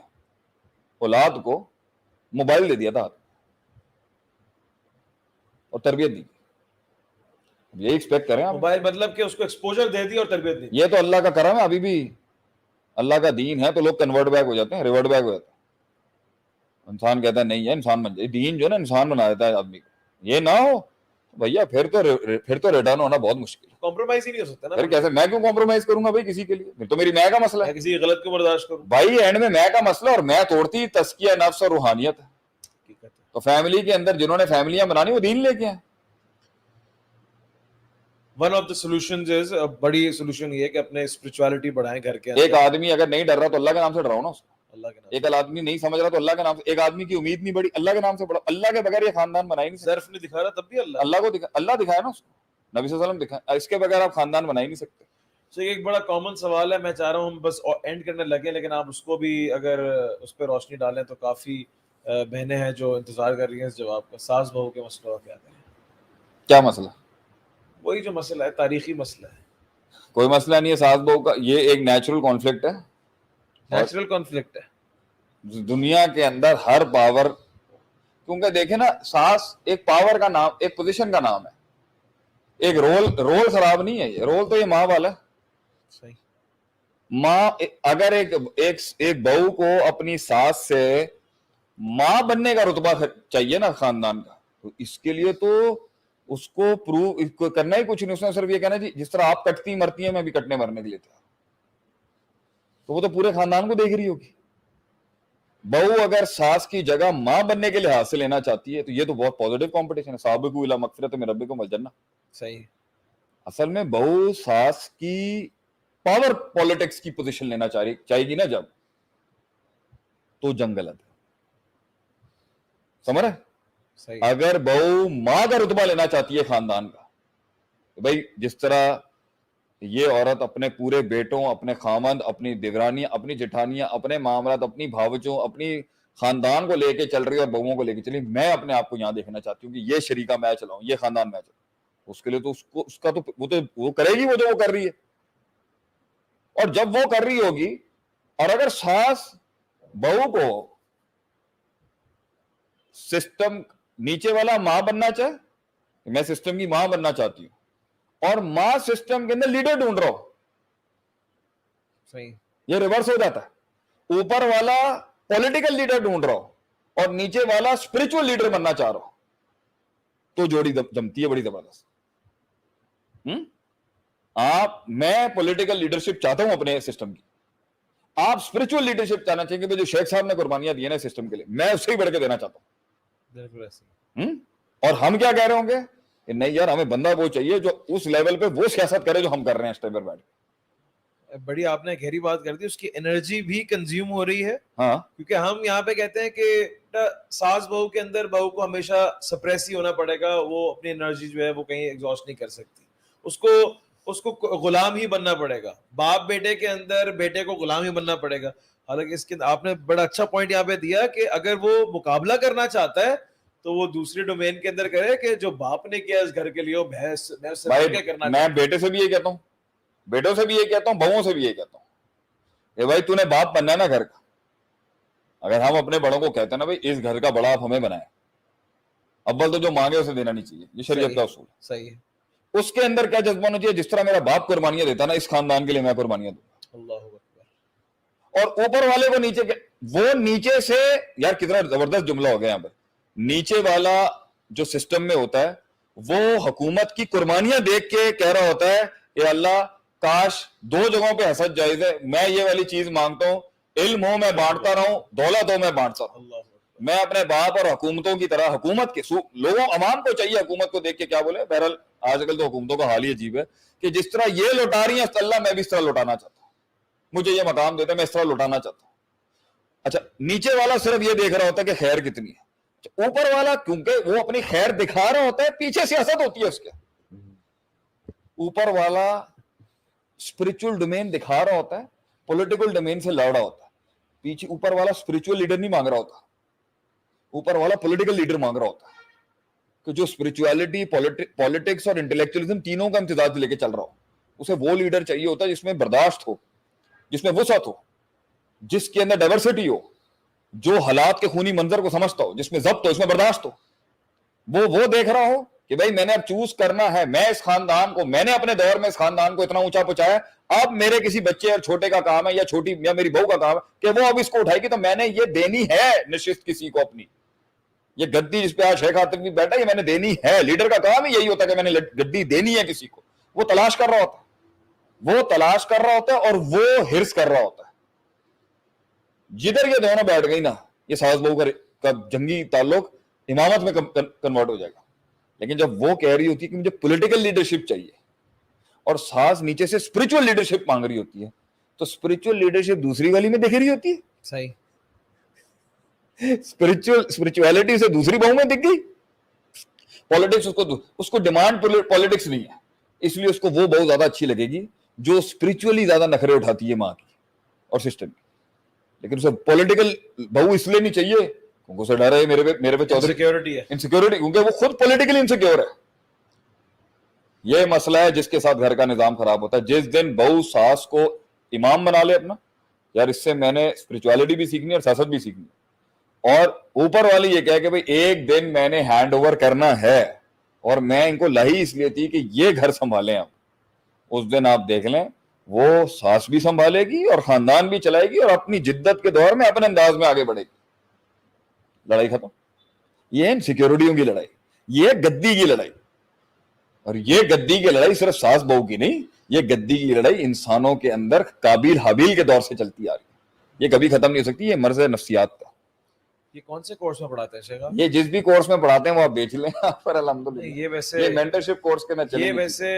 اولاد کو موبائل دے دیا تھا اور تربیت دی. یہی ایکسپیکٹ کریں موبائل مطلب کہ اس کو ایکسپوجر دے دی اور تربیت دی. یہ تو اللہ کا کرم ہے. ابھی بھی اللہ کا دین ہے تو لوگ کنورٹ بیک ہو جاتے ہیں, ریورٹ بیک ہو جاتے ہیں. انسان کہتا ہے نہیں ہے, انسان بن جائے. دین جو ہے نا انسان بنا دیتا ہے آدمی کو. یہ نہ ہو بھیا پھر تو ریٹرن ہونا بہت مشکل ہے. کمپرومائز ہی نہیں ہو سکتا نا. پھر کیسے میں کیوں کمپرومائز کروں گا بھائی کسی کے لیے؟ پھر تو میری میں کا مسئلہ ہے. کسی غلط کو برداشت کروں بھائی اینڈ میں کا مسئلہ, اور میں توڑتی تزکیہ نفس اور روحانیت ہے. تو فیملی کے اندر جنہوں نے فیملیاں بنانی وہ دین لے کے ہیں. ون آف دا سولوشنز از, بڑی سولوشن یہ ہے کہ اپنے اسپرچوالٹی بڑھائیں گھر کے اندر. ایک آدمی اگر نہیں ڈر رہا تو اللہ کے نام سے ڈراؤ نا اس کو. اللہ کے نام. ایک آدمی نہیں سمجھ رہا تو اللہ کے نام سے. ایک آدمی کی امید نہیں بڑی, اللہ کے نام سے بڑھا. اللہ کے بغیر یہ خاندان بنا ہی نہیں. صرف نہیں دکھا رہا تب بھی اللہ کو اللہ دکھایا نا اس کو, نبی صلی اللہ علیہ وسلم دکھایا. اس کے بغیر آپ خاندان بنا ہی نہیں سکتے. تو ایک بڑا کامن سوال ہے, میں چاہ رہا ہوں ہم بس اینڈ کرنے لگے, لیکن آپ اس کو بھی اگر اس پہ روشنی ڈالیں تو کافی بہنیں ہیں جو انتظار کر رہی ہیں اس جواب کا. ساس بہو کے مسئلہ کیا کریں؟ کیا مسئلہ؟ وہی جو مسئلہ ہے, تاریخی مسئلہ ہے. کوئی مسئلہ نہیں ہے ساس بہو کا, یہ ایک نیچرل کانفلکٹ ہے. نیچرل کانفلکٹ ہے دنیا کے اندر ہر پاور, کیونکہ دیکھیں نا ساس ایک پاور کا نام, ایک پوزیشن کا نام ہے, ایک رول خراب نہیں ہے. یہ رول تو یہ ماں والا ہے. صحیح. ماں اگر ایک بہو کو اپنی ساس سے ماں بننے کا رتبہ چاہیے نا خاندان کا, تو اس کے لیے تو اس کو پروو کرنا ہی کچھ نہیں, اس نے صرف یہ کہنا جی جس طرح آپ کٹتی مرتی ہیں میں بھی کٹنے مرنے کے لیے تیار. تو وہ تو پورے خاندان کو دیکھ رہی ہوگی. بہو اگر ساس کی جگہ ماں بننے کے لحاظ سے لینا چاہتی ہے تو یہ تو بہت پازیٹو کمپٹیشن ہے. سابقوا الی مغفرۃ من ربکم والجنہ. صحیح. اصل میں بہو ساس کی پاور پالیٹکس کی پوزیشن لینا چاہیے گی نا جب, تو جنگ غلط ہے. سمجھ رہے؟ صحیح. اگر بہو ماں کا رتبہ لینا چاہتی ہے خاندان کا, بھائی جس طرح یہ عورت اپنے پورے بیٹوں, اپنے خامند, اپنی دیورانیاں, اپنی جٹھانیاں, اپنے معاملات, اپنی بھاوچوں, اپنی خاندان کو لے کے چل رہی ہے اور بہوؤں کو لے کے چلی, میں اپنے آپ کو یہاں دیکھنا چاہتی ہوں کہ یہ شریکہ میں چلاؤں, یہ خاندان میں چلاؤں. اس کے لیے تو اس کا تو وہ کرے گی وہ جو وہ کر رہی ہے. اور جب وہ کر رہی ہوگی, اور اگر ساس بہو کو سسٹم نیچے والا ماں بننا چاہے, میں سسٹم کی ماں بننا چاہتی ہوں, اور ماں سسٹم کے اندر لیڈر ڈھونڈ رہا ہو, صحیح. یہ ریورس ہو جاتا ہے. اوپر والا پولیٹیکل لیڈر ڈھونڈ رہا ہو اور نیچے والا اسپرچل لیڈر بننا چاہ رہا ہو, تو جوڑی جمتی ہے بڑی زبردست. میں پولیٹیکل لیڈرشپ چاہتا ہوں اپنے سسٹم کی, آپ اسپرچل لیڈرشپ چاہنا چاہیے کہ جو شیخ صاحب نے قربانیاں دی ہیں نا سسٹم کے لیے, میں اس سے ہی بڑھ کے دینا چاہتا ہوں. بالکل ایسے. اور ہم کیا کہہ رہے ہوں گے کہ نہیں یار ہمیں بندہ وہ چاہیے جو اس لیول پہ وہ سیاست کرے جو ہم کر رہے ہیں اسٹیج پر بیٹھ کے. بڑی آپ نے گہری بات کر دی, اس کی انرجی بھی کنزیوم ہو رہی ہے. ہاں, کیونکہ ہم یہاں پہ کہتے ہیں کہ ساس بہو کے اندر بہو کو ہمیشہ سپریس ہی ہونا پڑے گا, وہ اپنی انرجی جو ہے وہ کہیں ایگزاسٹ نہیں کر سکتی, اس کو غلام ہی بننا پڑے گا. باپ بیٹے کے اندر بیٹے کو غلام ہی بننا پڑے گا. حالانکہ اس کے آپ نے بڑا اچھا پوائنٹ یہاں پہ دیا کہ اگر وہ مقابلہ کرنا چاہتا ہے تو وہ دوسری ڈومین کے اندر کرے, کہ جو باپ نے کیا اس گھر کے لیے میں بیٹے سے بھی یہ کہتا ہوں, بیٹوں سے بھی یہ کہتا ہوں, بہووں سے بھی یہ کہتا ہوں کہ بھائی تو نے باپ بننا ہے نا گھر کا. اگر ہم اپنے بڑوں کو کہتے ہیں نا بھائی اس گھر کا بڑا آپ ہمیں بنائیں, اول تو جو مانگے اسے دینا نہیں چاہیے, یہ شریعت کا اصول ہے. صحیح ہے. اس کے اندر کیا جذبہ ہونا چاہیے, جس طرح میرا باپ قربانیاں دیتا نا اس خاندان کے لیے میں قربانیاں دوں. اللہ اکبر. اور اوپر والے کو نیچے وہ نیچے سے, یار کتنا زبردست جملہ ہو گیا یہاں پر, نیچے والا جو سسٹم میں ہوتا ہے وہ حکومت کی قربانیاں دیکھ کے کہہ رہا ہوتا ہے کہ اللہ کاش دو جگہوں پہ حسد جائز ہے, میں یہ والی چیز مانگتا ہوں, علم ہو میں بانٹتا رہوں, دولت ہو میں بانٹتا رہوں. میں اپنے باپ اور حکومتوں کی طرح حکومت کے لوگوں عوام کو چاہیے حکومت کو دیکھ کے کیا بولے. بہرحال آج کل تو حکومتوں کا حال ہی عجیب ہے کہ جس طرح یہ لوٹا رہی ہیں اللہ میں بھی اس طرح لوٹانا چاہتا ہوں, مجھے یہ مقام دیتا ہے میں اس طرح لوٹانا چاہتا ہوں. اچھا نیچے والا صرف یہ دیکھ رہا ہوتا ہے کہ خیر کتنی ہے, اوپر والا کیونکہ وہ اپنی خیر دکھا رہا ہوتا ہے, پیچھے سیاست ہوتی ہے اس کے. اوپر والا اسپرچل ڈومین دکھا رہا ہوتا ہے, پولیٹیکل ڈومین سے لڑ رہا ہوتا ہے. پیچھے اوپر والا اسپرچل لیڈر نہیں مانگ رہا ہوتا, اوپر والا پولیٹیکل لیڈر مانگ رہا ہوتا ہے کہ جو اسپرچویلٹی, پالیٹکس اور انٹلیکچولیزم تینوں کا امتزاج لے کے چل رہا ہو. اسے وہ لیڈر چاہیے ہوتا ہے جس میں برداشت ہو, جس میں وسعت ہو, جس کے اندر ڈائیورسٹی ہو, جو حالات کے خونی منظر کو سمجھتا ہو, جس میں ضبط ہو, اس میں برداشت ہو. وہ دیکھ رہا ہو کہ بھائی میں نے اب چوز کرنا ہے, میں اس خاندان کو, میں نے اپنے دور میں اس خاندان کو اتنا اونچا پہنچایا, اب میرے کسی بچے اور چھوٹے کا کام ہے یا چھوٹی یا میری بہو کا کام ہے کہ وہ اب اس کو اٹھائے گی, تو میں نے یہ دینی ہے نشست کسی کو اپنی. یہ گدی جس پہ آج شیخ آتم بھی بیٹھا, یہ میں نے دینی ہے. لیڈر کا کام ہی یہی ہوتا ہے کہ میں نے گدی دینی ہے کسی کو. وہ تلاش کر رہا ہوتا ہے, وہ تلاش کر رہا ہوتا ہے, اور وہ ہرس کر رہا ہوتا ہے. جدھر یہ دونوں بیٹھ گئی نا, یہ ساس بہو کا جنگی تعلق امامت میں کنورٹ ہو جائے گا. لیکن جب وہ کہہ رہی ہوتی ہے کہ مجھے پولیٹیکل لیڈرشپ چاہیے اور ساس نیچے سے اسپرچل لیڈرشپ مانگ رہی ہوتی ہے, تو اسپرچل لیڈرشپ دوسری والی میں دکھ رہی ہوتی ہے. صحیح. اسپرچویلٹی سے دوسری بہو میں دکھ گئی. پالیٹکس اس کو ڈیمانڈ پالیٹکس نہیں ہے, اس لیے اس کو وہ بہت زیادہ اچھی لگے گی جو اسپرچولی زیادہ نخرے اٹھاتی ہے ماں کی اور سسٹم کی. لیکن اسے پولیٹیکل بہو اس لیے نہیں چاہیے کیونکہ اسے ڈر ہے میرے پہ چودھری انسیکیورٹی, کیونکہ وہ خود پولیٹیکلی انسیکیور ہے. یہ مسئلہ ہے جس کے ساتھ گھر کا نظام خراب ہوتا ہے. جس دن بہو ساس کو امام بنا لے اپنا, یار اس سے میں نے اسپرچویلٹی بھی سیکھنی اور سیاست بھی سیکھنی, اور اوپر والی یہ کہہ کہ بھئی ایک دن میں نے ہینڈ اوور کرنا ہے اور میں ان کو لاہی اس لیے تھی کہ یہ گھر سنبھالیں آپ, اس دن آپ دیکھ لیں وہ ساس بھی سنبھالے گی اور خاندان بھی چلائے گی اور اپنی جدت کے دور میں اپنے انداز میں آگے بڑھے گی. لڑائی ختم. یہ انسیکیورٹیوں کی لڑائی, یہ گدی کی لڑائی. اور یہ گدی کی لڑائی صرف ساس بہو کی نہیں, یہ گدی کی لڑائی انسانوں کے اندر قابیل حابیل کے دور سے چلتی آ رہی ہے, یہ کبھی ختم نہیں ہو سکتی. یہ مرض نفسیات کا. یہ کون سے کورس میں پڑھاتے ہیں شیخ آپ؟ یہ جس بھی کورس میں پڑھاتے ہیں وہ آپ بیچ لیں پر الحمدللہ. یہ ویسے یہ مینٹرشپ کورس کے میں یہ ویسے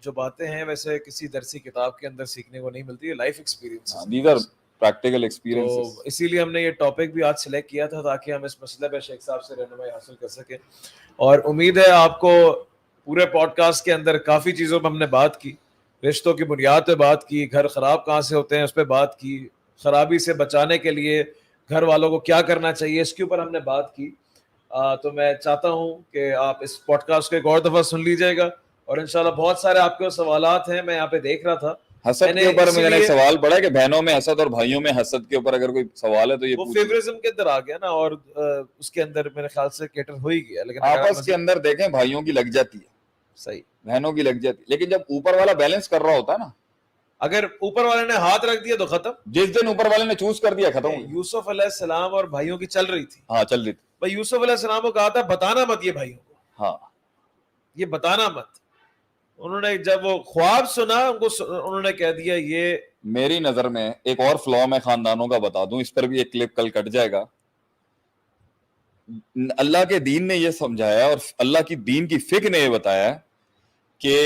جو باتیں ہیں ویسے کسی درسی کتاب کے اندر سیکھنے کو نہیں ملتی, ہے life experience. These are practical experiences. تو اسی لیے ہم نے یہ ٹاپک بھی آج سلیکٹ کیا تھا تاکہ ہم اس مسئلے پہ شیخ صاحب سے رہنمائی حاصل کر سکیں. اور امید ہے آپ کو پورے پوڈ کاسٹ کے اندر کافی چیزوں پہ ہم نے بات کی, رشتوں کی بنیاد پہ بات کی, گھر خراب کہاں سے ہوتے ہیں اس پہ بات کی, خرابی سے بچانے کے لیے گھر والوں کو کیا کرنا چاہیے اس کے اوپر ہم نے بات کی. تو میں چاہتا ہوں کہ آپ اس پوڈ کاسٹ کو ایک اور دفعہ سن لیجیے گا, اور انشاءاللہ بہت سارے آپ کے سوالات ہیں, میں یہاں پہ دیکھ رہا تھا. حسد کے اوپر میں نے ایک سوال پڑھا ہے کہ بہنوں میں حسد اور بھائیوں میں حسد کے اوپر اگر کوئی سوال ہے تو یہ وہ فیوریزم کے اندر آ گیا نا, اور اس کے اندر میرے خیال سے کیٹر ہو ہی گیا. لیکن آپس کے اندر دیکھیں بھائیوں کی لگ جاتی ہے, صحیح, بہنوں کی لگ جاتی ہے, لیکن جب اوپر والا بیلنس کر رہا ہوتا ہے نا, اگر اوپر والے نے ہاتھ رکھ دیا تو ختم. جس دن اوپر والے نے چوز کر دیا ختم ہو گیا. یوسف علیہ السلام اور بھائیوں کی چل رہی تھی, ہاں چل رہی تھی. بھائی یوسف علیہ السلام کو کہا تھا بتانا مت یہ بھائیوں کو, ہاں یہ بتانا مت. انہوں نے جب وہ خواب سنا انہوں نے کہہ دیا یہ. میری نظر میں ایک اور فلاء میں خاندانوں کا بتا دوں, اس پر بھی ایک کلپ کل کٹ جائے گا. اللہ کے دین نے یہ سمجھایا اور اللہ کی دین کی فقہ نے یہ بتایا کہ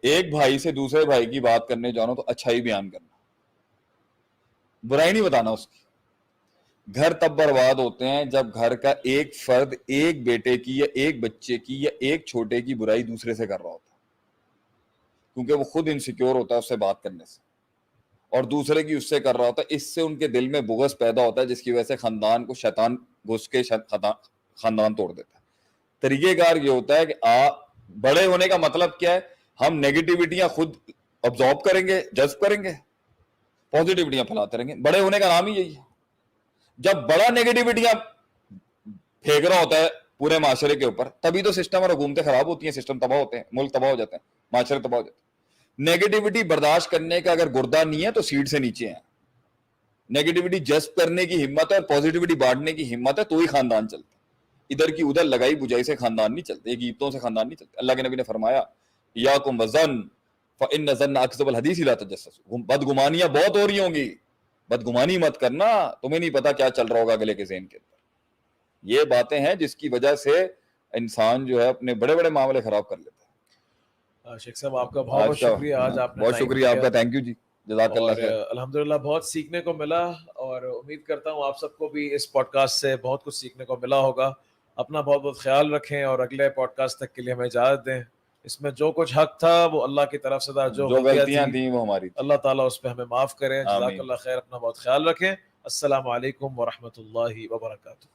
ایک بھائی سے دوسرے بھائی کی بات کرنے جانا تو اچھائی بیان کرنا, برائی نہیں بتانا اس کی. گھر تب برباد ہوتے ہیں جب گھر کا ایک فرد ایک بیٹے کی یا ایک بچے کی یا ایک چھوٹے کی برائی دوسرے سے کر رہا ہوتا ہے, کیونکہ وہ خود انسیکیور ہوتا ہے اس سے بات کرنے سے, اور دوسرے کی اس سے کر رہا ہوتا ہے. اس سے ان کے دل میں بغض پیدا ہوتا ہے جس کی وجہ سے خاندان کو شیطان گھس کے خاندان توڑ دیتا ہے. طریقہ کار یہ ہوتا ہے کہ بڑے ہونے کا مطلب کیا ہے, ہم نیگیٹیوٹیاں خود ابزارب کریں گے, جذب کریں گے, پازیٹیوٹیاں پھیلاتے رہیں گے. بڑے ہونے کا نام ہی یہی ہے. جب بڑا نیگیٹیوٹیاں پھینک رہا ہوتا ہے پورے معاشرے کے اوپر, تبھی تو سسٹم اور حکومتیں خراب ہوتی ہیں, سسٹم تباہ ہوتے ہیں, ملک تباہ ہو جاتے ہیں, معاشرے تباہ ہو جاتے ہیں. نیگیٹیوٹی برداشت کرنے کا اگر گردہ نہیں ہے تو سیٹ سے نیچے ہیں. نیگیٹیوٹی جذب کرنے کی ہمت ہے اور پازیٹیوٹی بانٹنے کی ہمت ہے تو ہی خاندان چلتا ہے. ادھر کی ادھر لگائی بجائی سے خاندان نہیں چلتے, غیبتوں سے خاندان نہیں چلتے. اللہ کے نبی نے فرمایا یاکم وظن فإن الظن اکذب الحدیث لا تجسسوا. بدگمانیاں بہت ہو رہی ہوں گی, بدگمانی مت کرنا, تمہیں نہیں پتا کیا چل رہا ہوگا اگلے کے ذہن کے اندر. یہ باتیں ہیں جس کی وجہ سے انسان جو ہے اپنے بڑے بڑے معاملے خراب کر لیتا ہے. شیخ صاحب آپ کا بہت بہت شکریہ, آج آپ نے بہت شکریہ آپ کا, تھینک یو جی, جزاک اللہ خیر. الحمدللہ بہت سیکھنے کو ملا, اور امید کرتا ہوں آپ سب کو بھی اس پوڈ کاسٹ سے بہت کچھ سیکھنے کو ملا ہوگا. اپنا بہت بہت خیال رکھیں, اور اگلے پوڈ کاسٹ تک کے لیے ہمیں اجازت دیں. اس میں جو کچھ حق تھا وہ اللہ کی طرف سے تھا, جو غلطیاں تھیں وہ ہماری, اللہ تعالیٰ اس پہ ہمیں معاف کرے. جزاک اللہ خیر, اپنا بہت خیال رکھیں. السلام علیکم ورحمۃ اللہ وبرکاتہ.